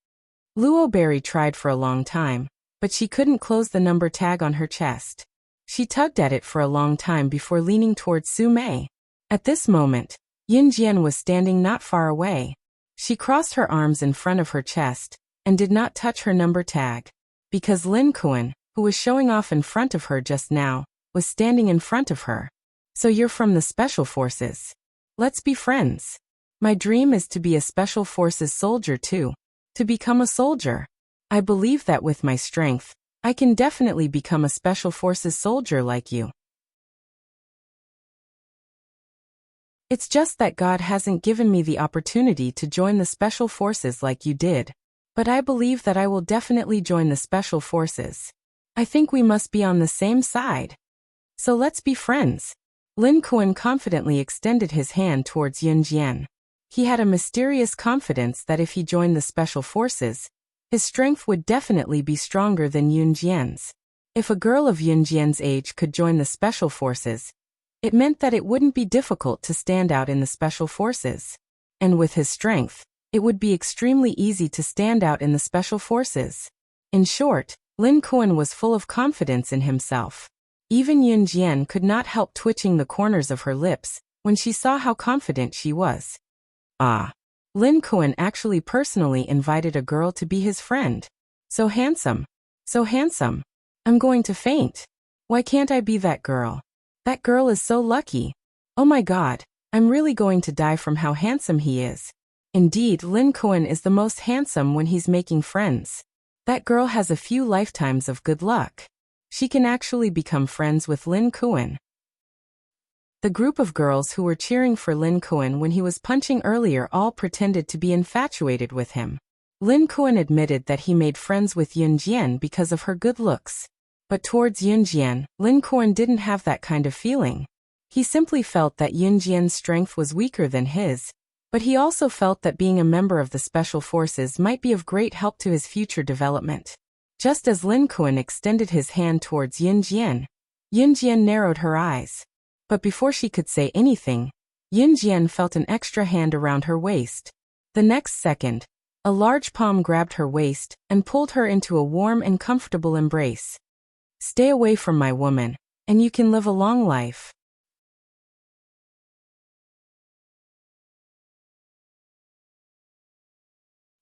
Luo Berry tried for a long time, but she couldn't close the number tag on her chest. She tugged at it for a long time before leaning towards Su Mei. At this moment, Yun Jian was standing not far away. She crossed her arms in front of her chest and did not touch her number tag. Because Lin Kuan, who was showing off in front of her just now, was standing in front of her. So you're from the Special Forces. Let's be friends. My dream is to be a Special Forces soldier too. To become a soldier. I believe that with my strength, I can definitely become a Special Forces soldier like you. It's just that God hasn't given me the opportunity to join the Special Forces like you did. But I believe that I will definitely join the Special Forces. I think we must be on the same side. So let's be friends. Lin Kuan confidently extended his hand towards Yun Jian. He had a mysterious confidence that if he joined the Special Forces, his strength would definitely be stronger than Yun Jian's. If a girl of Yun Jian's age could join the Special Forces, it meant that it wouldn't be difficult to stand out in the Special Forces. And with his strength, it would be extremely easy to stand out in the Special Forces. In short, Lin Kuan was full of confidence in himself. Even Yun Jian could not help twitching the corners of her lips when she saw how confident she was. Ah. Lin Kuan actually personally invited a girl to be his friend. So handsome. So handsome. I'm going to faint. Why can't I be that girl? That girl is so lucky. Oh my God, I'm really going to die from how handsome he is. Indeed, Lin Kuan is the most handsome when he's making friends. That girl has a few lifetimes of good luck. She can actually become friends with Lin Kuan. The group of girls who were cheering for Lin Kuan when he was punching earlier all pretended to be infatuated with him. Lin Kuan admitted that he made friends with Yun Jian because of her good looks. But towards Yun Jian, Lin Kuan didn't have that kind of feeling. He simply felt that Yun Jian's strength was weaker than his, but he also felt that being a member of the Special Forces might be of great help to his future development. Just as Lin Kuan extended his hand towards Yun Jian narrowed her eyes. But before she could say anything, Yun Jian felt an extra hand around her waist. The next second, a large palm grabbed her waist and pulled her into a warm and comfortable embrace. Stay away from my woman, and you can live a long life.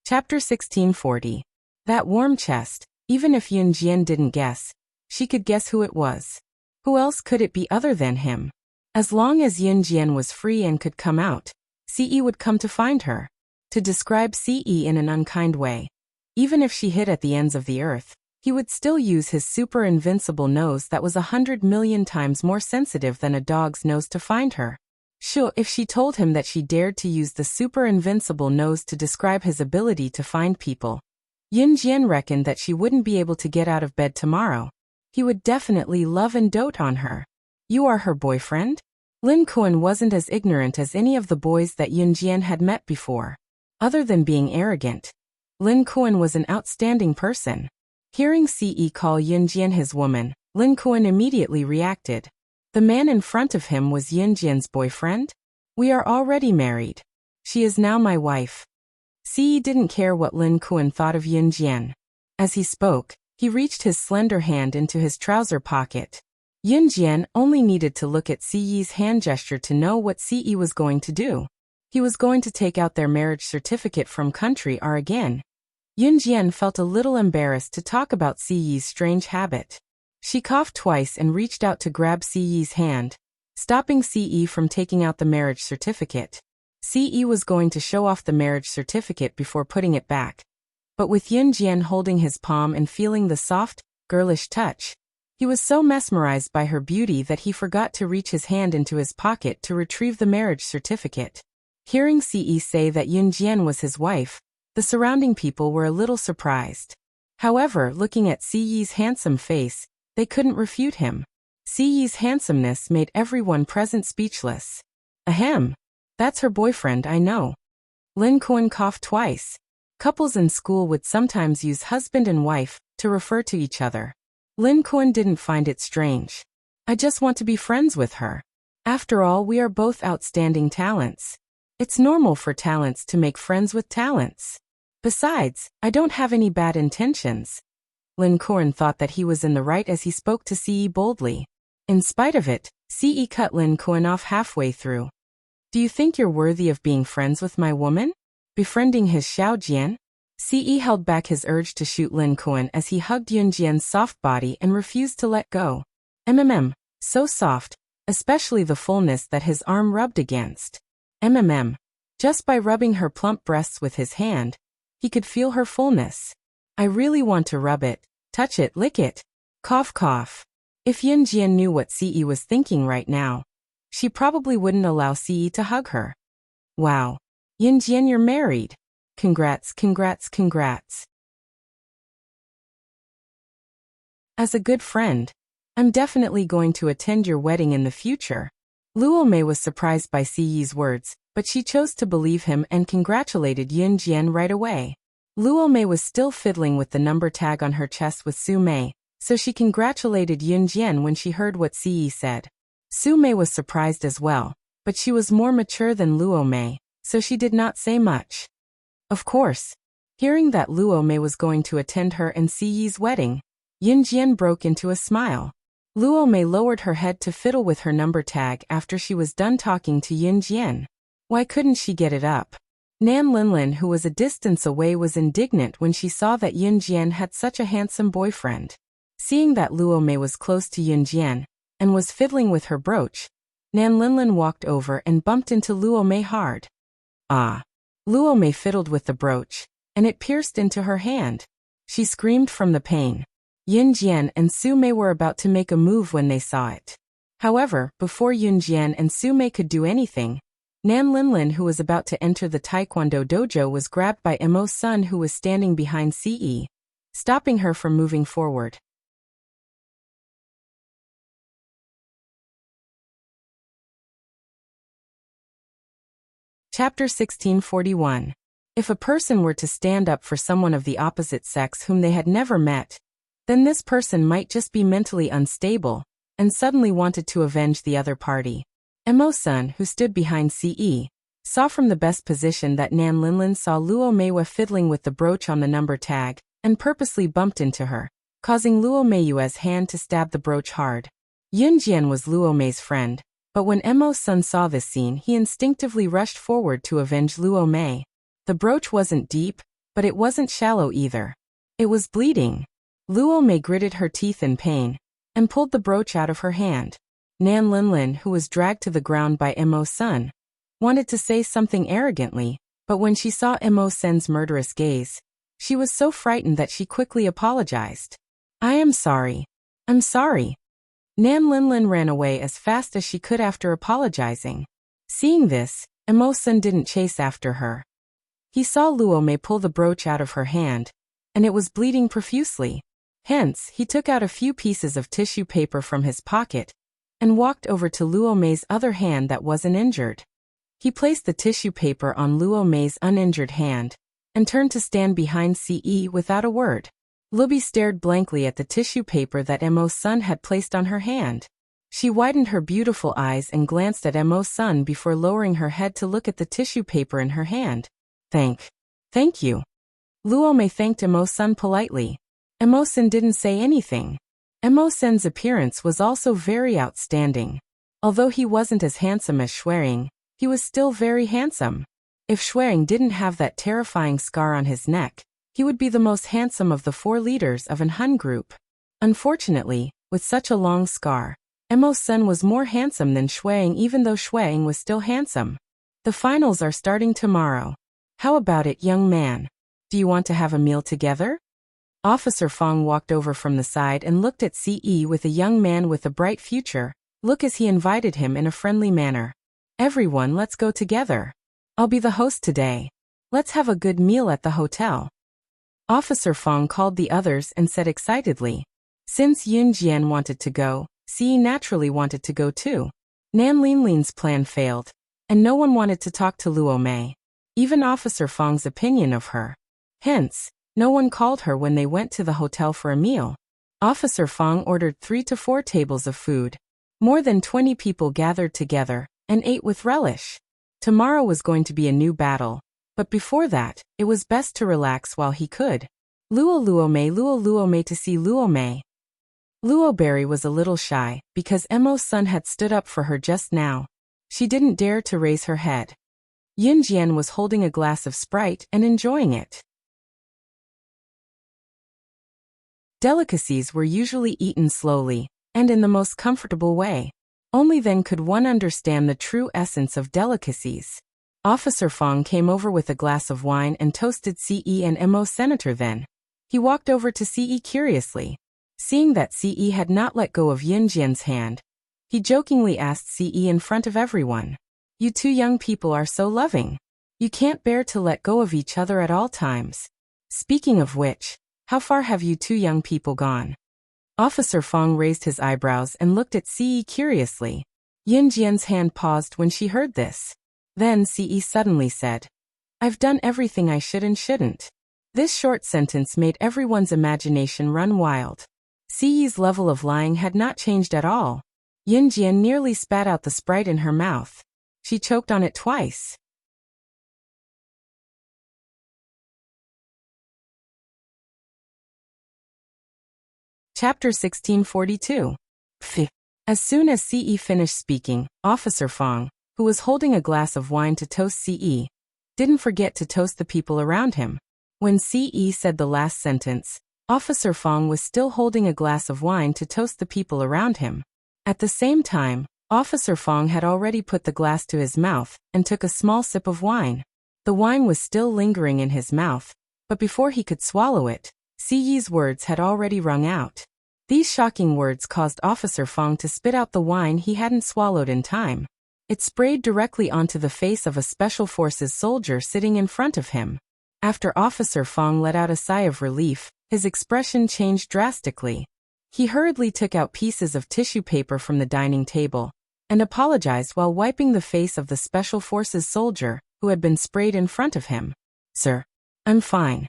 Chapter 1640. That warm chest. Even if Yun Jian didn't guess, she could guess who it was. Who else could it be other than him? As long as Yun Jian was free and could come out, Ce would come to find her. To describe Ce in an unkind way, even if she hid at the ends of the earth, he would still use his super invincible nose that was 100 million times more sensitive than a dog's nose to find her. Sure, if she told him that she dared to use the super invincible nose to describe his ability to find people, Yun Jian reckoned that she wouldn't be able to get out of bed tomorrow. He would definitely love and dote on her. You are her boyfriend? Lin Kuan wasn't as ignorant as any of the boys that Yun Jian had met before. Other than being arrogant, Lin Kuan was an outstanding person. Hearing Ce call Yun Jian his woman, Lin Kuan immediately reacted. The man in front of him was Yun Jian's boyfriend? We are already married. She is now my wife. Ce didn't care what Lin Kuan thought of Yun Jian. As he spoke, he reached his slender hand into his trouser pocket. Yun Jian only needed to look at Ce's hand gesture to know what Ce was going to do. He was going to take out their marriage certificate from country R again. Yun Jian felt a little embarrassed to talk about Ce's strange habit. She coughed twice and reached out to grab Ce's hand, stopping Ce from taking out the marriage certificate. Ce was going to show off the marriage certificate before putting it back. But with Yun Jian holding his palm and feeling the soft, girlish touch, he was so mesmerized by her beauty that he forgot to reach his hand into his pocket to retrieve the marriage certificate. Hearing Ce say that Yun Jian was his wife, the surrounding people were a little surprised. However, looking at Ce's handsome face, they couldn't refute him. Ce's handsomeness made everyone present speechless. Ahem. That's her boyfriend, I know. Lin Kuan coughed twice. Couples in school would sometimes use husband and wife to refer to each other. Lin Kuan didn't find it strange. I just want to be friends with her. After all, we are both outstanding talents. It's normal for talents to make friends with talents. Besides, I don't have any bad intentions. Lin Kuan thought that he was in the right as he spoke to Ce boldly. In spite of it, Ce cut Lin Kuan off halfway through. Do you think you're worthy of being friends with my woman? Befriending his Xiao Jian? Ce held back his urge to shoot Lin Kuan as he hugged Yun Jian's soft body and refused to let go. So soft, especially the fullness that his arm rubbed against. Just by rubbing her plump breasts with his hand, he could feel her fullness. I really want to rub it, touch it, lick it. Cough cough. If Yin Jian knew what Ce was thinking right now, she probably wouldn't allow Ce to hug her. Wow. Yin Jian, you're married. Congrats, congrats, congrats. As a good friend, I'm definitely going to attend your wedding in the future. Luo Mei was surprised by Ce's words, but she chose to believe him and congratulated Yin Jian right away. Luo Mei was still fiddling with the number tag on her chest with Su Mei, so she congratulated Yin Jian when she heard what Ce said. Su Mei was surprised as well, but she was more mature than Luo Mei, so she did not say much. Of course, hearing that Luo Mei was going to attend her and Ce's wedding, Yin Jian broke into a smile. Luo Mei lowered her head to fiddle with her number tag after she was done talking to Yin Jian. Why couldn't she get it up? Nan Linlin, who was a distance away, was indignant when she saw that Yin Jian had such a handsome boyfriend. Seeing that Luo Mei was close to Yin Jian and was fiddling with her brooch, Nan Linlin walked over and bumped into Luo Mei hard. Ah! Luo Mei fiddled with the brooch, and it pierced into her hand. She screamed from the pain. Yin Jian and Su Mei were about to make a move when they saw it. However, before Yin Jian and Su Mei could do anything, Nan Linlin, who was about to enter the Taekwondo dojo, was grabbed by Mo's son, who was standing behind Ce, stopping her from moving forward. Chapter 1641. If a person were to stand up for someone of the opposite sex whom they had never met, then this person might just be mentally unstable and suddenly wanted to avenge the other party. Mo's son, who stood behind Ce, saw from the best position that Nan Linlin saw Luo Mei fiddling with the brooch on the number tag and purposely bumped into her, causing Luo Mei's hand to stab the brooch hard. Yin Jian was Luo Mei's friend, but when Mo's son saw this scene, he instinctively rushed forward to avenge Luo Mei. The brooch wasn't deep, but it wasn't shallow either. It was bleeding. Luo Mei gritted her teeth in pain and pulled the brooch out of her hand. Nan Linlin, who was dragged to the ground by Mo's son, wanted to say something arrogantly, but when she saw Mo's son's murderous gaze, she was so frightened that she quickly apologized. I am sorry. I'm sorry. Nan Linlin ran away as fast as she could after apologizing. Seeing this, Mo's son didn't chase after her. He saw Luo Mei pull the brooch out of her hand, and it was bleeding profusely. Hence, he took out a few pieces of tissue paper from his pocket and walked over to Luo Mei's other hand that wasn't injured. He placed the tissue paper on Luo Mei's uninjured hand and turned to stand behind Ce without a word. Lubi stared blankly at the tissue paper that Mo's son had placed on her hand. She widened her beautiful eyes and glanced at Mo's son before lowering her head to look at the tissue paper in her hand. Thank you. Luo Mei thanked Mo's son politely. Mo's son didn't say anything. Mo's son's appearance was also very outstanding. Although he wasn't as handsome as Xuering, he was still very handsome. If Xuering didn't have that terrifying scar on his neck, he would be the most handsome of the 4 leaders of an Hun group. Unfortunately, with such a long scar, Mo's son was more handsome than Xuering, even though Xuering was still handsome. The finals are starting tomorrow. How about it, young man? Do you want to have a meal together? Officer Fong walked over from the side and looked at Ce with a young man with a bright future look as he invited him in a friendly manner. Everyone, let's go together. I'll be the host today. Let's have a good meal at the hotel. Officer Fong called the others and said excitedly. Since Yin Jian wanted to go, Ce naturally wanted to go too. Nan Linlin's plan failed, and no one wanted to talk to Luo Mei, even Officer Fong's opinion of her. Hence, no one called her when they went to the hotel for a meal. Officer Fong ordered 3 to 4 tables of food. More than 20 people gathered together and ate with relish. Tomorrow was going to be a new battle, but before that, it was best to relax while he could. Luo Mei to see Luo Mei. Luo Berry was a little shy because Mo's son had stood up for her just now. She didn't dare to raise her head. Yin Jian was holding a glass of Sprite and enjoying it. Delicacies were usually eaten slowly, and in the most comfortable way. Only then could one understand the true essence of delicacies. Officer Fong came over with a glass of wine and toasted CE and MO Senator then. He walked over to CE curiously. Seeing that CE had not let go of Yunjian's hand, he jokingly asked CE in front of everyone. You two young people are so loving. You can't bear to let go of each other at all times. Speaking of which, how far have you two young people gone? Officer Fong raised his eyebrows and looked at CE curiously. Yunjian's hand paused when she heard this. Then CE suddenly said, I've done everything I should and shouldn't. This short sentence made everyone's imagination run wild. CE's level of lying had not changed at all. Yunjian nearly spat out the Sprite in her mouth. She choked on it twice. Chapter 1642. Pfft. As soon as CE finished speaking, Officer Fong, who was holding a glass of wine to toast CE, didn't forget to toast the people around him. When CE said the last sentence, Officer Fong was still holding a glass of wine to toast the people around him. At the same time, Officer Fong had already put the glass to his mouth and took a small sip of wine. The wine was still lingering in his mouth, but before he could swallow it, CE's words had already rung out. These shocking words caused Officer Fong to spit out the wine he hadn't swallowed in time. It sprayed directly onto the face of a Special Forces soldier sitting in front of him. After Officer Fong let out a sigh of relief, his expression changed drastically. He hurriedly took out pieces of tissue paper from the dining table and apologized while wiping the face of the Special Forces soldier who had been sprayed in front of him. Sir, I'm fine.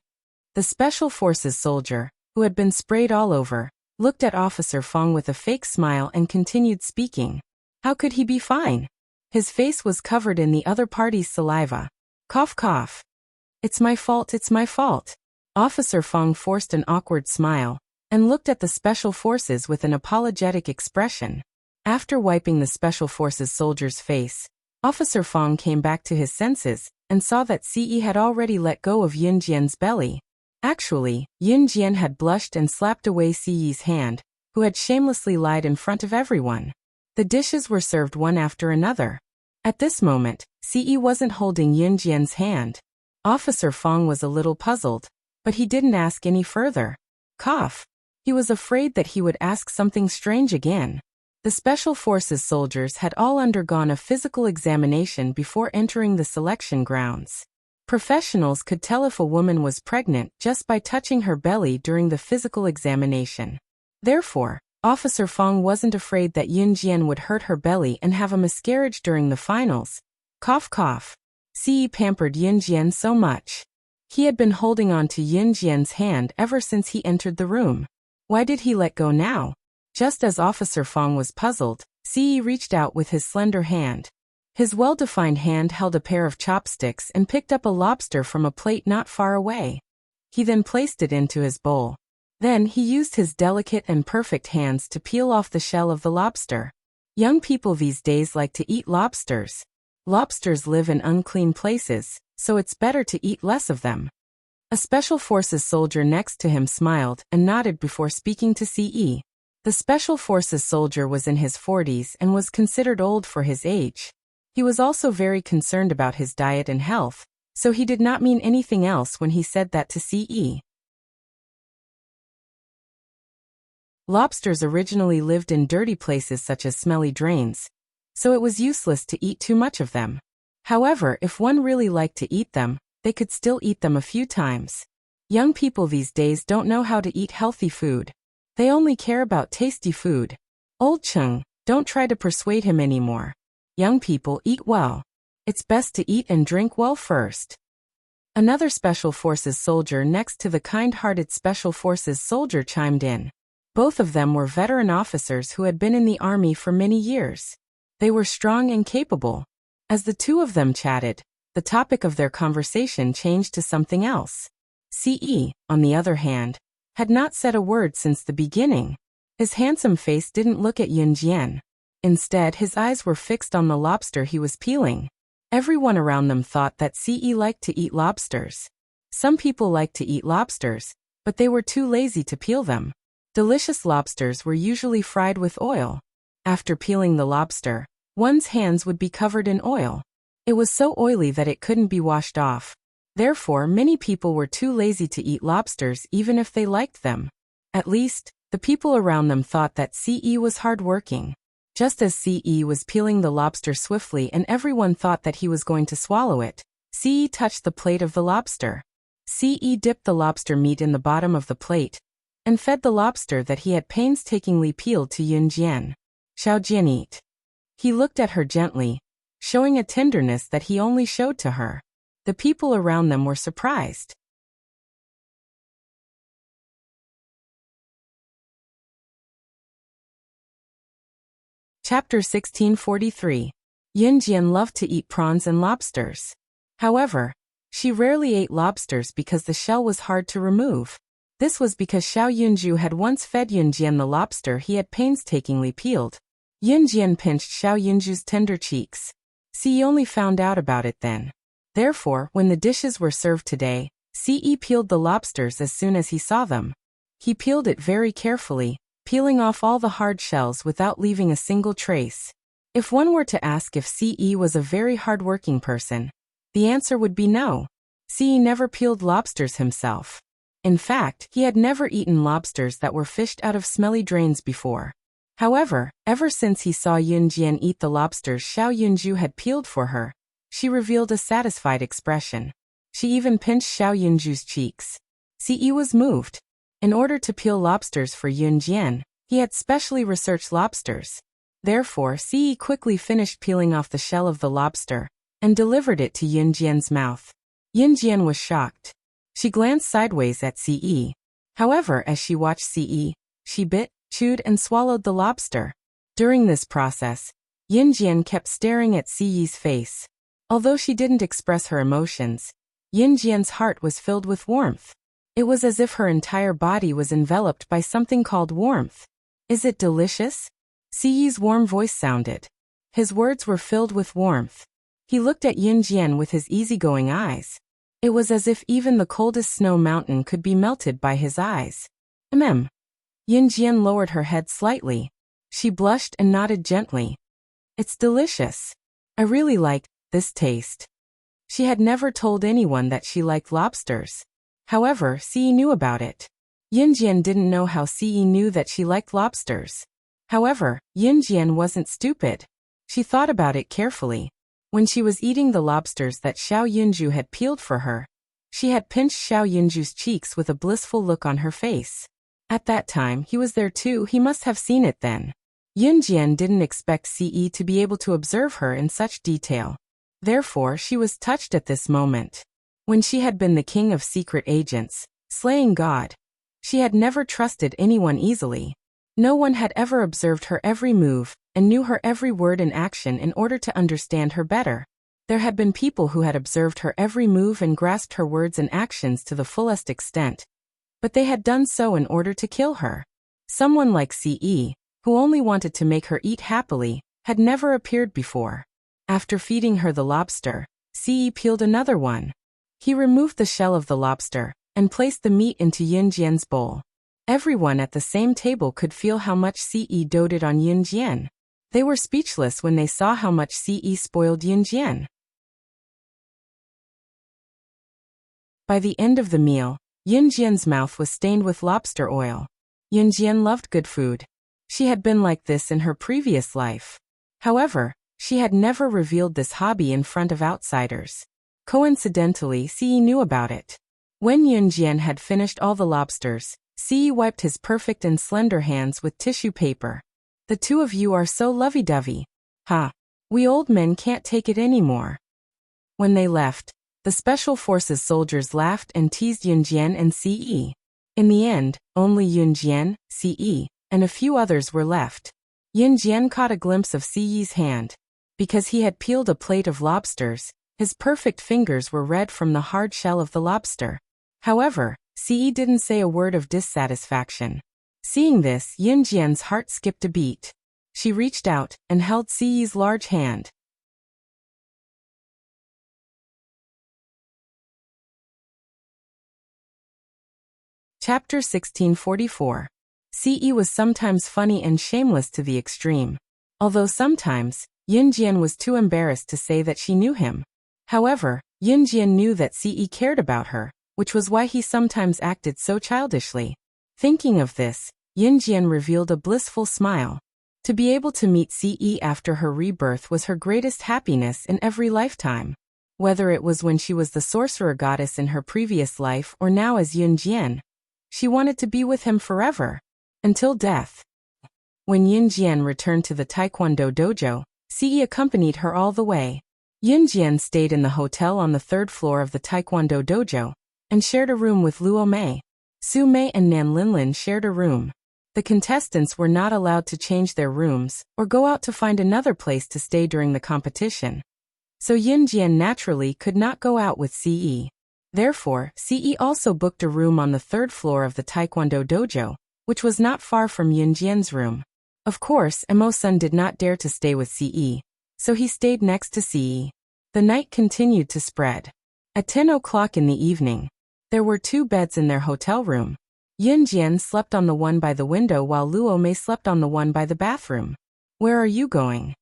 The Special Forces soldier, who had been sprayed all over, looked at Officer Fong with a fake smile and continued speaking. How could he be fine? His face was covered in the other party's saliva. Cough cough. It's my fault, it's my fault. Officer Fong forced an awkward smile and looked at the Special Forces with an apologetic expression. After wiping the Special Forces soldier's face, Officer Fong came back to his senses and saw that CE had already let go of Yunjian's belly. Actually, Yunjian had blushed and slapped away CE's hand, who had shamelessly lied in front of everyone. The dishes were served one after another. At this moment, CE wasn't holding Yunjian's hand. Officer Fong was a little puzzled, but he didn't ask any further. Cough. He was afraid that he would ask something strange again. The Special Forces soldiers had all undergone a physical examination before entering the selection grounds. Professionals could tell if a woman was pregnant just by touching her belly during the physical examination. Therefore, Officer Fong wasn't afraid that Yunjian would hurt her belly and have a miscarriage during the finals. Cough cough. CE pampered Yunjian so much. He had been holding on to Yunjian's hand ever since he entered the room. Why did he let go now? Just as Officer Fong was puzzled, CE reached out with his slender hand. His well-defined hand held a pair of chopsticks and picked up a lobster from a plate not far away. He then placed it into his bowl. Then he used his delicate and perfect hands to peel off the shell of the lobster. Young people these days like to eat lobsters. Lobsters live in unclean places, so it's better to eat less of them. A Special Forces soldier next to him smiled and nodded before speaking to CE. The Special Forces soldier was in his 40s and was considered old for his age. He was also very concerned about his diet and health, so he did not mean anything else when he said that to CE. Lobsters originally lived in dirty places such as smelly drains, so it was useless to eat too much of them. However, if one really liked to eat them, they could still eat them a few times. Young people these days don't know how to eat healthy food. They only care about tasty food. Old Chung, don't try to persuade him anymore. Young people eat well. It's best to eat and drink well first. Another Special Forces soldier next to the kind-hearted Special Forces soldier chimed in. Both of them were veteran officers who had been in the army for many years. They were strong and capable. As the two of them chatted, the topic of their conversation changed to something else. CE, on the other hand, had not said a word since the beginning. His handsome face didn't look at Yunjian. Instead, his eyes were fixed on the lobster he was peeling. Everyone around them thought that CE liked to eat lobsters. Some people liked to eat lobsters, but they were too lazy to peel them. Delicious lobsters were usually fried with oil. After peeling the lobster, one's hands would be covered in oil. It was so oily that it couldn't be washed off. Therefore, many people were too lazy to eat lobsters even if they liked them. At least, the people around them thought that CE was hard-working. Just as CE was peeling the lobster swiftly and everyone thought that he was going to swallow it, CE touched the plate of the lobster. CE dipped the lobster meat in the bottom of the plate and fed the lobster that he had painstakingly peeled to Yunjian. Xiaojian eat. He looked at her gently, showing a tenderness that he only showed to her. The people around them were surprised. Chapter 1643. Yunjian loved to eat prawns and lobsters. However, she rarely ate lobsters because the shell was hard to remove. This was because Xiao Yunju had once fed Yunjian the lobster he had painstakingly peeled. Yunjian pinched Xiao Yunju's tender cheeks. Ce only found out about it then. Therefore, when the dishes were served today, Ce peeled the lobsters as soon as he saw them. He peeled it very carefully, peeling off all the hard shells without leaving a single trace. If one were to ask if Ce was a very hard-working person, the answer would be no. Ce never peeled lobsters himself. In fact, he had never eaten lobsters that were fished out of smelly drains before. However, ever since he saw Yunjian eat the lobsters Xiao Yunju had peeled for her, she revealed a satisfied expression. She even pinched Xiao Yunju's cheeks. Ce was moved. In order to peel lobsters for Yunjian, he had specially researched lobsters. Therefore, Ce quickly finished peeling off the shell of the lobster and delivered it to Yunjian's mouth. Yunjian was shocked. She glanced sideways at Ce. However, as she watched Ce, she bit, chewed and swallowed the lobster. During this process, Yunjian kept staring at Ce's face. Although she didn't express her emotions, Yunjian's heart was filled with warmth. It was as if her entire body was enveloped by something called warmth. Is it delicious? Ce's warm voice sounded. His words were filled with warmth. He looked at Yunjian with his easygoing eyes. It was as if even the coldest snow mountain could be melted by his eyes. Yunjian lowered her head slightly. She blushed and nodded gently. It's delicious. I really like this taste. She had never told anyone that she liked lobsters. However, Ce knew about it. Yunjian didn't know how Ce knew that she liked lobsters. However, Yunjian wasn't stupid. She thought about it carefully. When she was eating the lobsters that Xiao Yunju had peeled for her, she had pinched Xiao Yunju's cheeks with a blissful look on her face. At that time, he was there too. He must have seen it then. Yunjian didn't expect Ce to be able to observe her in such detail. Therefore, she was touched at this moment. When she had been the king of secret agents, slaying God, she had never trusted anyone easily. No one had ever observed her every move and knew her every word and action in order to understand her better. There had been people who had observed her every move and grasped her words and actions to the fullest extent, but they had done so in order to kill her. Someone like Ce, who only wanted to make her eat happily, had never appeared before. After feeding her the lobster, Ce peeled another one. He removed the shell of the lobster and placed the meat into Yunjian's bowl. Everyone at the same table could feel how much Ce doted on Yunjian. They were speechless when they saw how much Ce spoiled Yunjian. By the end of the meal, Yunjian's mouth was stained with lobster oil. Yunjian loved good food. She had been like this in her previous life. However, she had never revealed this hobby in front of outsiders. Coincidentally, Ce knew about it. When Yunjian had finished all the lobsters, Ce wiped his perfect and slender hands with tissue paper. The two of you are so lovey-dovey. Ha! We old men can't take it anymore. When they left, the Special Forces soldiers laughed and teased Yunjian and Ce. In the end, only Yunjian, Ce, and a few others were left. Yunjian caught a glimpse of Ce's hand. Because he had peeled a plate of lobsters, his perfect fingers were red from the hard shell of the lobster. However, Ce didn't say a word of dissatisfaction. Seeing this, Yunjian's heart skipped a beat. She reached out and held Ce's large hand. Chapter 1644. Ce was sometimes funny and shameless to the extreme. Although sometimes, Yunjian was too embarrassed to say that she knew him. However, Yunjian knew that Ce cared about her, which was why he sometimes acted so childishly. Thinking of this, Yunjian revealed a blissful smile. To be able to meet Ce after her rebirth was her greatest happiness in every lifetime. Whether it was when she was the sorcerer goddess in her previous life or now as Yunjian, she wanted to be with him forever. Until death. When Yunjian returned to the Taekwondo dojo, Ce accompanied her all the way. Yunjian stayed in the hotel on the 3rd floor of the Taekwondo dojo, and shared a room with Luo Mei. Su Mei and Nan Linlin shared a room. The contestants were not allowed to change their rooms, or go out to find another place to stay during the competition. So Yunjian naturally could not go out with Ce. Therefore, Ce also booked a room on the 3rd floor of the Taekwondo dojo, which was not far from Yunjian's room. Of course, Emo-sun did not dare to stay with Ce, so he stayed next to Ce. The night continued to spread. At 10 o'clock in the evening, there were 2 beds in their hotel room. Yunjian slept on the one by the window while Luo Mei slept on the one by the bathroom. Where are you going?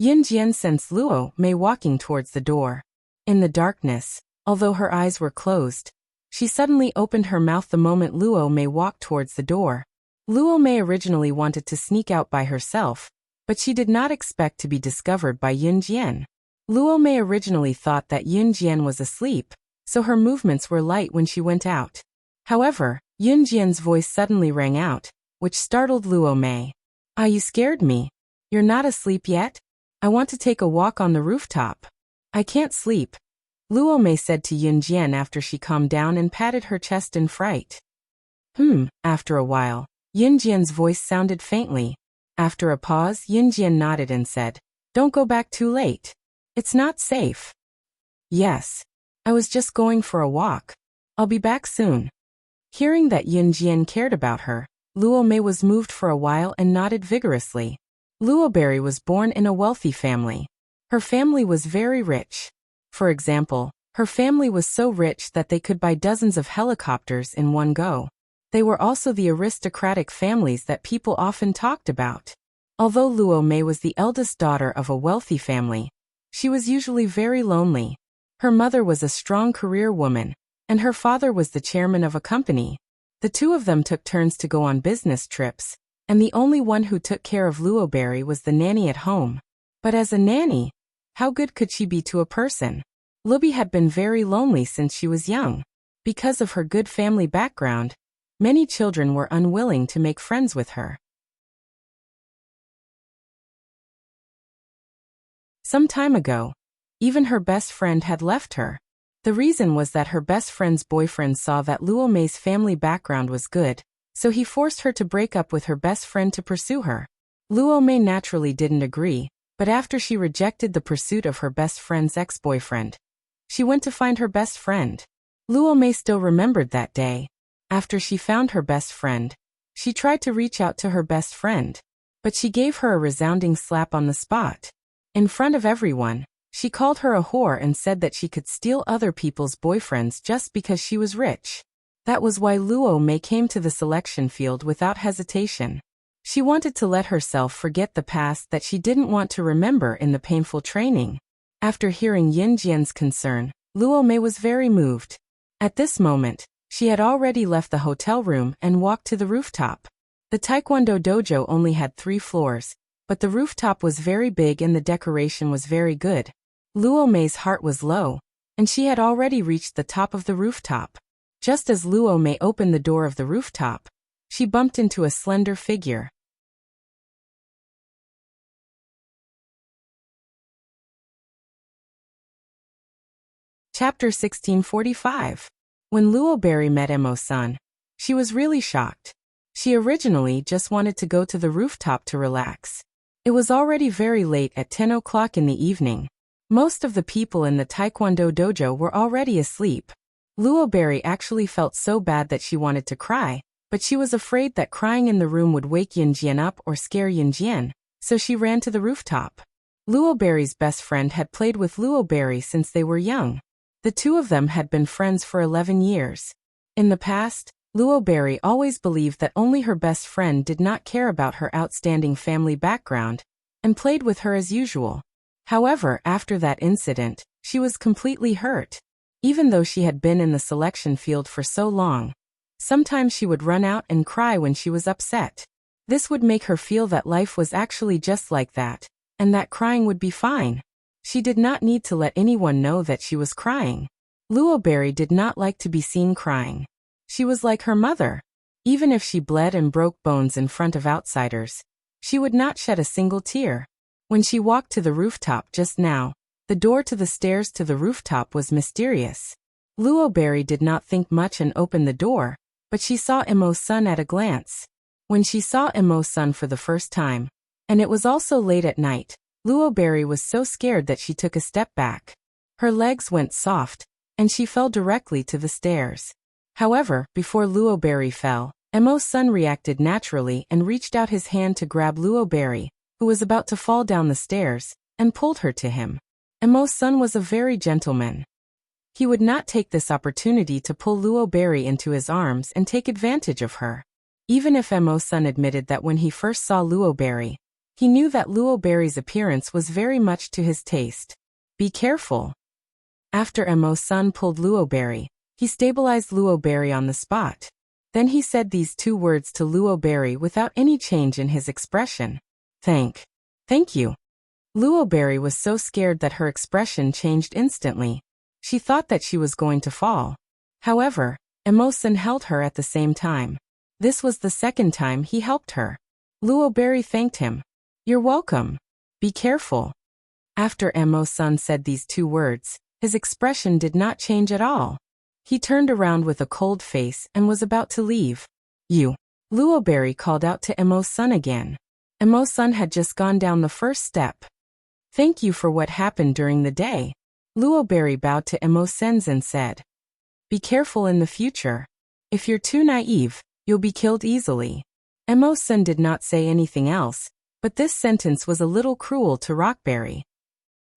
Yunjian sensed Luo Mei walking towards the door. In the darkness, although her eyes were closed, she suddenly opened her mouth the moment Luo Mei walked towards the door. Luo Mei originally wanted to sneak out by herself, but she did not expect to be discovered by Yunjian. Luo Mei originally thought that Yunjian was asleep, so her movements were light when she went out. However, Yunjian's voice suddenly rang out, which startled Luo Mei. "Ah, you scared me. You're not asleep yet? I want to take a walk on the rooftop." "I can't sleep," Luo Mei said to Yunjian after she calmed down and patted her chest in fright. After a while, Yunjian's voice sounded faintly. After a pause, Yunjian nodded and said, "Don't go back too late. It's not safe." "Yes. I was just going for a walk. I'll be back soon." Hearing that Yunjian cared about her, Luo Mei was moved for a while and nodded vigorously. Luo Berry was born in a wealthy family. Her family was very rich. For example, her family was so rich that they could buy dozens of helicopters in one go. They were also the aristocratic families that people often talked about. Although Luo Mei was the eldest daughter of a wealthy family, she was usually very lonely. Her mother was a strong career woman, and her father was the chairman of a company. The 2 of them took turns to go on business trips, and the only one who took care of Luo Berry was the nanny at home. But as a nanny, how good could she be to a person? Lubi had been very lonely since she was young. Because of her good family background, many children were unwilling to make friends with her. Some time ago, even her best friend had left her. The reason was that her best friend's boyfriend saw that Luo Mei's family background was good, so he forced her to break up with her best friend to pursue her. Luo Mei naturally didn't agree, but after she rejected the pursuit of her best friend's ex-boyfriend, she went to find her best friend. Luo Mei still remembered that day. After she found her best friend, she tried to reach out to her best friend, but she gave her a resounding slap on the spot. In front of everyone, she called her a whore and said that she could steal other people's boyfriends just because she was rich. That was why Luo Mei came to the selection field without hesitation. She wanted to let herself forget the past that she didn't want to remember in the painful training. After hearing Yunjian's concern, Luo Mei was very moved. At this moment, she had already left the hotel room and walked to the rooftop. The Taekwondo dojo only had 3 floors, but the rooftop was very big and the decoration was very good. Luo Mei's heart was low, and she had already reached the top of the rooftop. Just as Luo Mei opened the door of the rooftop, she bumped into a slender figure. Chapter 1645. When Luo Berry met Emo-san, she was really shocked. She originally just wanted to go to the rooftop to relax. It was already very late at 10 o'clock in the evening. Most of the people in the Taekwondo dojo were already asleep. Luo Berry actually felt so bad that she wanted to cry, but she was afraid that crying in the room would wake Yunjian up or scare Yunjian, so she ran to the rooftop. Luo Berry's best friend had played with Luo Berry since they were young. The 2 of them had been friends for 11 years. In the past, Luo Berry always believed that only her best friend did not care about her outstanding family background, and played with her as usual. However, after that incident, she was completely hurt. Even though she had been in the selection field for so long, sometimes she would run out and cry when she was upset. This would make her feel that life was actually just like that, and that crying would be fine. She did not need to let anyone know that she was crying. Luo Berry did not like to be seen crying. She was like her mother. Even if she bled and broke bones in front of outsiders, she would not shed a single tear. When she walked to the rooftop just now, the door to the stairs to the rooftop was mysterious. Luo Berry did not think much and opened the door, but she saw Emo-san at a glance. When she saw Emo-san for the first time, and it was also late at night, Luo Berry was so scared that she took a step back. Her legs went soft, and she fell directly to the stairs. However, before Luo Berry fell, Emo-san reacted naturally and reached out his hand to grab Luo Berry, who was about to fall down the stairs, and pulled her to him. Emo-san was a very gentleman. He would not take this opportunity to pull Luo Berry into his arms and take advantage of her. Even if Emo-san admitted that when he first saw Luo Berry, he knew that Luo Berry's appearance was very much to his taste. Be careful. After Emo-san pulled Luo Berry, he stabilized Luo Berry on the spot. Then he said these two words to Luo Berry without any change in his expression. Thank you. Luo Berry was so scared that her expression changed instantly. She thought that she was going to fall. However, Emo-san held her at the same time. This was the second time he helped her. Luo Berry thanked him. You're welcome. Be careful. After Emo-san said these two words, his expression did not change at all. He turned around with a cold face and was about to leave. You. Luo Berry called out to Emo-san again. Emo-san had just gone down the first step. Thank you for what happened during the day. Luo Berry bowed to Emo-san and said. Be careful in the future. If you're too naive, you'll be killed easily. Emo-san did not say anything else, but this sentence was a little cruel to Rockberry.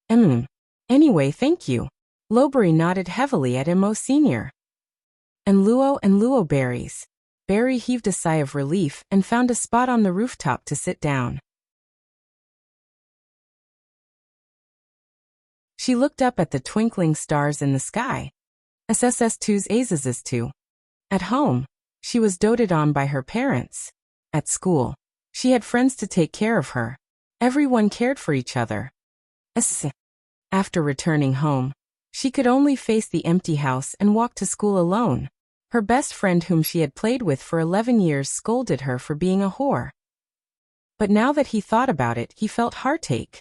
Anyway, thank you. Lowberry nodded heavily at Emo Sr. And Luo Berries. Berry heaved a sigh of relief and found a spot on the rooftop to sit down. She looked up at the twinkling stars in the sky. SSS2's. At home, she was doted on by her parents. At school, she had friends to take care of her. Everyone cared for each other. After returning home, she could only face the empty house and walk to school alone. Her best friend whom she had played with for 11 years scolded her for being a whore. But now that he thought about it, he felt heartache.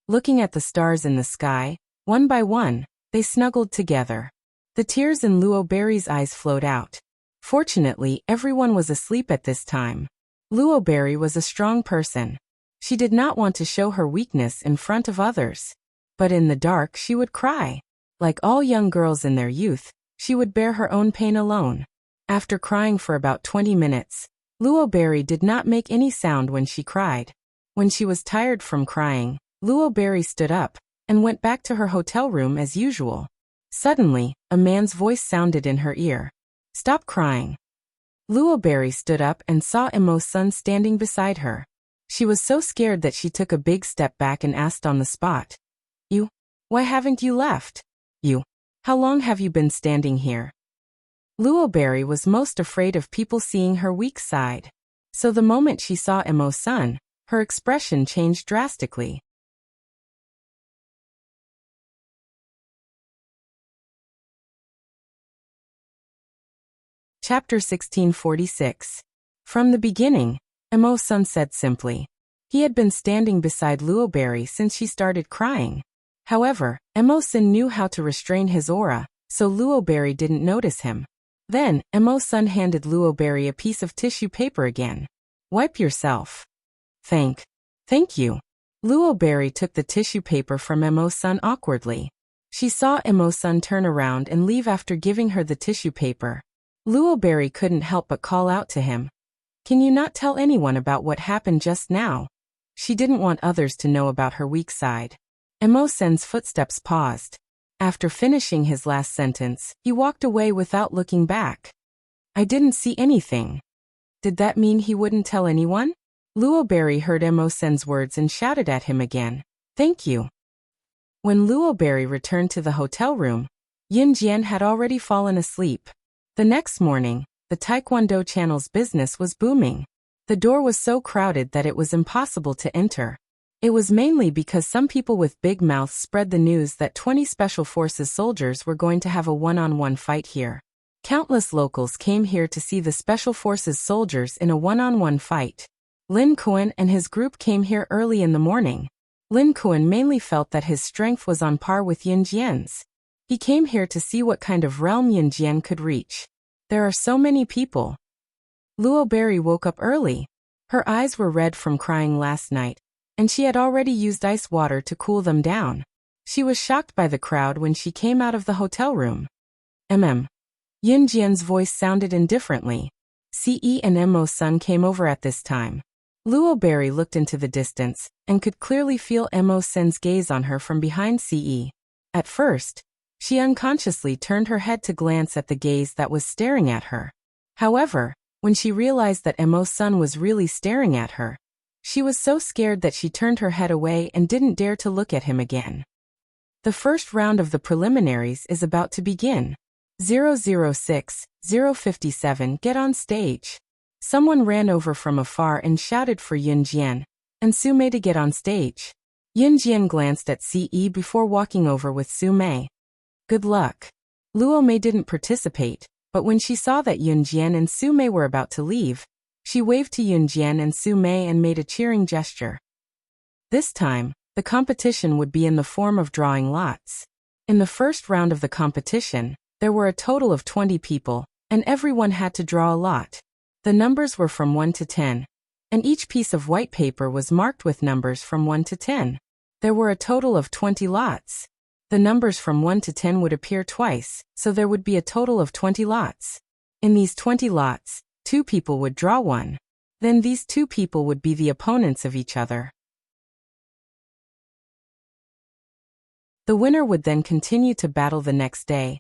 Looking at the stars in the sky, one by one, they snuggled together. The tears in Luo Berry's eyes flowed out. Fortunately, everyone was asleep at this time. Luo Berry was a strong person. She did not want to show her weakness in front of others. But in the dark she would cry. Like all young girls in their youth, she would bear her own pain alone. After crying for about 20 minutes, Luo Berry did not make any sound when she cried. When she was tired from crying, Luo Berry stood up and went back to her hotel room as usual. Suddenly, a man's voice sounded in her ear. Stop crying. Luo Berry stood up and saw Emo-san standing beside her. She was so scared that she took a big step back and asked on the spot. You? Why haven't you left? You? How long have you been standing here? Luo Berry was most afraid of people seeing her weak side. So the moment she saw Emo-san, her expression changed drastically. Chapter 1646. From the beginning, Emo-san said simply. He had been standing beside Luo Berry since she started crying. However, Emo-san knew how to restrain his aura, so Luo Berry didn't notice him. Then, Emo-san handed Luo Berry a piece of tissue paper again. Wipe yourself. Thank you. Luo Berry took the tissue paper from Emo-san awkwardly. She saw Emo-san turn around and leave after giving her the tissue paper. Luo Berry couldn't help but call out to him. Can you not tell anyone about what happened just now? She didn't want others to know about her weak side. Emo-san's footsteps paused. After finishing his last sentence, he walked away without looking back. I didn't see anything. Did that mean he wouldn't tell anyone? Luo Berry heard Mo Sen's words and shouted at him again. Thank you. When Luo Berry returned to the hotel room, Yin Jian had already fallen asleep. The next morning, the Taekwondo channel's business was booming. The door was so crowded that it was impossible to enter. It was mainly because some people with big mouths spread the news that 20 Special Forces soldiers were going to have a one-on-one fight here. Countless locals came here to see the Special Forces soldiers in a one-on-one fight. Lin Kuan and his group came here early in the morning. Lin Kuan mainly felt that his strength was on par with Yin Jian's. He came here to see what kind of realm Yin Jian could reach. There are so many people. Luo Berry woke up early. Her eyes were red from crying last night, and she had already used ice water to cool them down. She was shocked by the crowd when she came out of the hotel room. Yin Jian's voice sounded indifferently. Ce and Mo's son came over at this time. Luo Berry looked into the distance, and could clearly feel Mo Sen's gaze on her from behind Ce. At first, she unconsciously turned her head to glance at the gaze that was staring at her. However, when she realized that Mo's son was really staring at her, she was so scared that she turned her head away and didn't dare to look at him again. The first round of the preliminaries is about to begin. 006, 057 get on stage. Someone ran over from afar and shouted for Yin Jian and Su Mei to get on stage. Yin Jian glanced at Ce before walking over with Su Mei. Good luck. Luo Mei didn't participate, but when she saw that Yin Jian and Su Mei were about to leave, she waved to Yin Jian and Su Mei and made a cheering gesture. This time, the competition would be in the form of drawing lots. In the first round of the competition, there were a total of 20 people, and everyone had to draw a lot. The numbers were from 1 to 10, and each piece of white paper was marked with numbers from 1 to 10. There were a total of 20 lots. The numbers from 1 to 10 would appear twice, so there would be a total of 20 lots. In these 20 lots, 2 people would draw one. Then these 2 people would be the opponents of each other. The winner would then continue to battle the next day,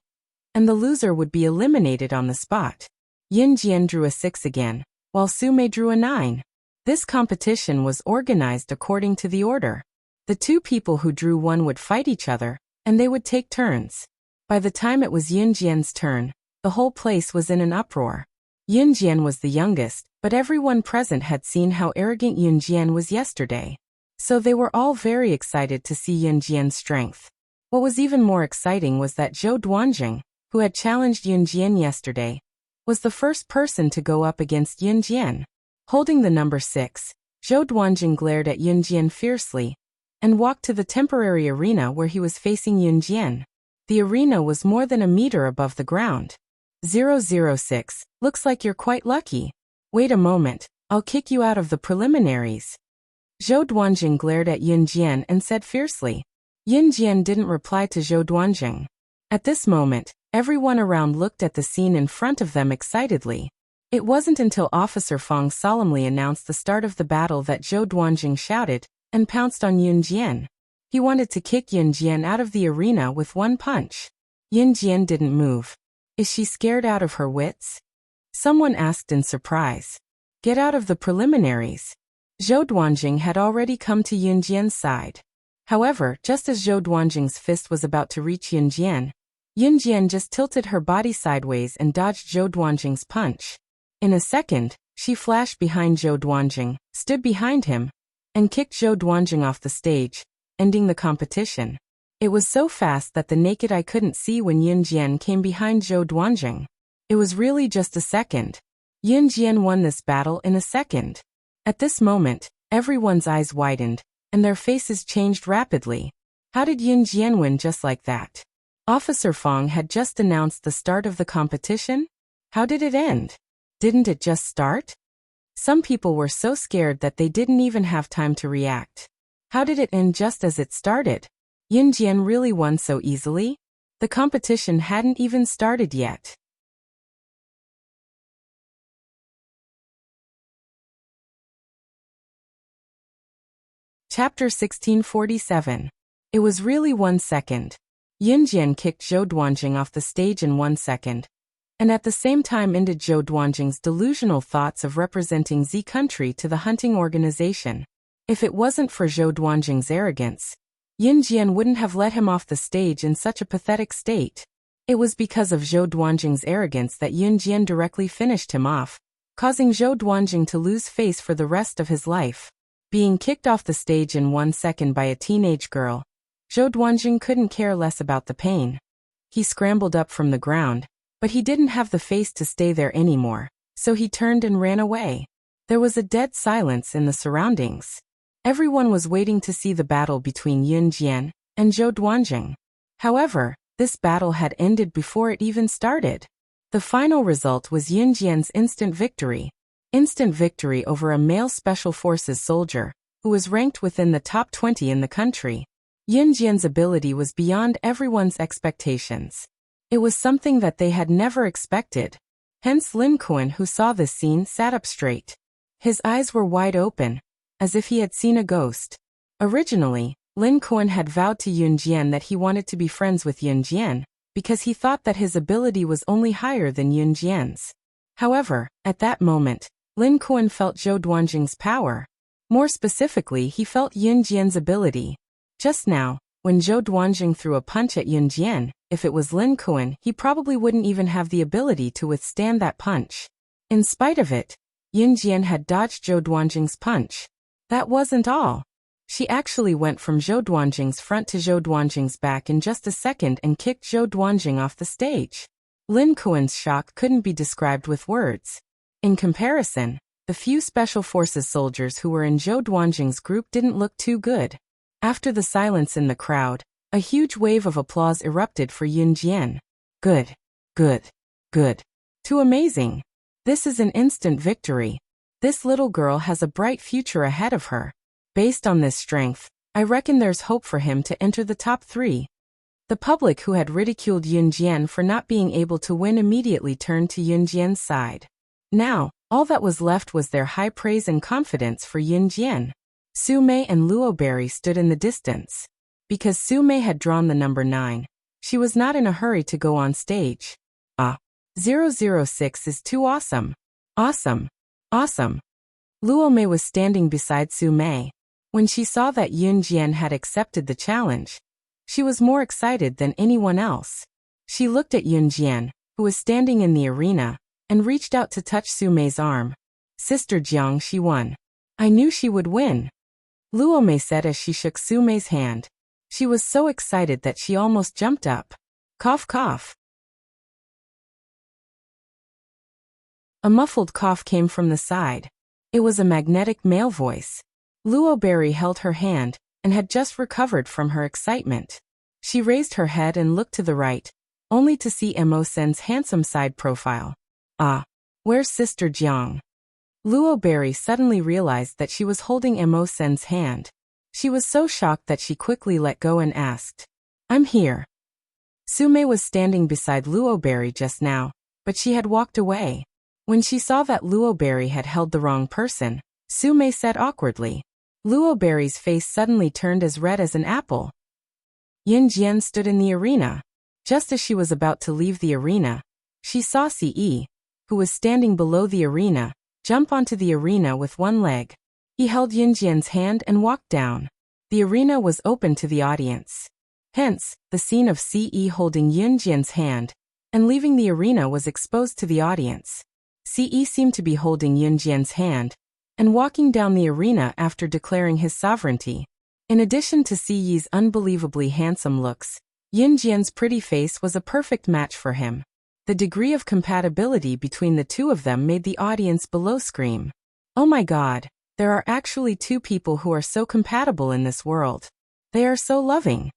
and the loser would be eliminated on the spot. Yin Jian drew a 6 again, while Su Mei drew a 9. This competition was organized according to the order. The 2 people who drew 1 would fight each other, and they would take turns. By the time it was Yin Jian's turn, the whole place was in an uproar. Yin Jian was the youngest, but everyone present had seen how arrogant Yin Jian was yesterday. So they were all very excited to see Yin Jian's strength. What was even more exciting was that Zhou Duanjing, who had challenged Yin Jian yesterday, was the first person to go up against Yin Jian. Holding the number 6, Zhou Duanjing glared at Yin Jian fiercely and walked to the temporary arena where he was facing Yin Jian. The arena was more than a meter above the ground. 006, looks like you're quite lucky. Wait a moment, I'll kick you out of the preliminaries. Zhou Duanjing glared at Yin Jian and said fiercely. Yin Jian didn't reply to Zhou Duanjing. At this moment, everyone around looked at the scene in front of them excitedly. It wasn't until Officer Fong solemnly announced the start of the battle that Zhou Duanjing shouted and pounced on Yin Jian. He wanted to kick Yin Jian out of the arena with one punch. Yin Jian didn't move. Is she scared out of her wits? Someone asked in surprise. Get out of the preliminaries. Zhou Duanjing had already come to Yin Jian's side. However, just as Zhou Duanjing's fist was about to reach Yin Jian just tilted her body sideways and dodged Zhou Duanjing's punch. In a second, she flashed behind Zhou Duanjing, stood behind him, and kicked Zhou Duanjing off the stage, ending the competition. It was so fast that the naked eye couldn't see when Yin Jian came behind Zhou Duanjing. It was really just a second. Yin Jian won this battle in a second. At this moment, everyone's eyes widened, and their faces changed rapidly. How did Yin Jian win just like that? Officer Fong had just announced the start of the competition? How did it end? Didn't it just start? Some people were so scared that they didn't even have time to react. How did it end just as it started? Yin Jian really won so easily? The competition hadn't even started yet. Chapter 1647. It was really 1 second. Yin Jian kicked Zhou Duanjing off the stage in 1 second, and at the same time ended Zhou Duanjing's delusional thoughts of representing Z country to the hunting organization. If it wasn't for Zhou Duanjing's arrogance, Yin Jian wouldn't have let him off the stage in such a pathetic state. It was because of Zhou Duanjing's arrogance that Yin Jian directly finished him off, causing Zhou Duanjing to lose face for the rest of his life. Being kicked off the stage in 1 second by a teenage girl, Zhou Duanjing couldn't care less about the pain. He scrambled up from the ground, but he didn't have the face to stay there anymore, so he turned and ran away. There was a dead silence in the surroundings. Everyone was waiting to see the battle between Yin Jian and Zhou Duanjing. However, this battle had ended before it even started. The final result was Yin Jian's instant victory. Instant victory over a male Special Forces soldier, who was ranked within the top 20 in the country. Yin Jian's ability was beyond everyone's expectations. It was something that they had never expected. Hence Lin Kuan, who saw this scene, sat up straight. His eyes were wide open, as if he had seen a ghost. Originally, Lin Kuan had vowed to Yin Jian that he wanted to be friends with Yin Jian, because he thought that his ability was only higher than Yin Jian's. However, at that moment, Lin Kuan felt Zhou Duanjing's power. More specifically, he felt Yin Jian's ability. Just now, when Zhou Duanjing threw a punch at Yin Jian, if it was Lin Kuan, he probably wouldn't even have the ability to withstand that punch. In spite of it, Yin Jian had dodged Zhou Duanjing's punch. That wasn't all. She actually went from Zhou Duanjing's front to Zhou Duanjing's back in just a second and kicked Zhou Duanjing off the stage. Lin Kuan's shock couldn't be described with words. In comparison, the few Special Forces soldiers who were in Zhou Duanjing's group didn't look too good. After the silence in the crowd, a huge wave of applause erupted for Yin Jian. Good. Good. Good. Too amazing. This is an instant victory. This little girl has a bright future ahead of her. Based on this strength, I reckon there's hope for him to enter the top 3. The public, who had ridiculed Yin Jian for not being able to win, immediately turned to Yin Jian's side. Now, all that was left was their high praise and confidence for Yin Jian. Su Mei and Luo Berry stood in the distance. Because Su Mei had drawn the number 9, she was not in a hurry to go on stage. 006 is too awesome. Awesome. Awesome. Luo Mei was standing beside Su Mei. When she saw that Yin Jian had accepted the challenge, she was more excited than anyone else. She looked at Yin Jian, who was standing in the arena, and reached out to touch Su Mei's arm. Sister Jiang, she won. I knew she would win. Luo Mei said as she shook Su Mei's hand. She was so excited that she almost jumped up. Cough, cough. A muffled cough came from the side. It was a magnetic male voice. Luo Berry held her hand, and had just recovered from her excitement. She raised her head and looked to the right, only to see Mo Sen's handsome side profile. Where's Sister Jiang? Luo Berry suddenly realized that she was holding Mo Sen's hand. She was so shocked that she quickly let go and asked, I'm here. Su Mei was standing beside Luo Berry just now, but she had walked away. When she saw that Luo Berry had held the wrong person, Su Mei said awkwardly. Luo Berry's face suddenly turned as red as an apple. Yin Jian stood in the arena. Just as she was about to leave the arena, she saw Ce, who was standing below the arena, jump onto the arena with one leg. He held Yin Jian's hand and walked down. The arena was open to the audience. Hence, the scene of Ce holding Yin Jian's hand and leaving the arena was exposed to the audience. Ce seemed to be holding Yin Jian's hand and walking down the arena after declaring his sovereignty. In addition to Ce's unbelievably handsome looks, Yin Jian's pretty face was a perfect match for him. The degree of compatibility between the two of them made the audience below scream. Oh my God, there are actually two people who are so compatible in this world. They are so loving.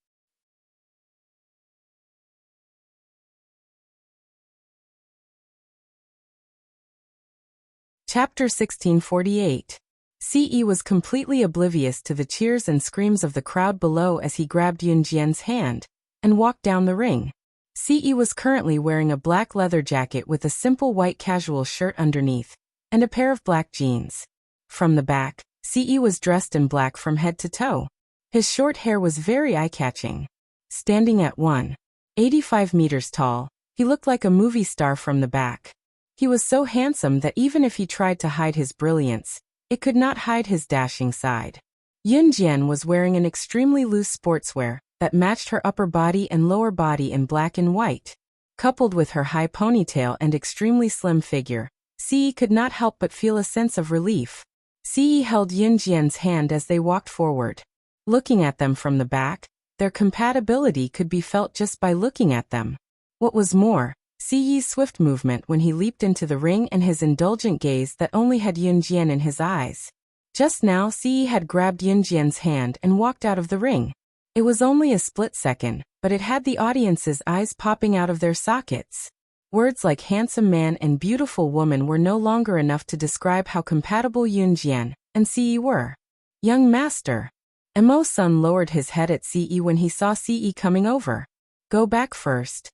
Chapter 1648. Ce was completely oblivious to the cheers and screams of the crowd below as he grabbed Yin Jian's hand and walked down the ring. Ce was currently wearing a black leather jacket with a simple white casual shirt underneath and a pair of black jeans. From the back, Ce was dressed in black from head to toe. His short hair was very eye-catching. Standing at 185 meters tall, he looked like a movie star from the back. He was so handsome that even if he tried to hide his brilliance, it could not hide his dashing side. Yunjian was wearing an extremely loose sportswear that matched her upper body and lower body in black and white. Coupled with her high ponytail and extremely slim figure, Ce could not help but feel a sense of relief. Ce held Yunjian's hand as they walked forward. Looking at them from the back, their compatibility could be felt just by looking at them. What was more, Ce's swift movement when he leaped into the ring and his indulgent gaze that only had Yunjian in his eyes. Just now Ce had grabbed Yunjian's hand and walked out of the ring. It was only a split second, but it had the audience's eyes popping out of their sockets. Words like handsome man and beautiful woman were no longer enough to describe how compatible Yunjian and Ce were. Young master. Emo-san lowered his head at Ce when he saw Ce coming over. Go back first.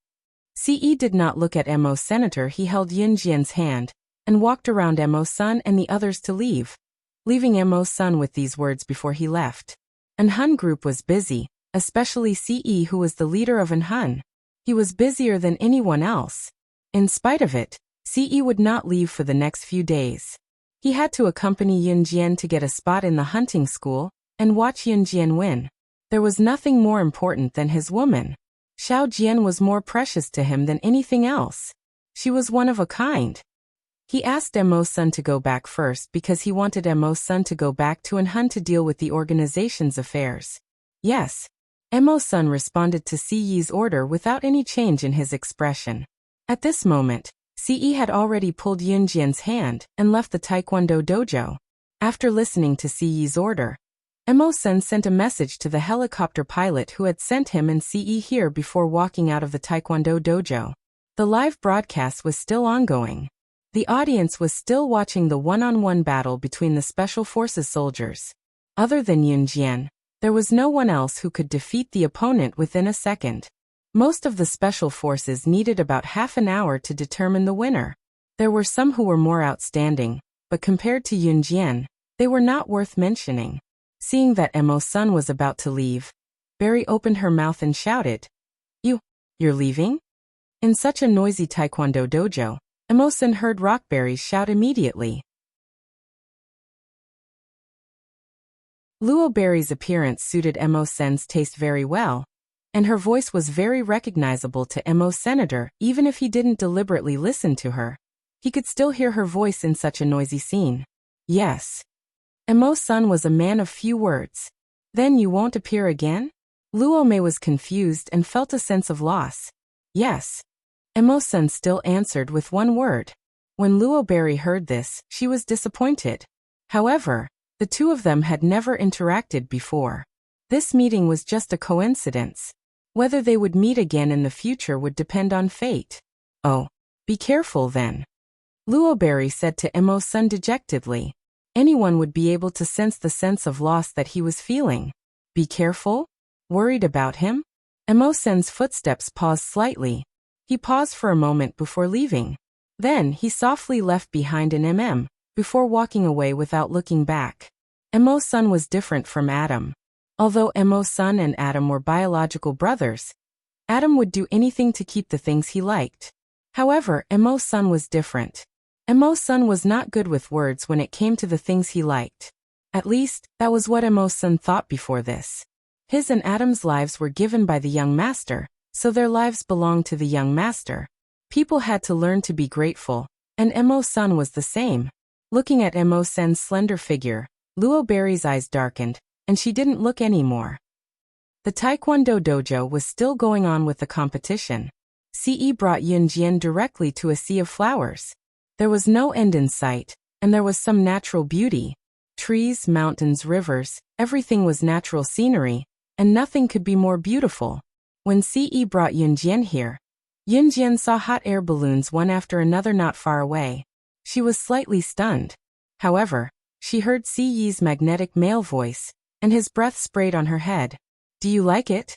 Ce did not look at Emo-senator. He held Yunjian's hand and walked around Emo-san and the others to leave, leaving Emo-san with these words before he left. An Hun group was busy, especially Ce, who was the leader of an Hun. He was busier than anyone else. In spite of it, Ce would not leave for the next few days. He had to accompany Yunjian to get a spot in the hunting school and watch Yunjian win. There was nothing more important than his woman. Xiao Jian was more precious to him than anything else. She was one of a kind. He asked Emo-san to go back first because he wanted Emo-san to go back to an Hun to deal with the organization's affairs. Yes. Emo-san responded to Ce's order without any change in his expression. At this moment, Ce had already pulled Yunjian's hand and left the Taekwondo dojo. After listening to Ce's order, Emo-san sent a message to the helicopter pilot who had sent him and Ce here before walking out of the Taekwondo dojo. The live broadcast was still ongoing. The audience was still watching the one-on-one battle between the Special Forces soldiers. Other than Yunjian, there was no one else who could defeat the opponent within a second. Most of the Special Forces needed about half an hour to determine the winner. There were some who were more outstanding, but compared to Yunjian, they were not worth mentioning. Seeing that Emo-san was about to leave, Berry opened her mouth and shouted, You're leaving?" In such a noisy Taekwondo dojo, Emo-san heard Rockberry shout immediately. Luo Berry's appearance suited Emo-san's taste very well, and her voice was very recognizable to Emo-senator. Even if he didn't deliberately listen to her, he could still hear her voice in such a noisy scene. Yes. Emo-san was a man of few words. Then you won't appear again? Luo-mei was confused and felt a sense of loss. Yes. Emo-san still answered with one word. When Luo Berry heard this, she was disappointed. However, the two of them had never interacted before. This meeting was just a coincidence. Whether they would meet again in the future would depend on fate. Oh, be careful then. Luo Berry said to Emo-san dejectedly. Anyone would be able to sense the sense of loss that he was feeling. Be careful? Worried about him? Emo-san's footsteps paused slightly. He paused for a moment before leaving. Then he softly left behind an before walking away without looking back. Emo-san was different from Adam. Although Emo-san and Adam were biological brothers, Adam would do anything to keep the things he liked. However, Emo-san was different. Emo-san was not good with words when it came to the things he liked. At least, that was what Emo-san thought before this. His and Adam's lives were given by the young master, so their lives belonged to the young master. People had to learn to be grateful, and Emo-san was the same. Looking at Emo-san's slender figure, Luo Berry's eyes darkened, and she didn't look anymore. The Taekwondo dojo was still going on with the competition. Ce brought Yunjian directly to a sea of flowers. There was no end in sight, and there was some natural beauty. Trees, mountains, rivers, everything was natural scenery, and nothing could be more beautiful. When Ce brought Yunjian here, Yunjian saw hot air balloons one after another not far away. She was slightly stunned. However, she heard Ce's magnetic male voice, and his breath sprayed on her head. Do you like it?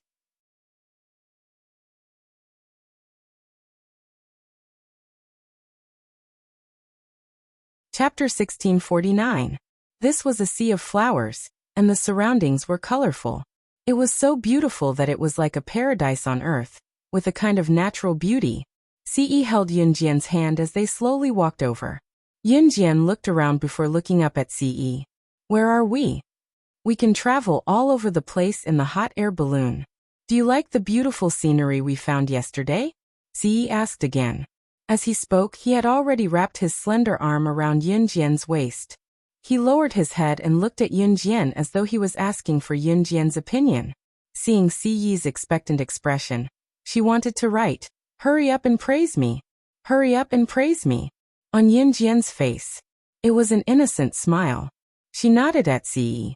Chapter 1649. This was a sea of flowers, and the surroundings were colorful. It was so beautiful that it was like a paradise on earth, with a kind of natural beauty. Ce held Yunjian's hand as they slowly walked over. Yunjian looked around before looking up at Ce. Where are we? We can travel all over the place in the hot air balloon. Do you like the beautiful scenery we found yesterday? Ce asked again. As he spoke, he had already wrapped his slender arm around Yunjian's waist. He lowered his head and looked at Yunjian as though he was asking for Yunjian's opinion. Seeing Ce's expectant expression, she wanted to write, "Hurry up and praise me. Hurry up and praise me," on Yunjian's face. It was an innocent smile. She nodded at Ce.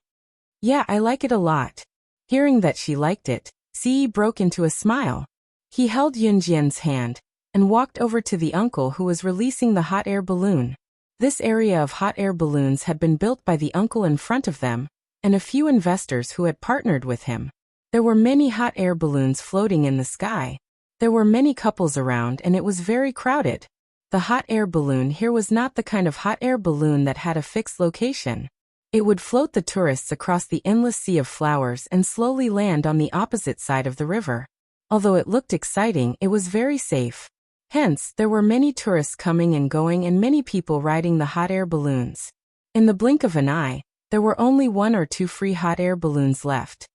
Yeah, I like it a lot. Hearing that she liked it, Ce broke into a smile. He held Yunjian's hand and walked over to the uncle who was releasing the hot air balloon. This area of hot air balloons had been built by the uncle in front of them, and a few investors who had partnered with him. There were many hot air balloons floating in the sky. There were many couples around and it was very crowded. The hot air balloon here was not the kind of hot air balloon that had a fixed location. It would float the tourists across the endless sea of flowers and slowly land on the opposite side of the river. Although it looked exciting, it was very safe. Hence, there were many tourists coming and going and many people riding the hot air balloons. In the blink of an eye, there were only 1 or 2 free hot air balloons left.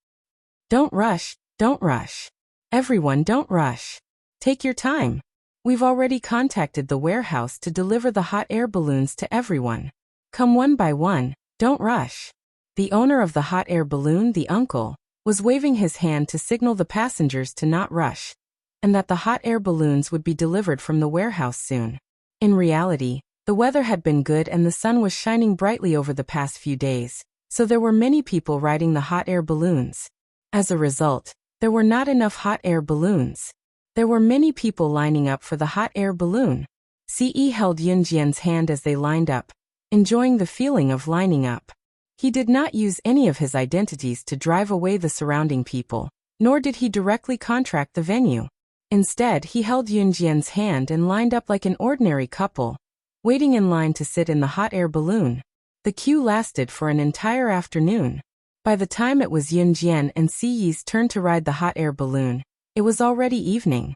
Don't rush, don't rush. Everyone, don't rush. Take your time. We've already contacted the warehouse to deliver the hot air balloons to everyone. Come one by one, don't rush. The owner of the hot air balloon, the uncle, was waving his hand to signal the passengers to not rush, and that the hot air balloons would be delivered from the warehouse soon. In reality, the weather had been good and the sun was shining brightly over the past few days, so there were many people riding the hot air balloons. As a result, there were not enough hot air balloons. There were many people lining up for the hot air balloon. Ce held Yunjian's hand as they lined up, enjoying the feeling of lining up. He did not use any of his identities to drive away the surrounding people, nor did he directly contract the venue. Instead, he held Yunjian's hand and lined up like an ordinary couple, waiting in line to sit in the hot air balloon. The queue lasted for an entire afternoon. By the time it was Yunjian and Ce's turn to ride the hot air balloon, it was already evening.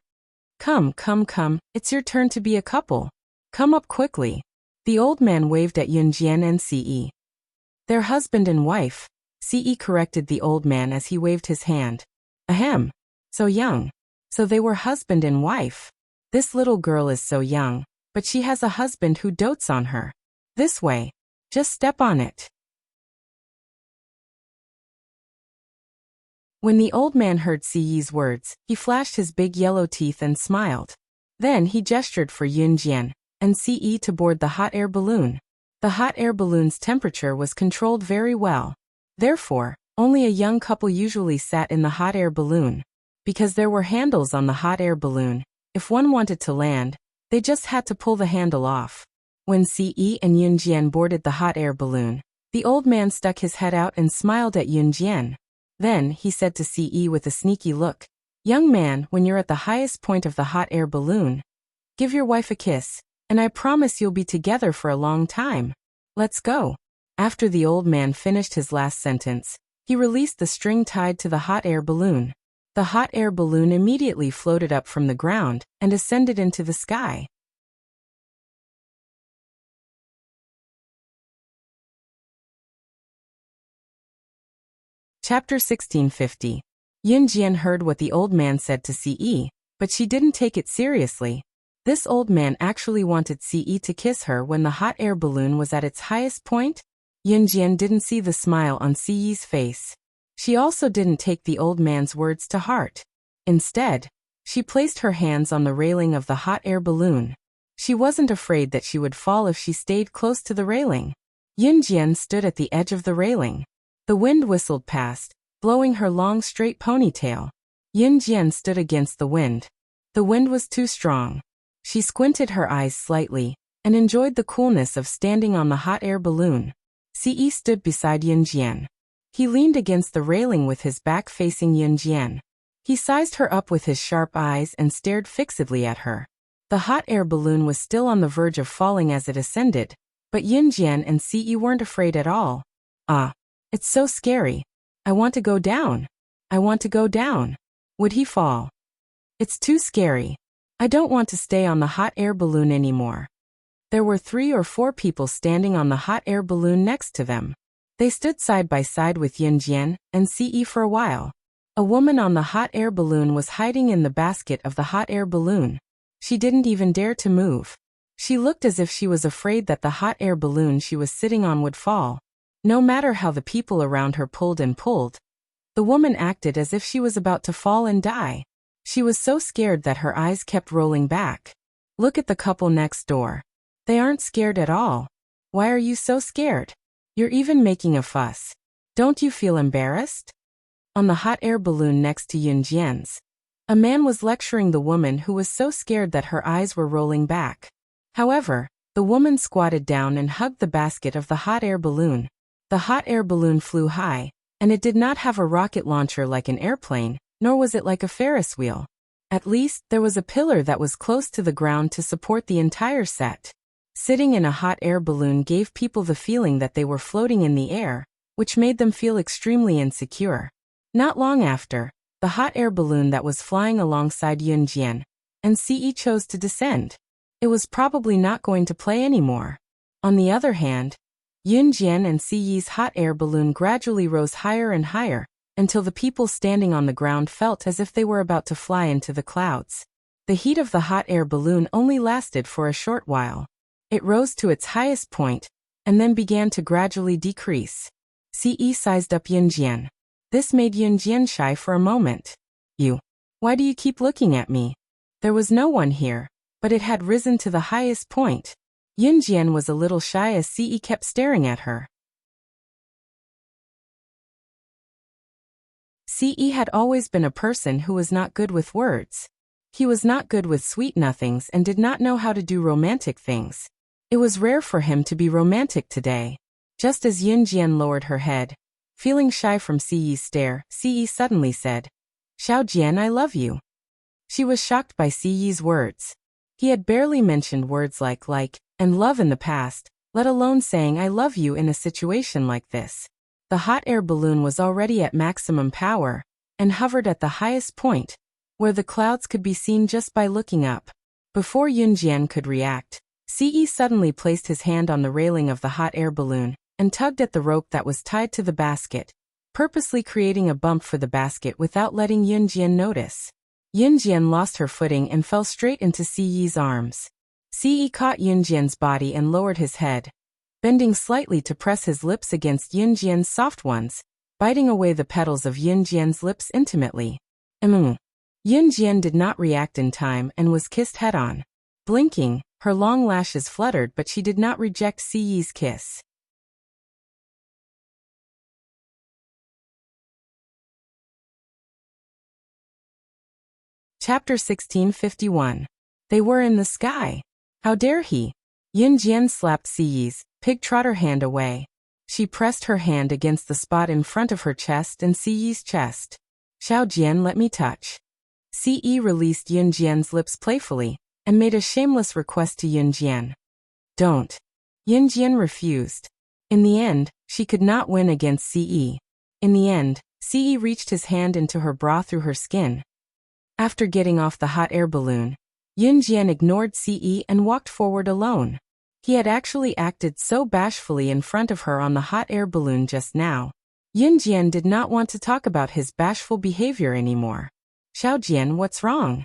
Come, come, come, it's your turn to be a couple. Come up quickly. The old man waved at Yunjian and Ce. Their husband and wife, Ce corrected the old man as he waved his hand. Ahem. So young. So they were husband and wife. This little girl is so young, but she has a husband who dotes on her. This way. Just step on it. When the old man heard Ce's words, he flashed his big yellow teeth and smiled. Then he gestured for Yunjian and Ce to board the hot air balloon. The hot air balloon's temperature was controlled very well. Therefore, only a young couple usually sat in the hot air balloon. Because there were handles on the hot air balloon, if one wanted to land, they just had to pull the handle off. When Ce and Yunjian boarded the hot air balloon, the old man stuck his head out and smiled at Yunjian. Then, he said to Ce with a sneaky look, "Young man, when you're at the highest point of the hot air balloon, give your wife a kiss, and I promise you'll be together for a long time. Let's go." After the old man finished his last sentence, he released the string tied to the hot air balloon. The hot air balloon immediately floated up from the ground and ascended into the sky. Chapter 1650. Yunjian heard what the old man said to Ce, but she didn't take it seriously. This old man actually wanted Ce to kiss her when the hot air balloon was at its highest point? Yunjian didn't see the smile on Ce's face. She also didn't take the old man's words to heart. Instead, she placed her hands on the railing of the hot air balloon. She wasn't afraid that she would fall if she stayed close to the railing. Yunjian stood at the edge of the railing. The wind whistled past, blowing her long straight ponytail. Yunjian stood against the wind. The wind was too strong. She squinted her eyes slightly and enjoyed the coolness of standing on the hot air balloon. Ce stood beside Yunjian. He leaned against the railing with his back facing Yunjian. He sized her up with his sharp eyes and stared fixedly at her. The hot air balloon was still on the verge of falling as it ascended, but Yunjian and Ce weren't afraid at all. "Ah, it's so scary. I want to go down. I want to go down. Would he fall? It's too scary. I don't want to stay on the hot air balloon anymore. There were 3 or 4 people standing on the hot air balloon next to them. They stood side by side with Yunjian and Ce for a while. A woman on the hot air balloon was hiding in the basket of the hot air balloon. She didn't even dare to move. She looked as if she was afraid that the hot air balloon she was sitting on would fall. No matter how the people around her pulled and pulled, the woman acted as if she was about to fall and die. She was so scared that her eyes kept rolling back. Look at the couple next door. They aren't scared at all. Why are you so scared? You're even making a fuss. Don't you feel embarrassed? On the hot air balloon next to Yunjian's, a man was lecturing the woman who was so scared that her eyes were rolling back. However, the woman squatted down and hugged the basket of the hot air balloon. The hot air balloon flew high, and it did not have a rocket launcher like an airplane, nor was it like a Ferris wheel. At least, there was a pillar that was close to the ground to support the entire set. Sitting in a hot air balloon gave people the feeling that they were floating in the air, which made them feel extremely insecure. Not long after, the hot air balloon that was flying alongside Yunjian and Ce chose to descend. It was probably not going to play anymore. On the other hand, Yunjian and Ce's hot air balloon gradually rose higher and higher, until the people standing on the ground felt as if they were about to fly into the clouds. The heat of the hot air balloon only lasted for a short while. It rose to its highest point, and then began to gradually decrease. Ce sized up Yunjian. This made Yunjian shy for a moment. Why do you keep looking at me? There was no one here, but it had risen to the highest point. Yunjian was a little shy as Ce kept staring at her. Ce had always been a person who was not good with words. He was not good with sweet nothings and did not know how to do romantic things. It was rare for him to be romantic today. Just as Yunjian lowered her head, feeling shy from Ce's stare, Ce suddenly said, "Xiaojian, I love you." She was shocked by Ce's words. He had barely mentioned words like and love in the past, let alone saying I love you in a situation like this. The hot air balloon was already at maximum power and hovered at the highest point, where the clouds could be seen just by looking up. Before Yunjian could react, Ce suddenly placed his hand on the railing of the hot air balloon and tugged at the rope that was tied to the basket, purposely creating a bump for the basket without letting Yunjian notice. Yunjian lost her footing and fell straight into Ce's arms. Ce caught Yunjian's body and lowered his head, bending slightly to press his lips against Yunjian's soft ones, biting away the petals of Yunjian's lips intimately. Yunjian did not react in time and was kissed head-on. Blinking, her long lashes fluttered, but she did not reject Ce's kiss. Chapter 1651. They were in the sky. How dare he? Yunjian slapped Ce's pig-trotter hand away. She pressed her hand against the spot in front of her chest and Ce's chest. "Xiaojian, let me touch." Ce released Yunjian's lips playfully and made a shameless request to Yunjian. "Don't." Yunjian refused. In the end, she could not win against Ce. In the end, Ce reached his hand into her bra through her skin. After getting off the hot air balloon, Yunjian ignored Ce and walked forward alone. He had actually acted so bashfully in front of her on the hot air balloon just now. Yunjian did not want to talk about his bashful behavior anymore. "Xiaojian, what's wrong?"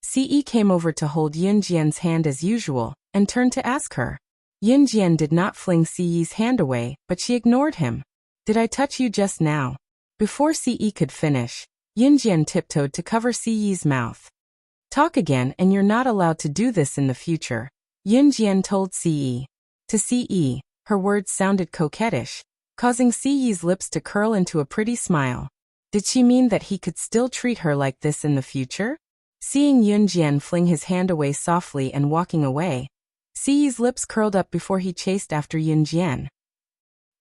Ce came over to hold Yunjian's hand as usual and turned to ask her. Yunjian did not fling Ce's hand away, but she ignored him. "Did I touch you just now?" Before Ce could finish, Yunjian tiptoed to cover Ce's mouth. "Talk again and you're not allowed to do this in the future," Yunjian told Ce. To Ce, her words sounded coquettish, causing Ce's lips to curl into a pretty smile. Did she mean that he could still treat her like this in the future? Seeing Yunjian fling his hand away softly and walking away, Ce's lips curled up before he chased after Yunjian.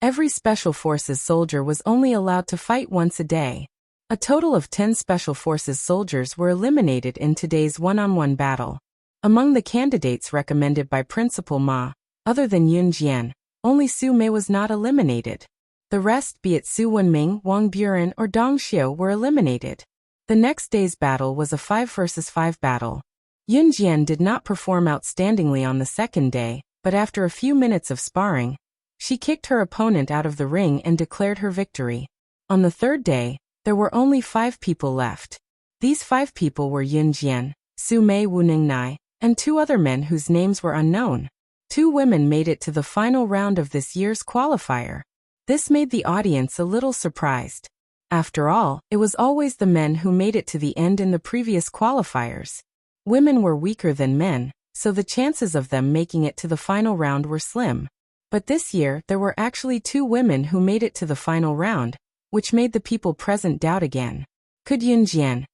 Every Special Forces soldier was only allowed to fight once a day. A total of 10 Special Forces soldiers were eliminated in today's one-on-one battle. Among the candidates recommended by Principal Ma, other than Yunjian, only Su Mei was not eliminated. The rest, be it Su Wenming, Wang Buren, or Dong Xiu, were eliminated. The next day's battle was a 5 versus 5 battle. Yun Jian did not perform outstandingly on the second day, but after a few minutes of sparring, she kicked her opponent out of the ring and declared her victory. On the third day, there were only 5 people left. These 5 people were Yun Jian, Su Mei Wu Ningnai, and 2 other men whose names were unknown. 2 women made it to the final round of this year's qualifier. This made the audience a little surprised. After all, it was always the men who made it to the end in the previous qualifiers. Women were weaker than men, so the chances of them making it to the final round were slim. But this year, there were actually 2 women who made it to the final round, which made the people present doubt again. Could Yun Jian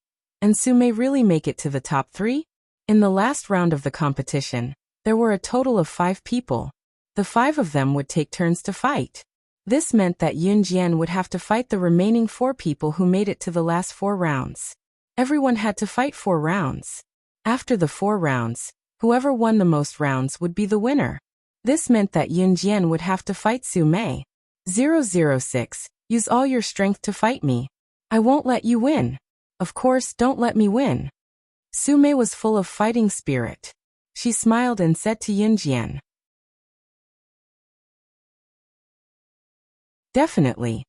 and Su Mei really make it to the top 3? In the last round of the competition, there were a total of 5 people. The 5 of them would take turns to fight. This meant that Yun Jian would have to fight the remaining 4 people who made it to the last 4 rounds. Everyone had to fight 4 rounds. After the 4 rounds, whoever won the most rounds would be the winner. This meant that Yun Jian would have to fight Su Mei. 006, use all your strength to fight me. I won't let you win. Of course, don't let me win. Su Mei was full of fighting spirit. She smiled and said to Yun Jian, "Definitely."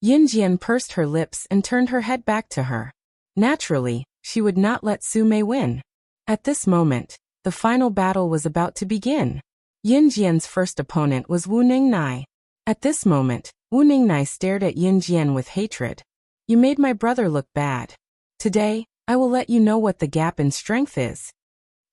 Yun Jian pursed her lips and turned her head back to her. Naturally, she would not let Su Mei win. At this moment, the final battle was about to begin. Yun Jian's first opponent was Wu Ningnai. At this moment, Wu Ningnai stared at Yun Jian with hatred. "You made my brother look bad. Today, I will let you know what the gap in strength is."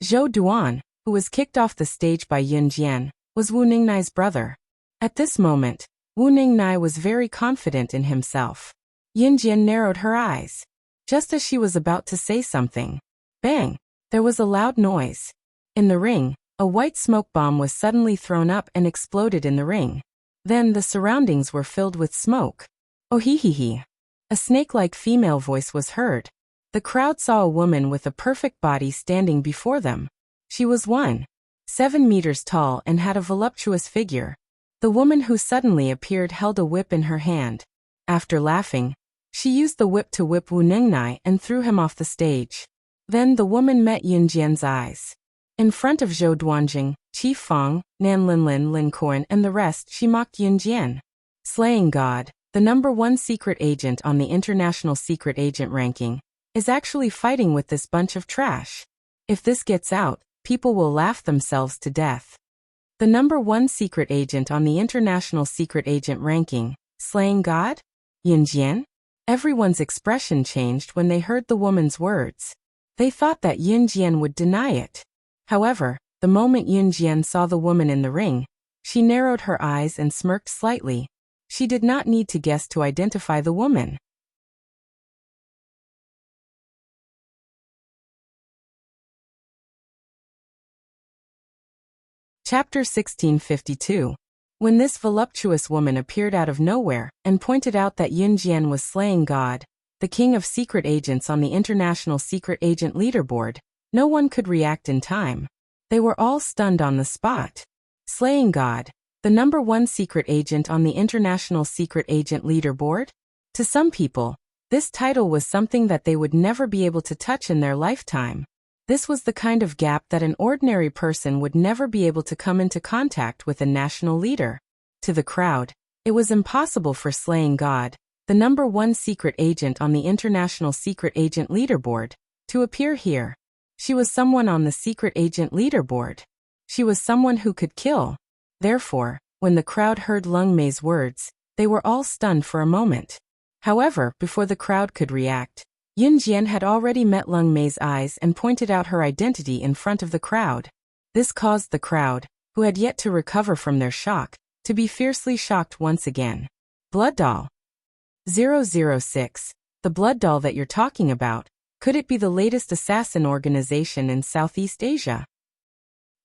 Zhou Duan, who was kicked off the stage by Yun Jian, was Wu Ningnai's brother. At this moment, Wu Ningnai was very confident in himself. Yun Jian narrowed her eyes. Just as she was about to say something, bang! There was a loud noise. In the ring, a white smoke bomb was suddenly thrown up and exploded in the ring. Then the surroundings were filled with smoke. "Oh hee hee hee." A snake-like female voice was heard. The crowd saw a woman with a perfect body standing before them. She was 1.7 meters tall and had a voluptuous figure. The woman who suddenly appeared held a whip in her hand. After laughing, she used the whip to whip Wu Ningnai and threw him off the stage. Then the woman met Yun Jian's eyes. In front of Zhou Duanjing, Chief Fang, Nan Linlin, Lin Kuan, and the rest, she mocked Yun Jian. Slaying God, the #1 secret agent on the international secret agent ranking, is actually fighting with this bunch of trash. If this gets out, people will laugh themselves to death. The #1 secret agent on the international secret agent ranking, slaying God? Yun Jian? Everyone's expression changed when they heard the woman's words. They thought that Yun Jian would deny it. However, the moment Yun Jian saw the woman in the ring, she narrowed her eyes and smirked slightly. She did not need to guess to identify the woman. Chapter 1652. When this voluptuous woman appeared out of nowhere and pointed out that Yun Jian was slaying God, the king of secret agents on the international secret agent leaderboard, no one could react in time. They were all stunned on the spot. Slaying God, the #1 secret agent on the international secret agent leaderboard? To some people, this title was something that they would never be able to touch in their lifetime. This was the kind of gap that an ordinary person would never be able to come into contact with a national leader. To the crowd, it was impossible for Slaying God, the #1 secret agent on the international secret agent leaderboard, to appear here. She was someone on the secret agent leaderboard. She was someone who could kill. Therefore, when the crowd heard Lung Mei's words, they were all stunned for a moment. However, before the crowd could react, Yun Jian had already met Lung Mei's eyes and pointed out her identity in front of the crowd. This caused the crowd, who had yet to recover from their shock, to be fiercely shocked once again. Blood Doll. 006. The Blood Doll that you're talking about, could it be the latest assassin organization in Southeast Asia?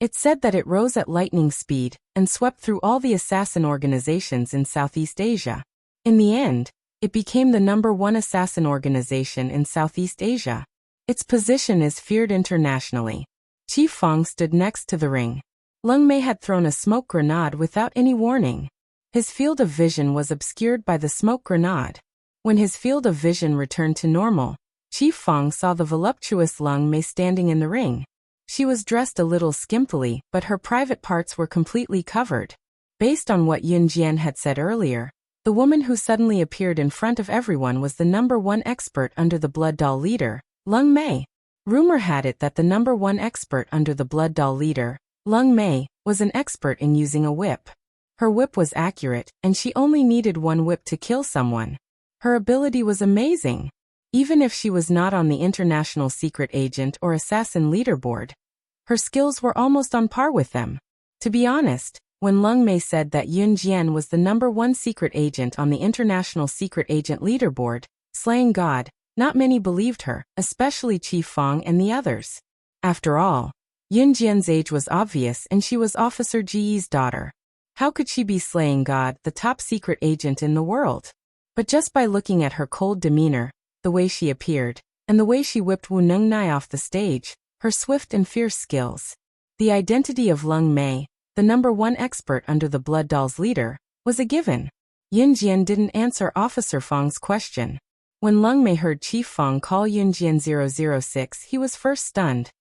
It said that it rose at lightning speed and swept through all the assassin organizations in Southeast Asia. In the end, it became the #1 assassin organization in Southeast Asia. Its position is feared internationally. Chief Fang stood next to the ring. Lung Mei had thrown a smoke grenade without any warning. His field of vision was obscured by the smoke grenade. When his field of vision returned to normal, Chief Fang saw the voluptuous Lung Mei standing in the ring. She was dressed a little skimpily, but her private parts were completely covered. Based on what Yun Jian had said earlier, the woman who suddenly appeared in front of everyone was the #1 expert under the Blood Doll leader, Lung Mei. Rumor had it that the #1 expert under the Blood Doll leader, Lung Mei, was an expert in using a whip. Her whip was accurate, and she only needed one whip to kill someone. Her ability was amazing. Even if she was not on the International Secret Agent or Assassin leaderboard, her skills were almost on par with them. To be honest, when Lung Mei said that Yun Jian was the #1 secret agent on the International Secret Agent leaderboard, slaying God, not many believed her, especially Chief Fang and the others. After all, Yun Jian's age was obvious and she was Officer Ji's daughter. How could she be slaying God, the top secret agent in the world? But just by looking at her cold demeanor, the way she appeared, and the way she whipped Wu Nungnai off the stage, her swift and fierce skills, the identity of Lung Mei, the #1 expert under the Blood Doll's leader, was a given. Yun Jian didn't answer Officer Fang's question. When Lung Mei heard Chief Fang call Yun Jian 006, he was first stunned.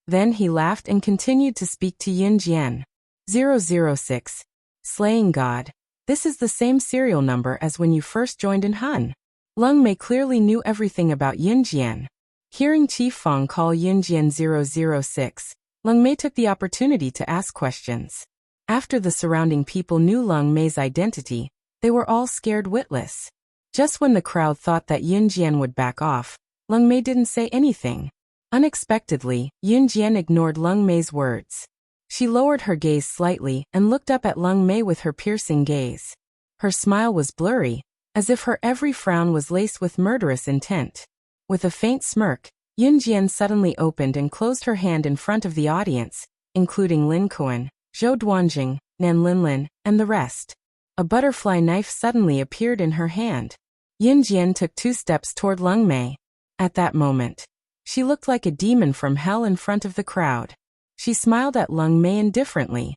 Then he laughed and continued to speak to Yun Jian. 006. Slaying God. This is the same serial number as when you first joined in Hun. Lung Mei clearly knew everything about Yun Jian. Hearing Chief Fang call Yun Jian 006, Lung Mei took the opportunity to ask questions. After the surrounding people knew Lung Mei's identity, they were all scared witless. Just when the crowd thought that Yun Jian would back off, Lung Mei didn't say anything. Unexpectedly, Yun Jian ignored Lung Mei's words. She lowered her gaze slightly and looked up at Lung Mei with her piercing gaze. Her smile was blurry, as if her every frown was laced with murderous intent. With a faint smirk, Yun Jian suddenly opened and closed her hand in front of the audience, including Lin Kuan, Zhou Duanjing, Nan Linlin, and the rest. A butterfly knife suddenly appeared in her hand. Yun Jian took 2 steps toward Lung Mei. At that moment, she looked like a demon from hell in front of the crowd. She smiled at Lung Mei indifferently.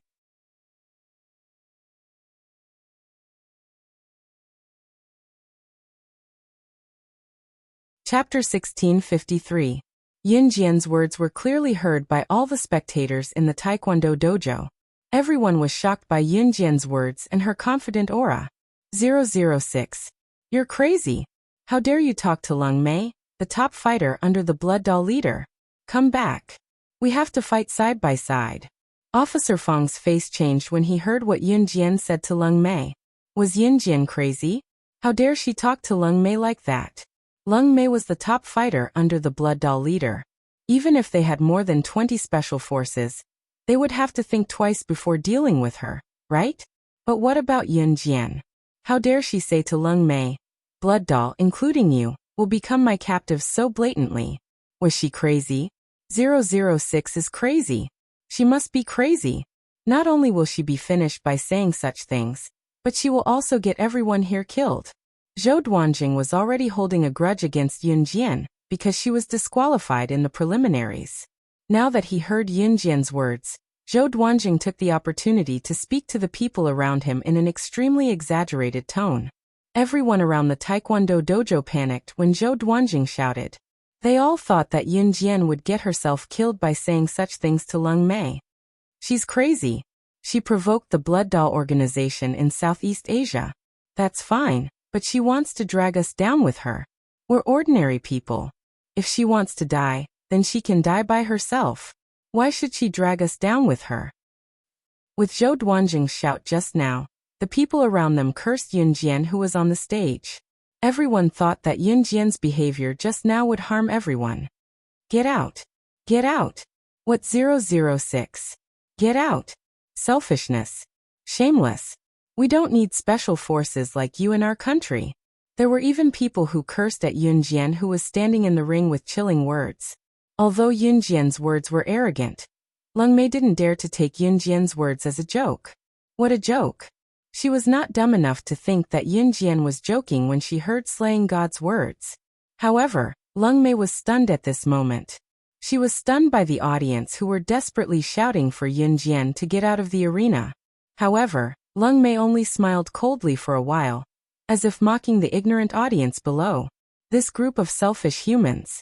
Chapter 1653. Yun Jian's words were clearly heard by all the spectators in the Taekwondo dojo. Everyone was shocked by Yun Jian's words and her confident aura. 006. You're crazy. How dare you talk to Lung Mei, the top fighter under the Blood Doll leader? Come back. We have to fight side by side. Officer Fang's face changed when he heard what Yun Jian said to Lung Mei. Was Yun Jian crazy? How dare she talk to Lung Mei like that? Lung Mei was the top fighter under the Blood Doll leader. Even if they had more than 20 special forces, they would have to think twice before dealing with her, right? But what about Yun Jian? How dare she say to Lung Mei, Blood Doll, including you, will become my captive so blatantly? Was she crazy? 006 is crazy. She must be crazy. Not only will she be finished by saying such things, but she will also get everyone here killed. Zhou Duanjing was already holding a grudge against Yun Jian because she was disqualified in the preliminaries. Now that he heard Yun Jian's words, Zhou Duanjing took the opportunity to speak to the people around him in an extremely exaggerated tone. Everyone around the Taekwondo dojo panicked when Zhou Duanjing shouted. They all thought that Yun Jian would get herself killed by saying such things to Lung Mei. She's crazy. She provoked the Blood Doll organization in Southeast Asia. That's fine, but she wants to drag us down with her. We're ordinary people. If she wants to die, then she can die by herself. Why should she drag us down with her? With Zhou Duanjing's shout just now, the people around them cursed Yun Jian, who was on the stage. Everyone thought that Yun Jian's behavior just now would harm everyone. Get out. Get out. What 006? Get out. Selfishness. Shameless. We don't need special forces like you in our country. There were even people who cursed at Yun Jian, who was standing in the ring with chilling words. Although Yun Jian's words were arrogant, Lung Mei didn't dare to take Yun Jian's words as a joke. What a joke. She was not dumb enough to think that Yun Jian was joking when she heard slaying God's words. However, Lung Mei was stunned at this moment. She was stunned by the audience who were desperately shouting for Yin Jian to get out of the arena. However, Lung Mei only smiled coldly for a while, as if mocking the ignorant audience below. This group of selfish humans.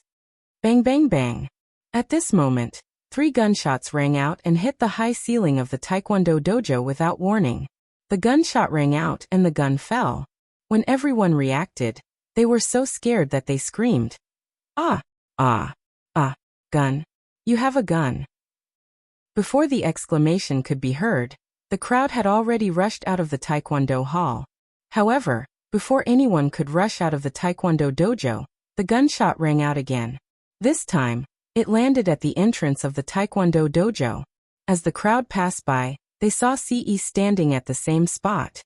Bang bang bang. At this moment, 3 gunshots rang out and hit the high ceiling of the Taekwondo dojo without warning. The gunshot rang out and the gun fell. When everyone reacted, they were so scared that they screamed, "Ah! Ah! Ah! Gun! You have a gun!" Before the exclamation could be heard, the crowd had already rushed out of the Taekwondo hall. However, before anyone could rush out of the Taekwondo dojo, the gunshot rang out again. This time, it landed at the entrance of the Taekwondo dojo. As the crowd passed by, they saw CE standing at the same spot.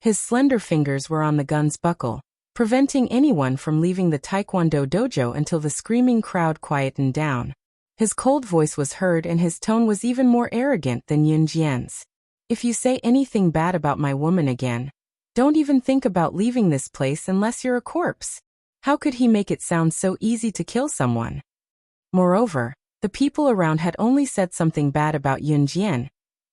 His slender fingers were on the gun's buckle, preventing anyone from leaving the Taekwondo dojo until the screaming crowd quietened down. His cold voice was heard and his tone was even more arrogant than Yin Jian's. "If you say anything bad about my woman again, don't even think about leaving this place unless you're a corpse." How could he make it sound so easy to kill someone? Moreover, the people around had only said something bad about Yin Jian,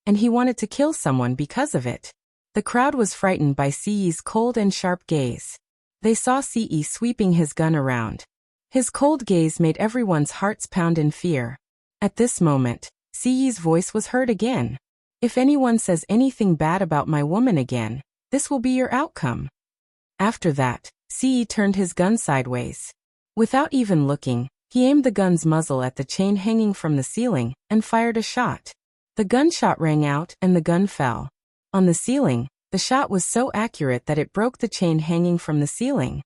and he wanted to kill someone because of it. The crowd was frightened by CE's cold and sharp gaze. They saw CE sweeping his gun around. His cold gaze made everyone's hearts pound in fear. At this moment, CE's voice was heard again. "If anyone says anything bad about my woman again, this will be your outcome." After that, CE turned his gun sideways. Without even looking, he aimed the gun's muzzle at the chain hanging from the ceiling and fired a shot. The gunshot rang out and the gun fell. On the ceiling, the shot was so accurate that it broke the chain hanging from the ceiling.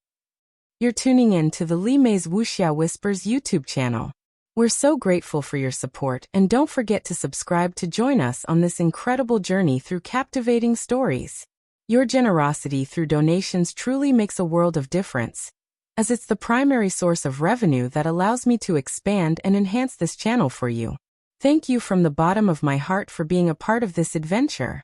You're tuning in to the Li Mei's Wuxia Whispers YouTube channel. We're so grateful for your support and don't forget to subscribe to join us on this incredible journey through captivating stories. Your generosity through donations truly makes a world of difference, as it's the primary source of revenue that allows me to expand and enhance this channel for you. Thank you from the bottom of my heart for being a part of this adventure.